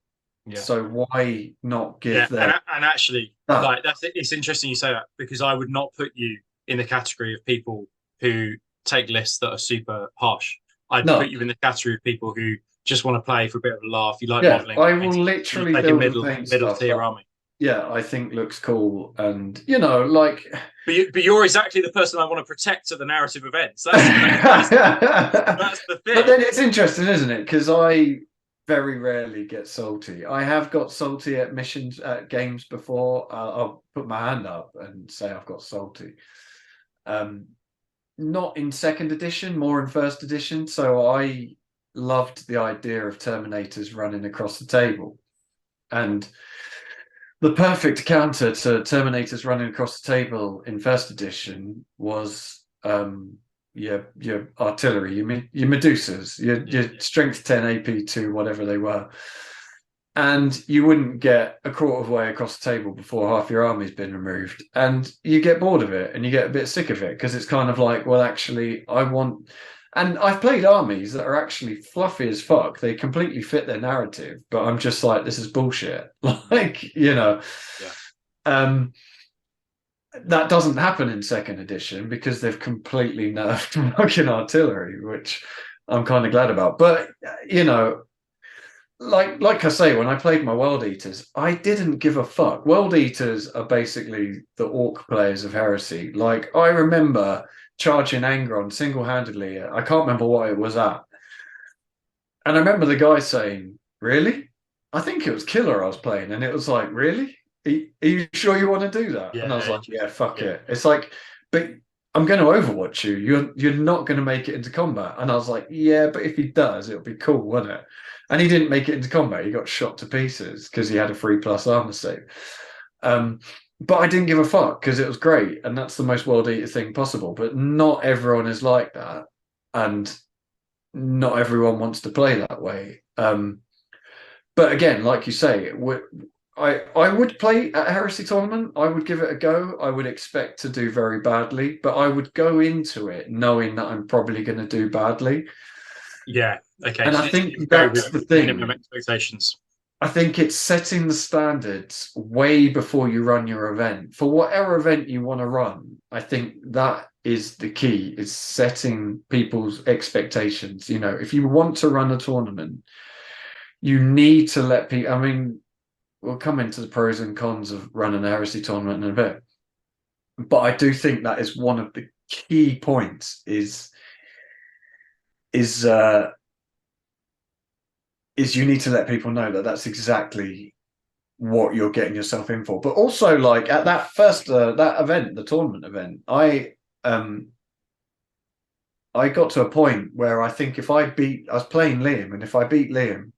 So why not give them? And actually, like, it's interesting you say that, because I would not put you in the category of people who take lists that are super harsh. I'd put you in the category of people who just want to play for a bit of a laugh. You like modeling. I will literally build middle tier army. Yeah, I think looks cool, and you know, like. But you're exactly the person I want to protect at the narrative events. That's the thing. But then it's interesting, isn't it? Because I very rarely get salty. I have got salty at missions at games before. I'll put my hand up and say I've got salty. Not in second edition, more in first edition. So I loved the idea of Terminators running across the table, and the perfect counter to Terminators running across the table in first edition was your artillery, your Medusas, your strength 10, AP 2, whatever they were. And you wouldn't get a quarter of the way across the table before half your army's been removed. And you get bored of it and you get a bit sick of it, because it's kind of like, well, actually, I want. And I've played armies that are actually fluffy as fuck. They completely fit their narrative, but I'm just like, this is bullshit. Like, you know. That doesn't happen in second edition because they've completely nerfed fucking artillery, which I'm kind of glad about. But, you know, like I say, when I played my World Eaters, I didn't give a fuck. World Eaters are basically the orc players of Heresy. Like, I remember charging Angron single-handedly. I can't remember what it was at. And I remember the guy saying, really? I think it was Killer I was playing. And it was like, really? Are you sure you want to do that? And I was like, yeah, fuck it. It's like, but I'm going to Overwatch you. You're not going to make it into combat. And I was like, yeah, but if he does, it'll be cool, wouldn't it? And he didn't make it into combat. He got shot to pieces because he had a 3+ armor save. But I didn't give a fuck because it was great. And that's the most World Eater thing possible. But not everyone is like that. And not everyone wants to play that way. But again, like you say, I would play at a Heresy tournament. I would give it a go. I would expect to do very badly, but I would go into it knowing that I'm probably going to do badly. Yeah. Okay. And so I think that's the thing. Minimum expectations. I think it's setting the standards way before you run your event. For whatever event you want to run, I think that is the key, is setting people's expectations. You know, if you want to run a tournament, you need to let people. I mean, we'll come into the pros and cons of running a Heresy tournament in a bit. But I do think that is one of the key points is you need to let people know that that's exactly what you're getting yourself in for. But also, like, at that first that event, the tournament event, I got to a point where I think if I was playing Liam, and if I beat Liam,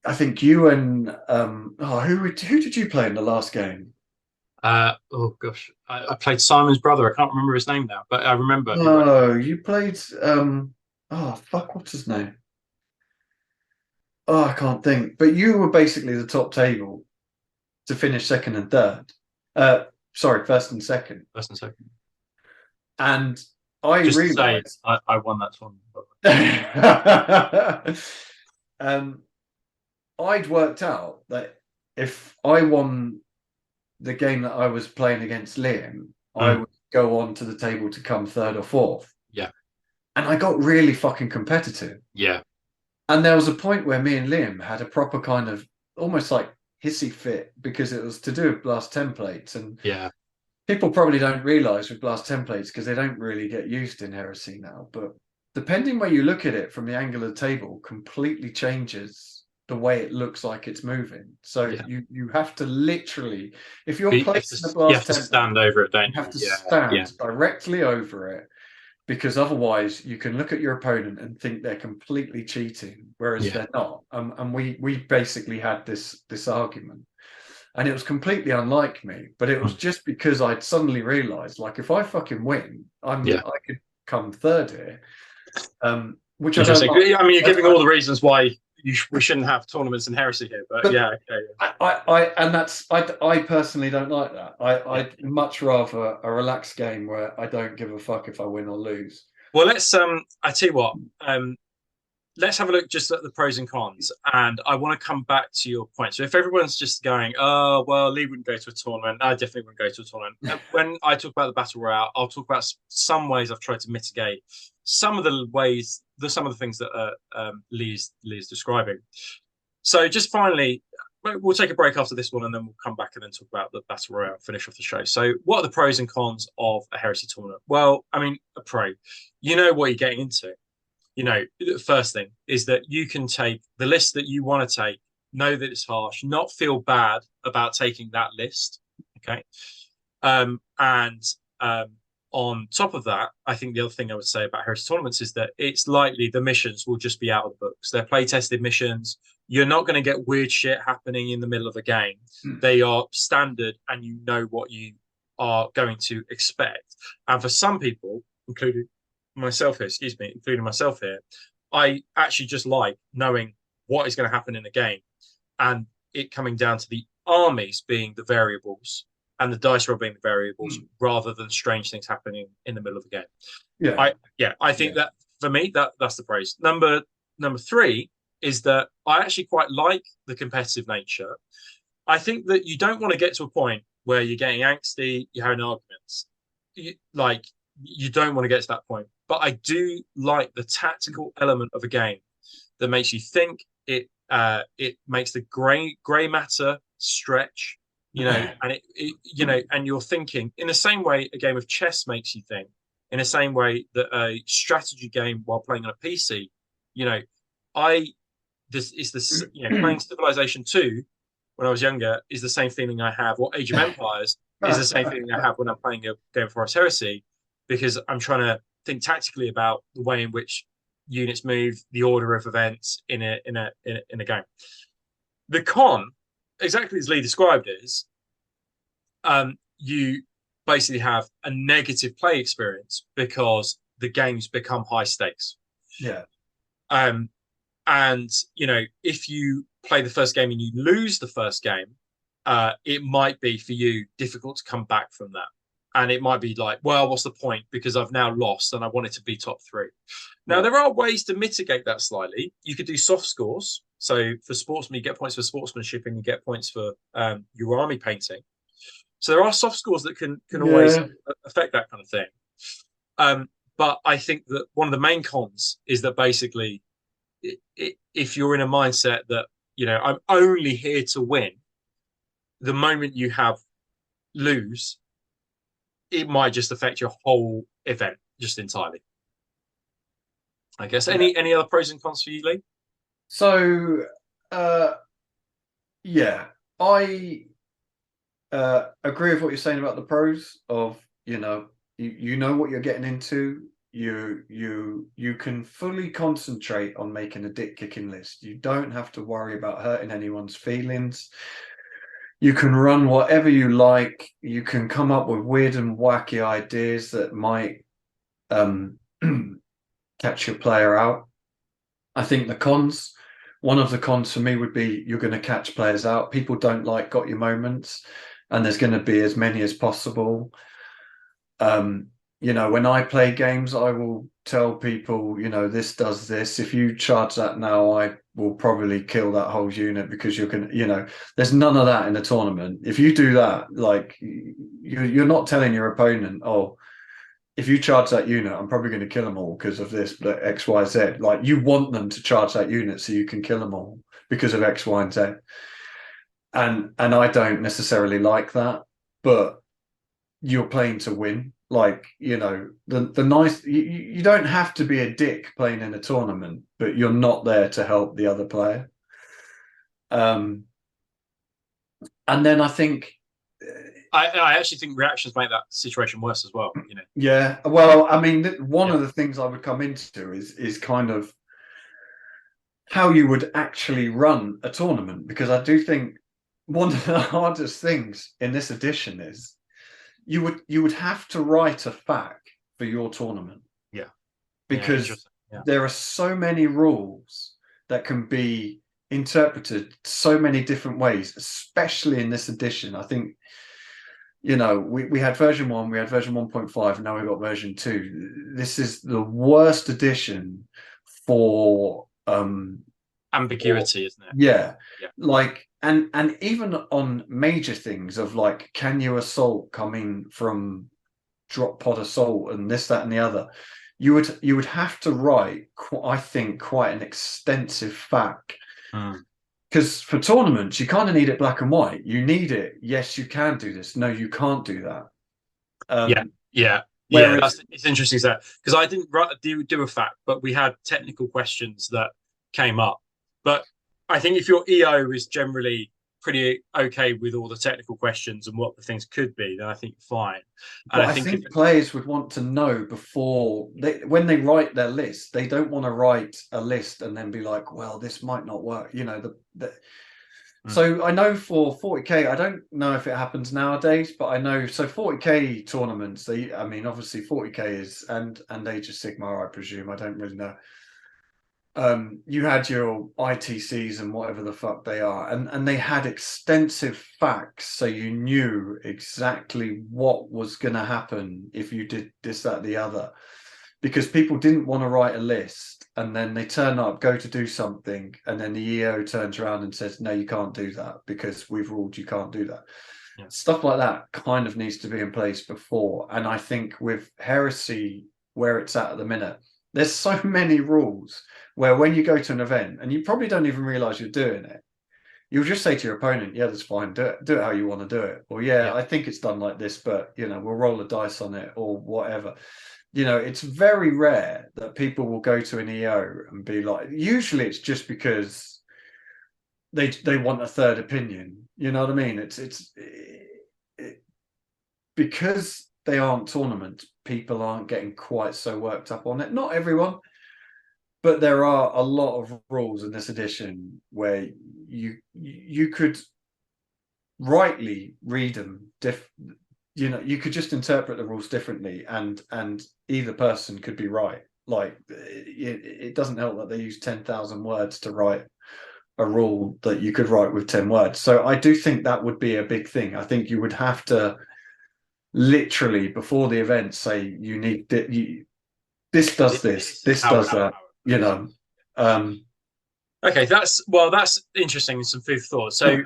I think you and who did you play in the last game? Oh gosh, I played Simon's brother. I can't remember his name now, but I remember. No, you played. Oh fuck, what's his name? Oh, I can't think. But you were basically the top table to finish second and third. Sorry, first and second. First and second. And I Just to say, realized I won that tournament. I'd worked out that if I won the game that I was playing against Liam, I would go on to the table to come third or fourth. Yeah. And I got really fucking competitive. Yeah. And there was a point where me and Liam had a proper kind of almost like hissy fit because it was to do with blast templates. And yeah, people probably don't realize with blast templates because they don't really get used in Heresy now. But depending where you look at it from the angle of the table completely changes the way it looks like it's moving. So you have to literally, if you're placing the blast you have to template, stand over it, don't you? You have to stand directly over it, because otherwise you can look at your opponent and think they're completely cheating, whereas they're not. And we basically had this argument, and it was completely unlike me, but it was just because I'd suddenly realized, like, if I fucking win, I could come third here. Which I don't like. I mean, you're giving all the reasons why we shouldn't have tournaments in Heresy here, but yeah, okay. I personally don't like that. I'd much rather a relaxed game where I don't give a fuck if I win or lose. Well, let's I tell you what, let's have a look just at the pros and cons, and I want to come back to your point. So if everyone's just going, oh well, Lee wouldn't go to a tournament, I definitely wouldn't go to a tournament. When I talk about the Battle Royale, I'll talk about some ways I've tried to mitigate some of the ways, some of the things that Lee is describing. So just finally, we'll take a break after this one, and then we'll come back and then talk about the Battle Royale, finish off the show. So what are the pros and cons of a Heresy tournament? Well, I mean, a pro, you know what you're getting into. You know, the first thing is that you can take the list that you want to take, know that it's harsh, not feel bad about taking that list. Okay. On top of that, I think the other thing I would say about Heresy tournaments is that it's likely the missions will just be out of the books. They're play tested missions. You're not going to get weird shit happening in the middle of a game. They are standard, and you know what you are going to expect. And for some people, including myself here, I actually just like knowing what is going to happen in the game, and it coming down to the armies being the variables and the dice roll being the variables, rather than strange things happening in the middle of the game. I think that for me, that's the pros. Number three is that I actually quite like the competitive nature. I think that you don't want to get to a point where you're getting angsty, you're having arguments. You don't want to get to that point. But I do like the tactical element of a game that makes you think. It makes the gray matter stretch, and and you're thinking in the same way a game of chess makes you think, in the same way that a strategy game while playing on a PC, playing Civilization 2 when I was younger is the same feeling I have, or Age of Empires is the same feeling I have when I'm playing a game of Horus Heresy, because I'm trying to think tactically about the way in which units move, the order of events in a game. The con, exactly as Lee described, is you basically have a negative play experience because the games become high stakes. And if you play the first game and you lose the first game, it might be for you difficult to come back from that. And it might be like, well, what's the point? Because I've now lost and I want it to be top 3. Now, there are ways to mitigate that slightly. You could do soft scores. So for sportsmen, you get points for sportsmanship and you get points for your army painting. So there are soft scores that can always affect that kind of thing. But I think that one of the main cons is that basically, if you're in a mindset that, I'm only here to win, the moment you lose, it might just affect your whole event just entirely. I guess. Any other pros and cons for you, Lee? So, I agree with what you're saying about the pros of, you know what you're getting into. You can fully concentrate on making a dick kicking list. You don't have to worry about hurting anyone's feelings. You can run whatever you like. You can come up with weird and wacky ideas that might catch your player out. I think one of the cons for me would be you're going to catch players out. People don't like got your moments. and there's going to be as many as possible. When I play games, I will tell people, this does this. If you charge that now, I will probably kill that whole unit, because there's none of that in a tournament. If you do that, like, you're not telling your opponent, oh, if you charge that unit, I'm probably going to kill them all because of this, but X, Y, Z. Like, you want them to charge that unit so you can kill them all because of X, Y, and Z. And I don't necessarily like that, but you're playing to win. Like, the nice, you don't have to be a dick playing in a tournament, but you're not there to help the other player. And then I think I actually think reactions make that situation worse as well. Yeah, well, I mean, one of the things I would come into is kind of how you would actually run a tournament, because I do think one of the hardest things in this edition is you would have to write a FAQ for your tournament. Yeah. Because there are so many rules that can be interpreted so many different ways, especially in this edition. I think, we had version 1, we had version 1.5, and now we've got version 2. This is the worst edition for ambiguity, isn't it? Yeah. Like, and even on major things of like, can you assault coming from drop pod assault and this, that, and the other, you would have to write, I think, quite an extensive FAQ. Because for tournaments, you kind of need it black and white. You need it. Yes, you can do this. No, you can't do that. It's interesting that, because I didn't do a FAQ, but we had technical questions that came up. But I think if your EO is generally pretty okay with all the technical questions and what the things could be, then I think fine. And I think players would want to know before when they write their list. They don't want to write a list and then be like, well, this might not work. So I know for 40k, I don't know if it happens nowadays, but I know, so 40k tournaments, obviously 40k is and Age of Sigmar, I presume, I don't really know. You had your ITCs and whatever the fuck they are, and they had extensive FAQs, so you knew exactly what was going to happen if you did this, that, the other, because people didn't want to write a list and then they turn up, go to do something, and then the EO turns around and says, no, you can't do that because we've ruled you can't do that. Stuff like that kind of needs to be in place before. And I think with Heresy, where it's at the minute, there's so many rules where when you go to an event and you probably don't even realize you're doing it, you'll just say to your opponent, yeah, that's fine, do it how you want to do it. Or I think it's done like this, but we'll roll the dice on it or whatever. It's very rare that people will go to an EO and be like, usually it's just because they want a third opinion. You know what I mean? It's because they aren't tournaments, people aren't getting quite so worked up on it. Not everyone, but there are a lot of rules in this edition where you could rightly read them you could just interpret the rules differently, and either person could be right. Like, it doesn't help that they use 10,000 words to write a rule that you could write with 10 words. So I do think that would be a big thing. I think you would have to literally before the event say, you need this does this does that. Okay, that's interesting and some food for thought. So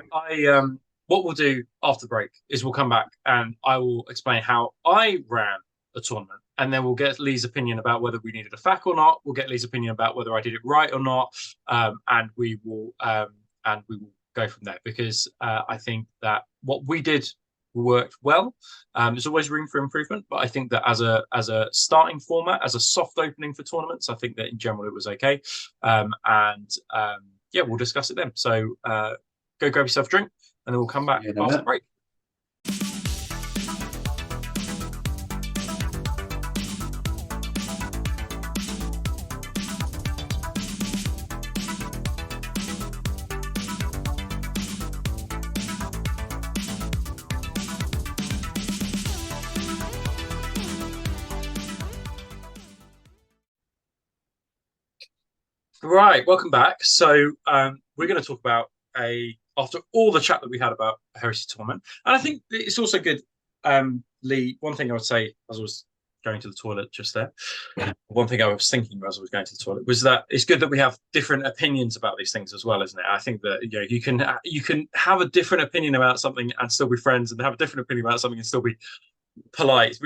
what we'll do after the break is we'll come back and I will explain how I ran a tournament, and then we'll get Lee's opinion about whether we needed a FAQ or not. We'll get Lee's opinion about whether I did it right or not, and we will go from there, because I think that what we did worked well. There's always room for improvement, but I think that as a starting format, as a soft opening for tournaments, I think that in general it was okay. We'll discuss it then. So go grab yourself a drink, and then we'll come back after the break. Right, welcome back. So we're going to talk about a after all the chat that we had about Heresy Tournament. And I think it's also good, Lee, one thing I would say as I was going to the toilet just there, one thing I was thinking as I was going to the toilet was that it's good that we have different opinions about these things as well, isn't it? I think that you can have a different opinion about something and still be friends, and have a different opinion about something and still be polite.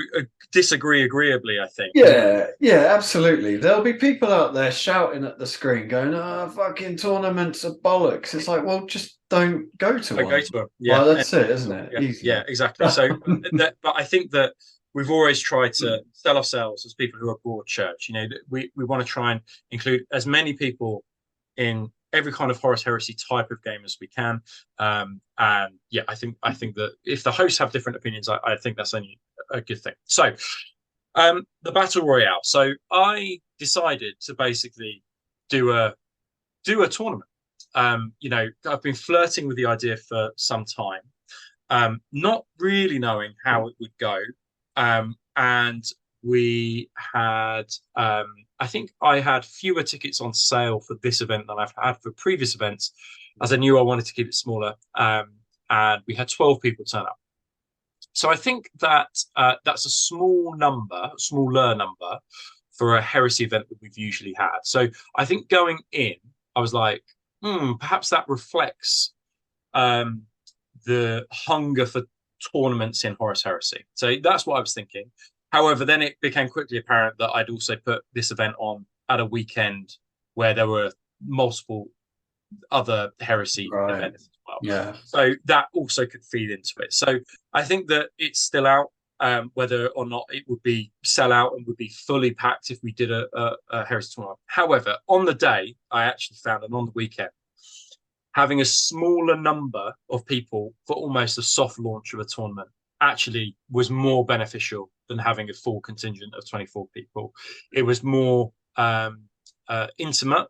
Disagree agreeably, I think. Yeah, absolutely. There'll be people out there shouting at the screen, going, "Oh, fucking tournaments are bollocks." It's like, well, just don't go to one. Go to them. Yeah, well, that's it, isn't it? Yeah, Easy. yeah, exactly. So, but I think that we've always tried to sell ourselves as people who are broad church. We want to try and include as many people in every kind of Horus Heresy type of game as we can. And yeah, I think that if the hosts have different opinions, I think that's only a good thing. So, the Battle Royale. So I decided to basically do a tournament. I've been flirting with the idea for some time, not really knowing how it would go. And we had, I think I had fewer tickets on sale for this event than I've had for previous events, as I knew I wanted to keep it smaller. And we had 12 people turn up. So I think that that's a smaller number for a Heresy event that we've usually had. So I think going in, I was like, perhaps that reflects the hunger for tournaments in Horus Heresy. So that's what I was thinking. However, then it became quickly apparent that I'd also put this event on at a weekend where there were multiple other Heresy events as well. Yeah. So that also could feed into it. So I think that it's still out. Whether or not it would be sell out and would be fully packed if we did a Heresy tournament. However, on the day, I actually found, and on the weekend, having a smaller number of people for almost a soft launch of a tournament actually was more beneficial than having a full contingent of 24 people. It was more intimate.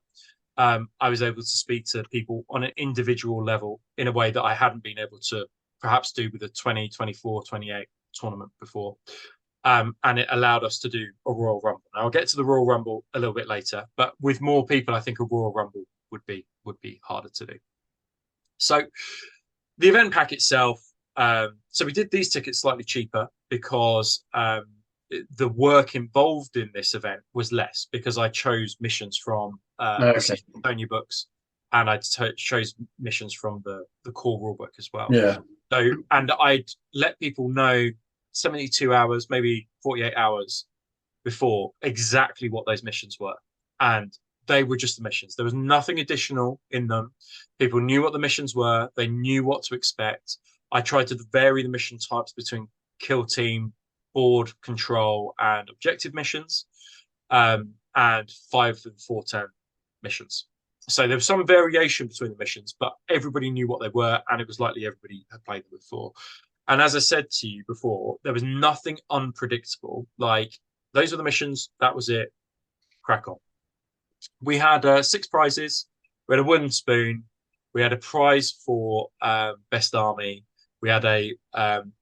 I was able to speak to people on an individual level in a way that I hadn't been able to perhaps do with a 20, 24, 28 tournament before. And it allowed us to do a Royal Rumble. Now I'll get to the Royal Rumble a little bit later, but with more people, I think a Royal Rumble would be harder to do. So the event pack itself, so we did these tickets slightly cheaper because the work involved in this event was less, because I chose missions from the Estonia books, and I chose missions from the core rulebook as well. Yeah. So, and I'd let people know 72 hours, maybe 48 hours before exactly what those missions were. And they were just the missions. There was nothing additional in them. People knew what the missions were. They knew what to expect. I tried to vary the mission types between kill team, board control, and objective missions, and 5 and 4-turn missions. So there was some variation between the missions, but everybody knew what they were, and it was likely everybody had played them before. And as I said to you before, there was nothing unpredictable. Like, those were the missions. That was it. Crack on. We had 6 prizes. We had a wooden spoon. We had a prize for best army. We had a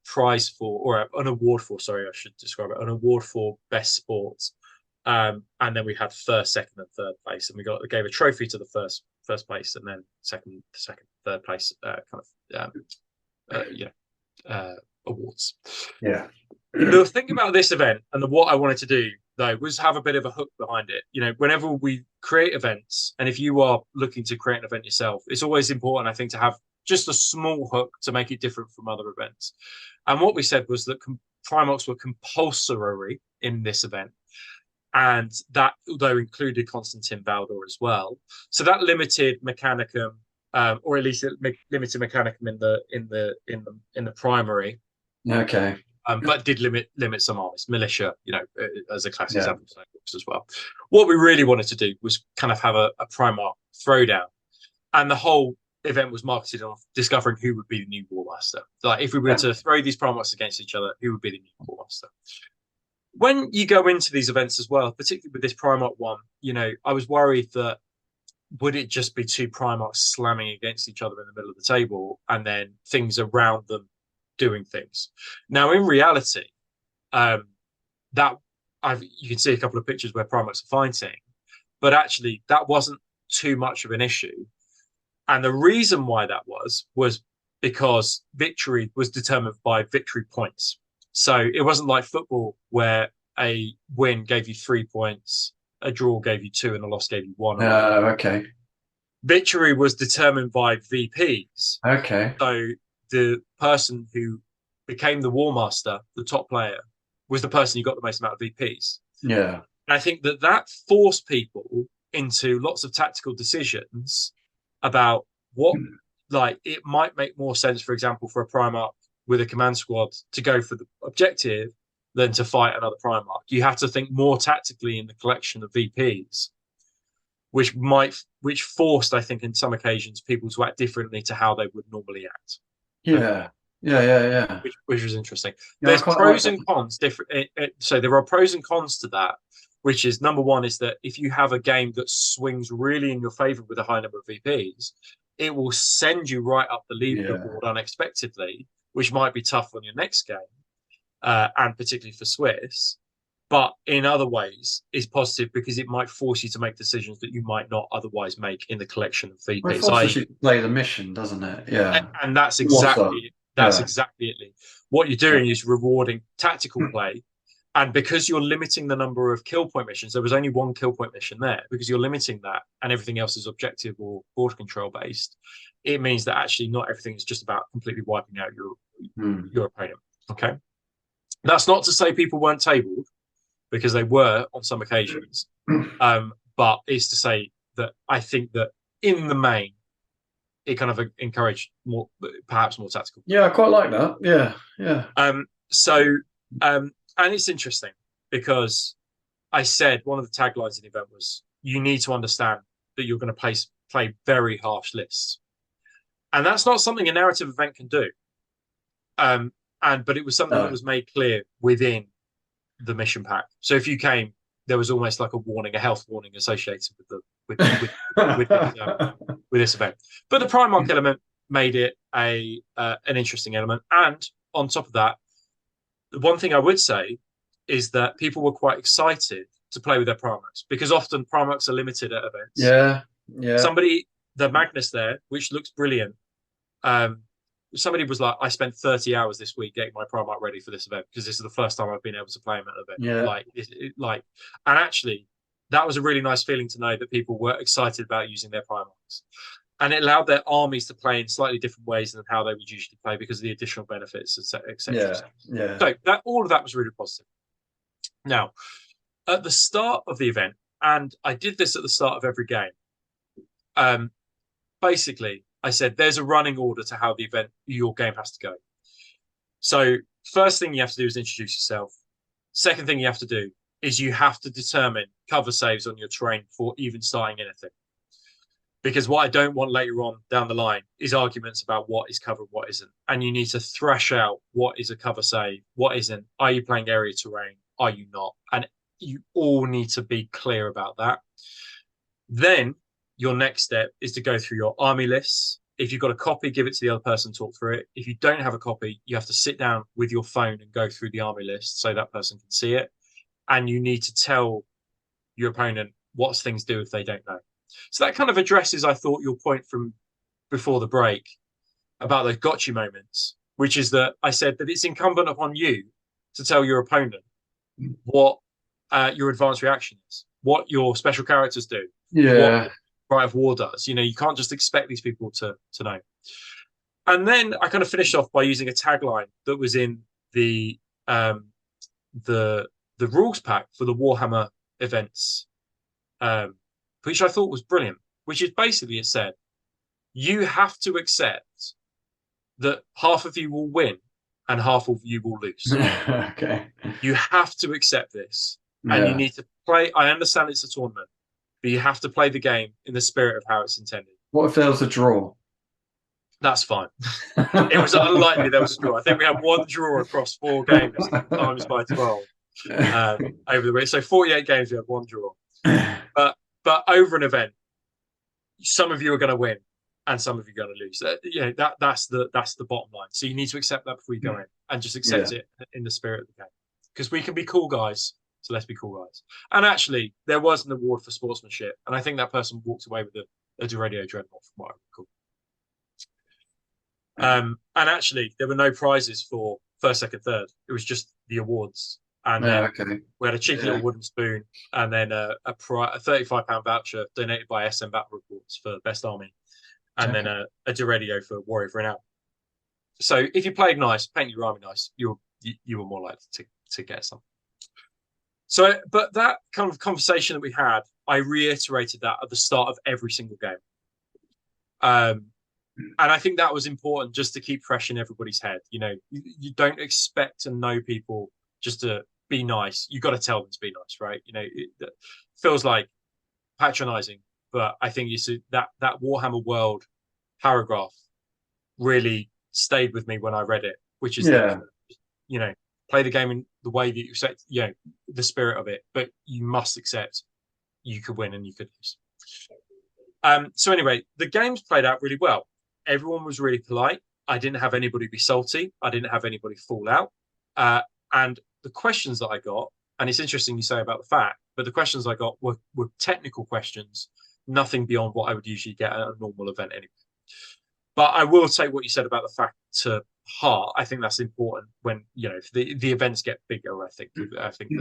prize for, or an award for, sorry, I should describe it, an award for best sports. And then we had first, second, and third place. And we gave a trophy to the first place, and then second, third place awards. Yeah. The thing about this event, and what I wanted to do though, was have a bit of a hook behind it. Whenever we create events, and if you are looking to create an event yourself, it's always important, I think, to have just a small hook to make it different from other events. And what we said was that Primarchs were compulsory in this event, and that although included Constantine Valdor as well, so that limited Mechanicum, or at least it limited Mechanicum in the primary. Okay. But did limit some armies, militia, as a classic example as well. What we really wanted to do was kind of have a Primarch throwdown, and the whole event was marketed on discovering who would be the new Warmaster. Like, if we were to throw these Primarchs against each other, who would be the new Warmaster? When you go into these events as well, particularly with this Primarch one, I was worried that would it just be 2 Primarchs slamming against each other in the middle of the table, and then things around them doing things. Now, in reality, you can see a couple of pictures where Primarchs are fighting, but actually that wasn't too much of an issue. And the reason why that was because victory was determined by victory points. So it wasn't like football where a win gave you 3 points, a draw gave you 2, and a loss gave you 1. Okay. Victory was determined by VPs. Okay. So the person who became the War Master, the top player, was the person who got the most amount of VPs. Yeah. And I think that forced people into lots of tactical decisions about what, like, it might make more sense, for example, for a Primarch with a command squad to go for the objective than to fight another Primarch. You have to think more tactically in the collection of VPs, which forced, I think, in some occasions, people to act differently to how they would normally act. Yeah. Yeah. Which was interesting. Yeah, There's pros and cons. So there are pros and cons to that, which is, number one, is that if you have a game that swings really in your favor with a high number of VPs, it will send you right up the leaderboard unexpectedly, which might be tough on your next game, and particularly for Swiss. But in other ways, is positive because it might force you to make decisions that you might not otherwise make in the collection of VPs. Well, it forces you to play the mission, doesn't it? Yeah. And that's exactly it. What you're doing is rewarding tactical play. And because you're limiting the number of kill point missions, there was only one kill point mission there, because you're limiting that and everything else is objective or border control based. It means that actually not everything is just about completely wiping out your opponent. Okay. That's not to say people weren't tabled, because they were on some occasions. But it's to say that I think that in the main, it kind of encouraged perhaps more tactical. Yeah, I quite like that. Yeah. And it's interesting because I said one of the taglines in the event was, you need to understand that you're going to play very harsh lists. And that's not something a narrative event can do. But it was something that was made clear within the mission pack. So if you came, there was almost like a health warning associated with this event. But the Primarch element made it an interesting element. And on top of that, the one thing I would say is that people were quite excited to play with their Primarchs, because often Primarchs are limited at events. Yeah. The Magnus there, which looks brilliant. Somebody was like, I spent 30 hours this week getting my Primarch ready for this event because this is the first time I've been able to play him at an event. Yeah. And actually, that was a really nice feeling to know that people were excited about using their Primarchs. And it allowed their armies to play in slightly different ways than how they would usually play because of the additional benefits, etc. Yeah. So all of that was really positive. Now, at the start of the event, and I did this at the start of every game, basically, I said there's a running order to how your game has to go. So first thing you have to do is introduce yourself. Second thing you have to do is you have to determine cover saves on your terrain before even starting anything. Because what I don't want later on down the line is arguments about what is cover, what isn't. And you need to thrash out what is a cover save, what isn't. Are you playing area terrain? Are you not? And you all need to be clear about that. Then your next step is to go through your army lists. If you've got a copy, give it to the other person, talk through it. If you don't have a copy, you have to sit down with your phone and go through the army list so that person can see it. And you need to tell your opponent what things do if they don't know. So that kind of addresses, I thought, your point from before the break about those gotcha moments, which is that I said that it's incumbent upon you to tell your opponent what your advanced reaction is, what your special characters do, what Rite of War does. You can't just expect these people to know. And then I kind of finished off by using a tagline that was in the rules pack for the Warhammer events, which I thought was brilliant, which is basically, it said, you have to accept that half of you will win and half of you will lose. Okay. You have to accept this. And you need to play. I understand it's a tournament, but you have to play the game in the spirit of how it's intended. What if there was a draw? That's fine. It was unlikely there was a draw. I think we had one draw across 4 games times by 12 over the week. So 48 games, we had one draw. But over an event, some of you are going to win and some of you are going to lose. That's the bottom line. So you need to accept that before you go in, and just accept it in the spirit of the game. Because we can be cool guys, so let's be cool guys. And actually, there was an award for sportsmanship, and I think that person walked away with a Duradio Dreadnought from what I recall. And actually, there were no prizes for first, second, third. It was just the awards. And then we had a cheeky little wooden spoon, and then a £35 voucher donated by SM Battle Reports for Best Army, and then a radio for Warrior for Renown. So if you played nice, paint your army nice, you were more likely to get something. So, but that kind of conversation that we had, I reiterated that at the start of every single game. And I think that was important just to keep fresh in everybody's head. You know, you don't expect to know people just to be nice. You got to tell them to be nice, right? You know, it feels like patronizing, but I think that Warhammer World paragraph really stayed with me when I read it, which is that, you know, play the game in the way that you accept, you know, the spirit of it, but you must accept you could win and you could lose. So anyway, the games played out really well. Everyone was really polite. I didn't have anybody be salty. I didn't have anybody fall out. And the questions that I got, and it's interesting you say about the fact, but the questions I got were technical questions, nothing beyond what I would usually get at a normal event anyway. But I will take what you said about the fact to heart. I think that's important when, you know, the events get bigger. I think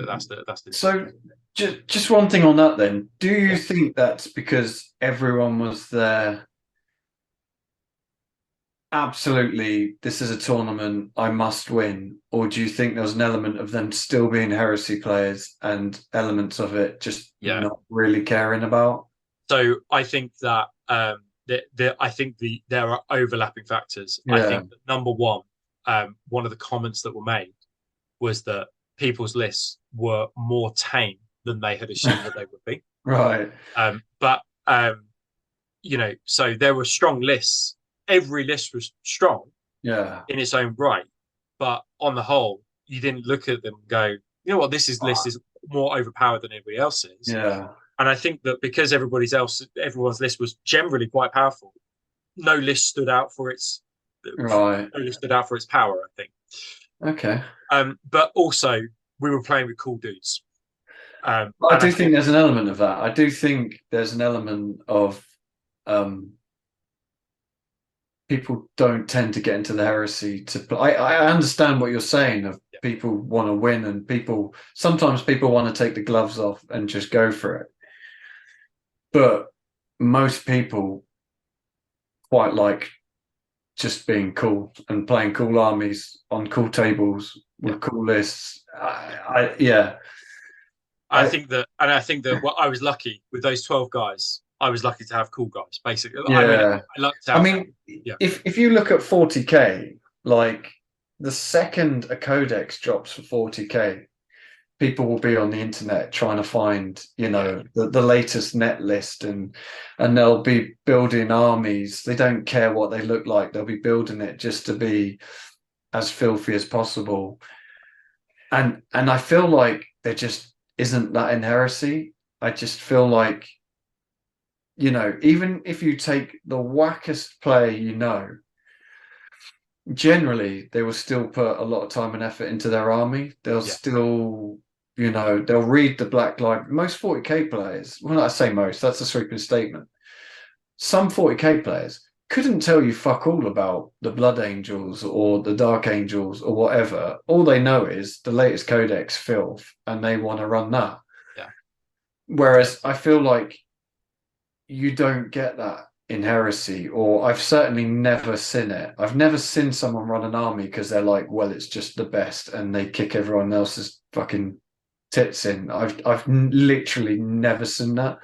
that's the. So just one thing on that then. Do you think that's because everyone was there? Absolutely, this is a tournament, I must win. Or do you think there was an element of them still being heresy players and elements of it just not really caring about? So I think that there are overlapping factors. I think that number one of the comments that were made was that people's lists were more tame than they had assumed that they would be. Right. But you know, so there were strong lists. Every list was strong in its own right. But on the whole, you didn't look at them and go, you know what, list is more overpowered than everybody else's. Yeah. And I think that because everyone's list was generally quite powerful, no list stood out for its No list stood out for its power, I think. Okay. But also we were playing with cool dudes. I do think there's an element of that. I do think there's an element of people don't tend to get into the heresy to play. I understand what you're saying of people want to win, and sometimes people want to take the gloves off and just go for it. But most people quite like just being cool and playing cool armies on cool tables with cool lists. I think that what I was lucky with those 12 guys. I was lucky to have cool guys, basically. If you look at 40k, like the second a codex drops for 40k, people will be on the internet trying to find, you know, the latest net list, and they'll be building armies. They don't care what they look like. They'll be building it just to be as filthy as possible. And I feel like there just isn't that in heresy. I just feel like, you know, even if you take the wackest player, you know, generally they will still put a lot of time and effort into their army. They'll still, you know, they'll read the Black Library. Most 40k players, well, I say most, that's a sweeping statement. Some 40k players couldn't tell you fuck all about the Blood Angels or the Dark Angels or whatever. All they know is the latest codex filth, and they want to run that. Yeah. Whereas I feel like you don't get that in heresy, or I've certainly never seen it. I've never seen someone run an army because they're like, well, it's just the best, and they kick everyone else's fucking tits in. I've literally never seen that.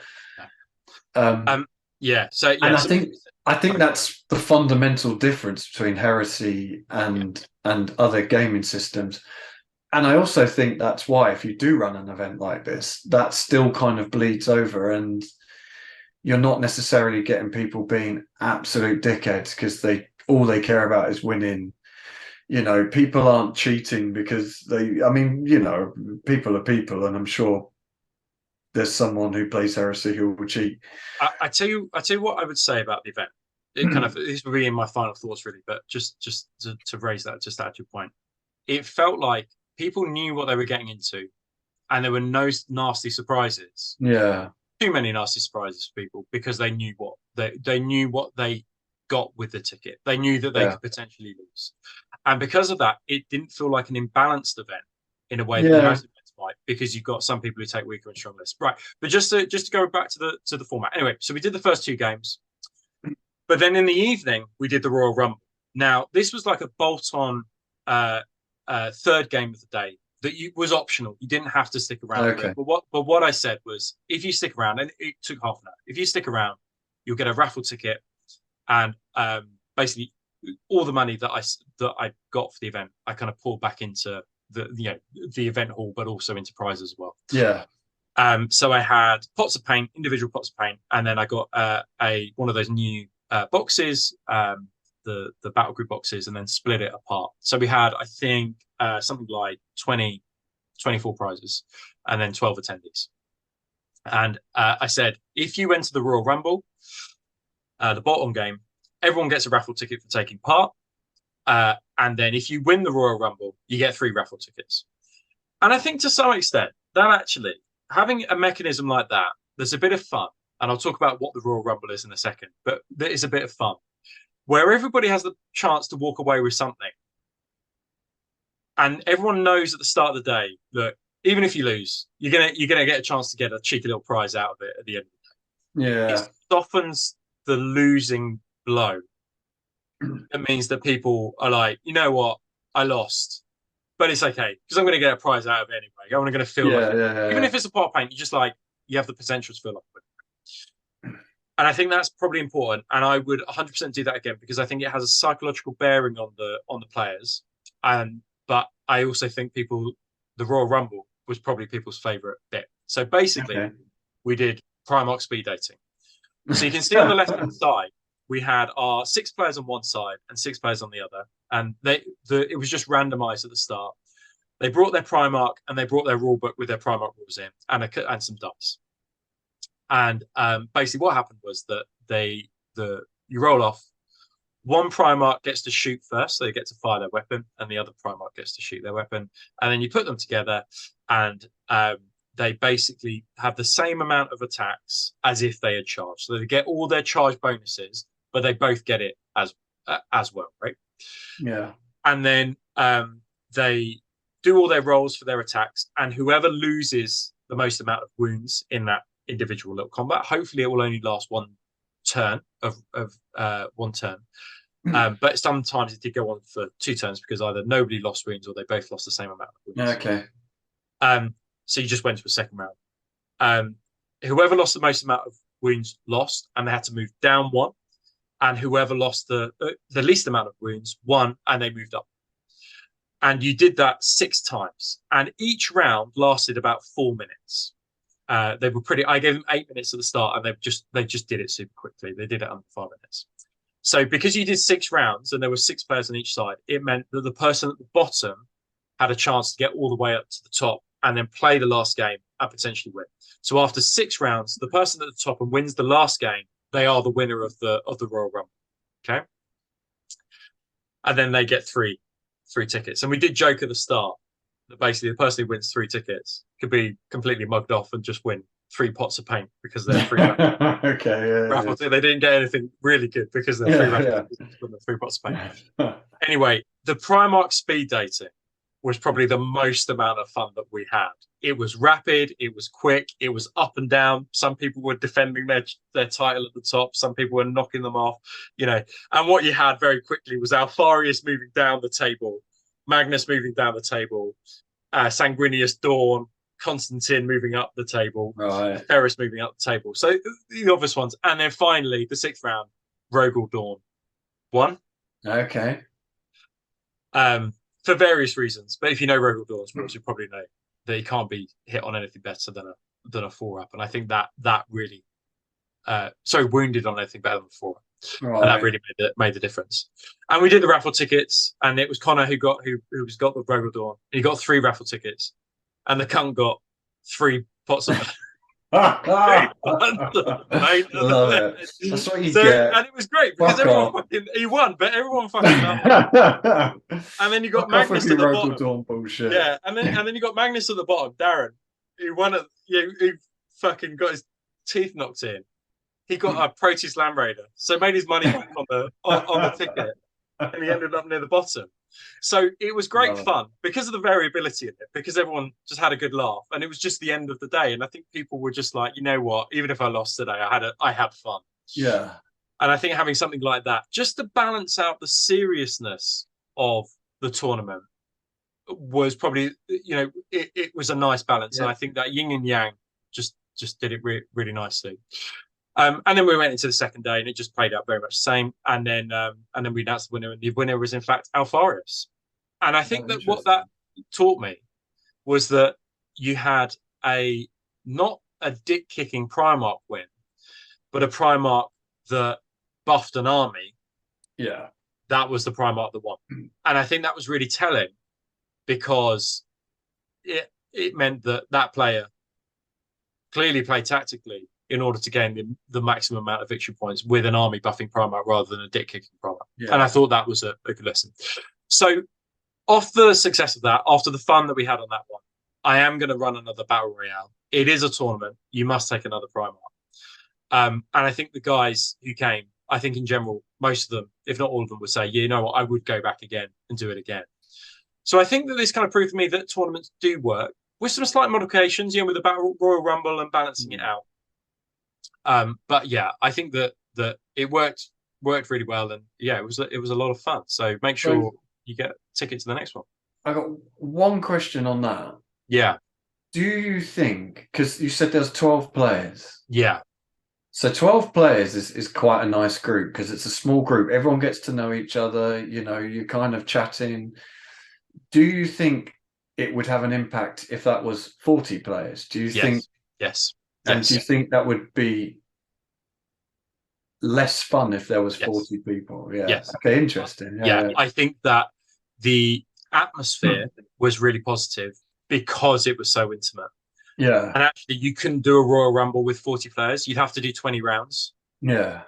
And I think that's the fundamental difference between heresy and other gaming systems. And I also think that's why if you do run an event like this, that still kind of bleeds over, and you're not necessarily getting people being absolute dickheads because all they care about is winning. You know, people aren't cheating because you know, people are people, and I'm sure there's someone who plays heresy who will cheat. I tell you what I would say about the event. It kind of, this would be in my final thoughts really, but just to raise that, just to add your point, it felt like people knew what they were getting into, and there were no nasty surprises. Yeah. Too many nasty surprises for people because they knew what they got with the ticket. They knew that they could potentially lose. And because of that, it didn't feel like an imbalanced event in a way that the House events might, because you've got some people who take weaker and strong lists. Right. But just to go back to the format. Anyway, so we did the first 2 games. But then in the evening, we did the Royal Rumble. Now, this was like a bolt-on third game of the day that was optional. You didn't have to stick around for it. But what I said was, if you stick around, and it took half an hour, if you stick around, you'll get a raffle ticket, and basically all the money that I got for the event, I kind of poured back into the event hall, but also into prizes as well. Yeah. So I had pots of paint, individual pots of paint, and then I got one of those new boxes, the battle group boxes, and then split it apart. So we had, I think, something like 24 prizes, and then 12 attendees. And I said, if you enter the Royal Rumble, the bottom game, everyone gets a raffle ticket for taking part. And then if you win the Royal Rumble, you get 3 raffle tickets. And I think to some extent, that actually, having a mechanism like that, there's a bit of fun. And I'll talk about what the Royal Rumble is in a second, but there is a bit of fun where everybody has the chance to walk away with something. And everyone knows at the start of the day, look, even if you lose, you're gonna get a chance to get a cheeky little prize out of it at the end of the day. Yeah. It softens the losing blow. It means that people are like, you know what, I lost, but it's okay because I'm going to get a prize out of it anyway. I'm going to feel like it. Even if it's a pot of paint, you have the potential to feel like it. And I think that's probably important. And I would 100% do that again because I think it has a psychological bearing on the players. But I also think the Royal Rumble was probably people's favorite bit. So basically, we did Primarch speed dating. So you can see on the left-hand side, we had our 6 players on one side and 6 players on the other. And it was just randomized at the start. They brought their Primarch and they brought their rule book with their Primarch rules in and some dice. And basically what happened was that you roll off. One Primarch gets to shoot first, so they get to fire their weapon, and the other Primarch gets to shoot their weapon. And then you put them together, and they basically have the same amount of attacks as if they had charged. So they get all their charge bonuses, but they both get it as well, right? Yeah. And then they do all their rolls for their attacks, and whoever loses the most amount of wounds in that individual little combat, hopefully it will only last one turn one turn. But sometimes it did go on for 2 turns because either nobody lost wounds or they both lost the same amount of wounds. Okay. So you just went to a second round. Whoever lost the most amount of wounds lost, and they had to move down 1. And whoever lost the least amount of wounds won, and they moved up. And you did that 6 times, and each round lasted about 4 minutes. They were pretty. I gave them 8 minutes at the start, and they just did it super quickly. They did it under 5 minutes. So because you did 6 rounds and there were 6 players on each side, it meant that the person at the bottom had a chance to get all the way up to the top and then play the last game and potentially win. So after 6 rounds, the person at the top and wins the last game, they are the winner of the Royal Rumble. Okay. And then they get three tickets. And we did joke at the start that basically the person who wins 3 tickets could be completely mugged off and just win 3 pots of paint because they're free. Raffles. They didn't get anything really good because they're free raffles. Win the 3 pots of paint. Anyway, the Primarch speed dating was probably the most amount of fun that we had. It was rapid, it was quick, it was up and down. Some people were defending their title at the top, some people were knocking them off, And what you had very quickly was Alfarius moving down the table, Magnus moving down the table, Sanguinius Dawn, Constantine moving up the table, right. Ferris moving up the table. So the obvious ones. And then finally, the 6th round, Rogel Dawn won. Okay. For various reasons, but if you know Rogel Dawn's rules, you probably know that he can't be hit on anything better than a 4-up, and I think that really, wounded on anything better than a 4-up, right. And that really made the difference. And we did the raffle tickets, and it was Connor who got the Rogel Dawn. He got 3 raffle tickets, and the cunt got 3 pots of. Love it. That's what you get. And it was great because he won, but everyone fucking loved it. And then you got Magnus at the bottom. Dawn bullshit. Yeah, and then you got Magnus at the bottom, Darren, who won he fucking got his teeth knocked in he got a Proteus Land Raider, so made his money back on the ticket, and he ended up near the bottom. So it was great fun because of the variability in it, because everyone just had a good laugh, and it was just the end of the day. And I think people were just like, you know what, even if I lost today, I had fun. Yeah. And I think having something like that, just to balance out the seriousness of the tournament, was probably, it was a nice balance. And I think that yin and yang just did it really nicely. And then we went into the second day, and it just played out very much the same. And then we announced the winner, and the winner was in fact Alfarius. And I think that what that taught me was that you had not a dick kicking Primarch win, but a Primarch that buffed an army. Yeah, that was the Primarch that won, and I think that was really telling, because it meant that player clearly played tactically in order to gain the maximum amount of victory points with an army buffing Primarch rather than a dick kicking Primarch. Yeah. And I thought that was a good lesson. So off the success of that, after the fun that we had on that one, I am going to run another Battle Royale. It is a tournament. You must take another Primarch. And I think the guys who came, I think in general, most of them, if not all of them, would say, yeah, you know what, I would go back again and do it again. So I think that this kind of proved to me that tournaments do work with some slight modifications, with the Battle Royal Rumble and balancing it out. But yeah, I think that it worked really well, and yeah, it was a lot of fun. So make sure you get a ticket to the next one. I got one question on that. Yeah. Do you think, because you said there's 12 players? Yeah. So 12 players is quite a nice group, because it's a small group. Everyone gets to know each other. You're kind of chatting. Do you think it would have an impact if that was 40 players? Do you think? Yes. And do you think that would be less fun if there was 40 people? Yeah. Yes. Okay, interesting. Yeah, I think that the atmosphere was really positive because it was so intimate. Yeah. And actually, you couldn't do a Royal Rumble with 40 players. You'd have to do 20 rounds. Yeah.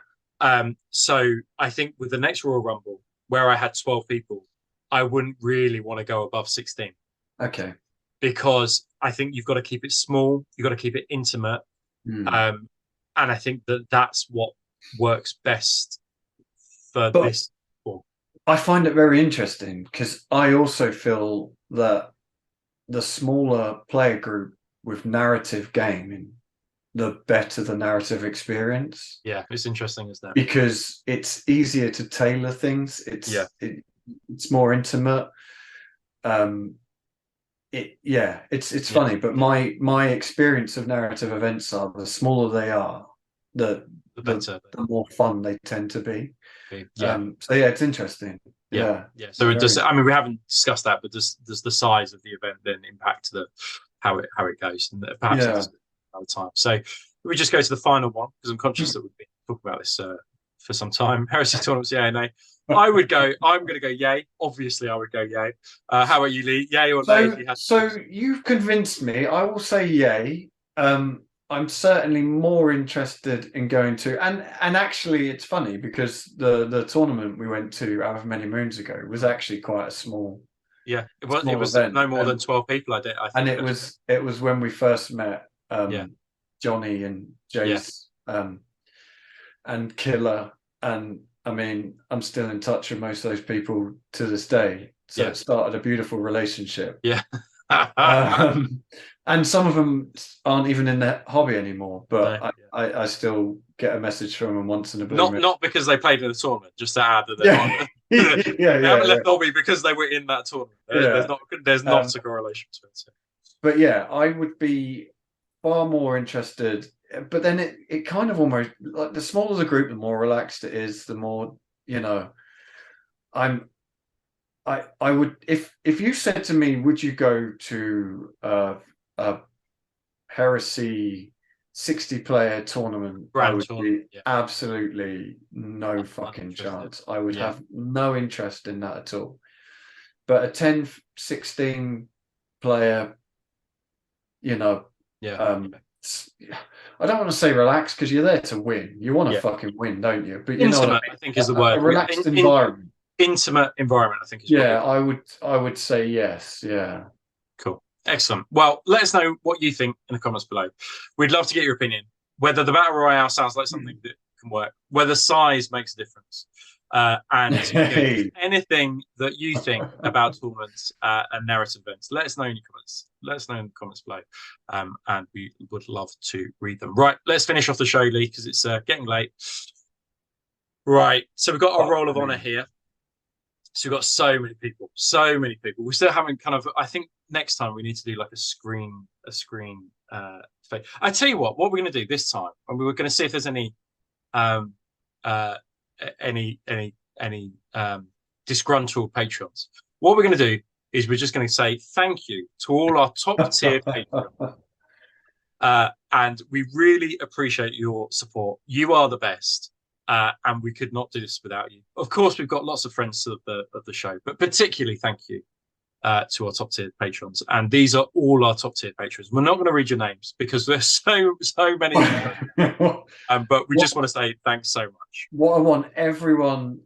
So I think with the next Royal Rumble, where I had 12 people, I wouldn't really want to go above 16. Okay. Because I think you've got to keep it small. You've got to keep it intimate. And I think that's what works best for this. I find it very interesting, because I also feel that the smaller player group with narrative gaming, the better the narrative experience. Yeah, it's interesting, isn't it? Because it's easier to tailor things. It's more intimate. It's funny, but my experience of narrative events are, the smaller they are, the better, the more fun they tend to be. So yeah, it's interesting. Yeah. So we haven't discussed that, but does the size of the event then impact how it goes, and perhaps another time. So we just go to the final one, because I'm conscious that we've been talking about this for some time. Heresy tournaments, yeah, no. I'm going to go yay. Obviously, I would go yay. How about you, Lee? Yay or nay? So you've convinced me. I will say yay. I'm certainly more interested in going to, and actually, it's funny, because the tournament we went to however many moons ago was actually quite a small. Yeah, it was event. No more than 12 people. I think it was when we first met Johnny and Jace and Killer, and I mean, I'm still in touch with most of those people to this day. So it started a beautiful relationship. Yeah. And some of them aren't even in their hobby anymore, but I still get a message from them once in a blue moon. Not because they played in the tournament, just to add that they haven't left hobby because they were in that tournament. There's not a correlation to it. So. But yeah, I would be far more interested. But then it kind of almost, like, the smaller the group, the more relaxed it is, the more, I would, if you said to me, would you go to a Heresy 60-player tournament, I would be absolutely no fucking chance. I would have no interest in that at all. But a 10, 16 player, I don't want to say relax, because you're there to win. You want to fucking win, don't you? But intimate, I think, is the word. A relaxed environment. Intimate environment, I think. Is I would say yes. Yeah. Cool. Excellent. Well, let us know what you think in the comments below. We'd love to get your opinion. whether the Battle Royale sounds like something that can work, whether size makes a difference. And anything that you think about tournaments and narrative events, let us know in your comments. Let us know in the comments below, and we would love to read them. Right, let's finish off the show, Lee, because it's getting late. Right, so we've got our roll of honor here. So we've got so many people. We still haven't kind of. I think next time we need to do like a screen. I tell you what we're going to do this time, and we were going to see if there's any disgruntled patrons. What we're going to do is we're just going to say thank you to all our top tier patrons, and we really appreciate your support. You are the best, and we could not do this without you. Of course, we've got lots of friends of the show, but particularly thank you to our top tier patrons. And these are all our top tier patrons. We're not going to read your names because there's so many but we just want to say thanks so much. What I want everyone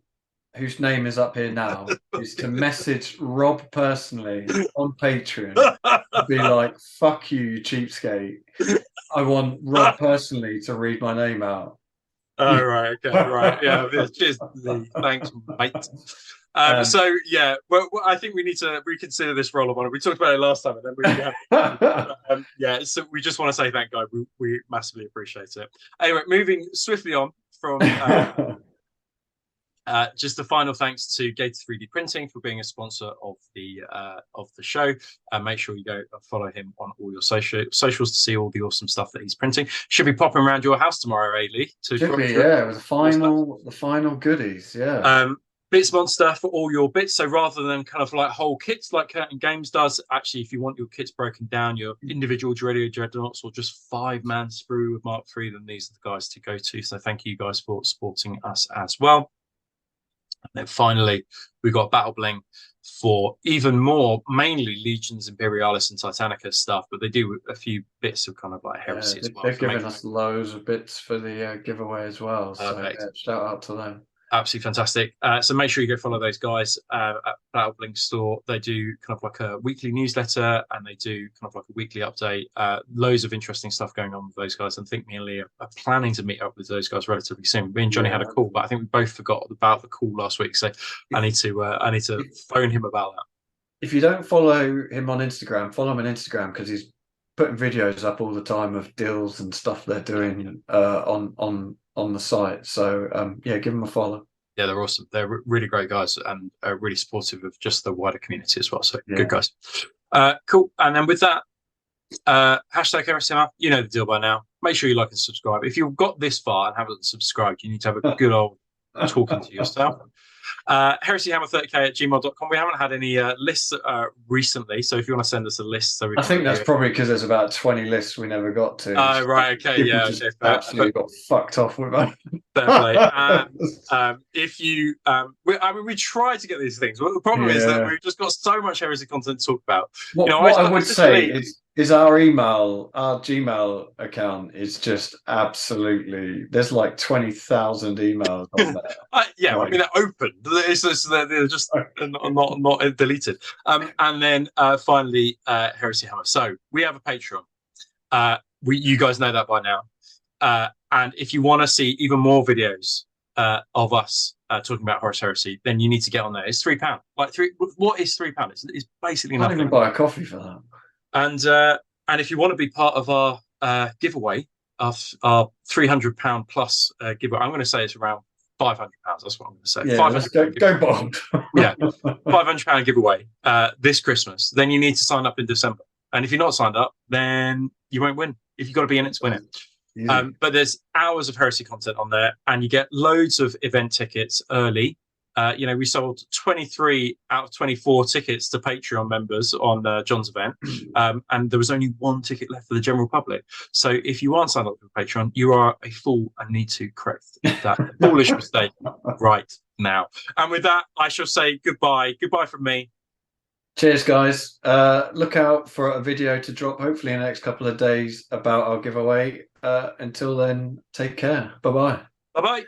whose name is up here now is to message Rob personally on Patreon to be like, fuck you cheapskate. I want Rob personally to read my name out. Oh, right, okay, right, yeah, cheers, Lee. Thanks, mate. So yeah, well, I think we need to reconsider this roll of honor. We talked about it last time, and then yeah. So we just want to say thank God. We massively appreciate it. Anyway, moving swiftly on from just a final thanks to Gator 3D Printing for being a sponsor of the show. Make sure you go follow him on all your socials to see all the awesome stuff that he's printing. Should be popping around your house tomorrow, Lee. Should be, yeah. With the final goodies, yeah. Bits Monster for all your bits. So rather than kind of like whole kits like Curtain Games does, actually, if you want your kits broken down, your individual Dreadnoughts or just 5-man sprue with Mark III, then these are the guys to go to. So thank you guys for supporting us as well. And then finally, we've got BattleBling for even more, mainly Legions, Imperialis, and Titanicus stuff, but they do a few bits of kind of like Heresy as well. They've given us loads of bits for the giveaway as well. So yeah, shout out to them. Absolutely fantastic. So make sure you go follow those guys at BattleBling store. They do kind of like a weekly newsletter, and they do kind of like a weekly update. Loads of interesting stuff going on with those guys. And I think me and Lee are planning to meet up with those guys relatively soon. Me and Johnny had a call, but I think we both forgot about the call last week. So I need to phone him about that. If you don't follow him on Instagram, follow him on Instagram because he's putting videos up all the time of deals and stuff they're doing on the site. So yeah, give them a follow. Yeah, they're awesome. They're really great guys and really supportive of just the wider community as well. So good guys. Cool. And then with that, hashtag Heresy, you know the deal by now. Make sure you like and subscribe. If you've got this far and haven't subscribed, you need to have a good old talking to yourself. heresyhammer30k@gmail.com. We haven't had any lists recently, so if you want to send us a list, so I think that's probably because there's about 20 lists we never got to. Oh, right, okay, people yeah, okay, absolutely got fucked off with that. Fair play. If you, we try to get these things. Well, the problem is that we've just got so much heresy content to talk about. What I would say is our Gmail account is just absolutely. There's like 20,000 emails on there. Yeah, I mean they're open. It's just, they're just not deleted. And then finally, Heresy Hammer. So we have a Patreon. You guys know that by now. And if you want to see even more videos of us talking about Horus Heresy, then you need to get on there. It's £3. What is £3? It's basically nothing. Can't even buy a coffee for that. And if you want to be part of our giveaway, our £300 plus giveaway, I'm going to say it's around £500. That's what I'm going to say. Yeah, £500 go bold. Yeah, £500 giveaway this Christmas. Then you need to sign up in December. And if you're not signed up, then you won't win. If you've got to be in it to win it. But there's hours of heresy content on there, and you get loads of event tickets early. We sold 23 out of 24 tickets to Patreon members on John's event, and there was only one ticket left for the general public. So if you aren't signed up for Patreon, you are a fool and need to correct that foolish mistake right now. And with that, I shall say goodbye. Goodbye from me. Cheers, guys. Look out for a video to drop hopefully in the next couple of days about our giveaway. Until then, take care. Bye-bye. Bye-bye.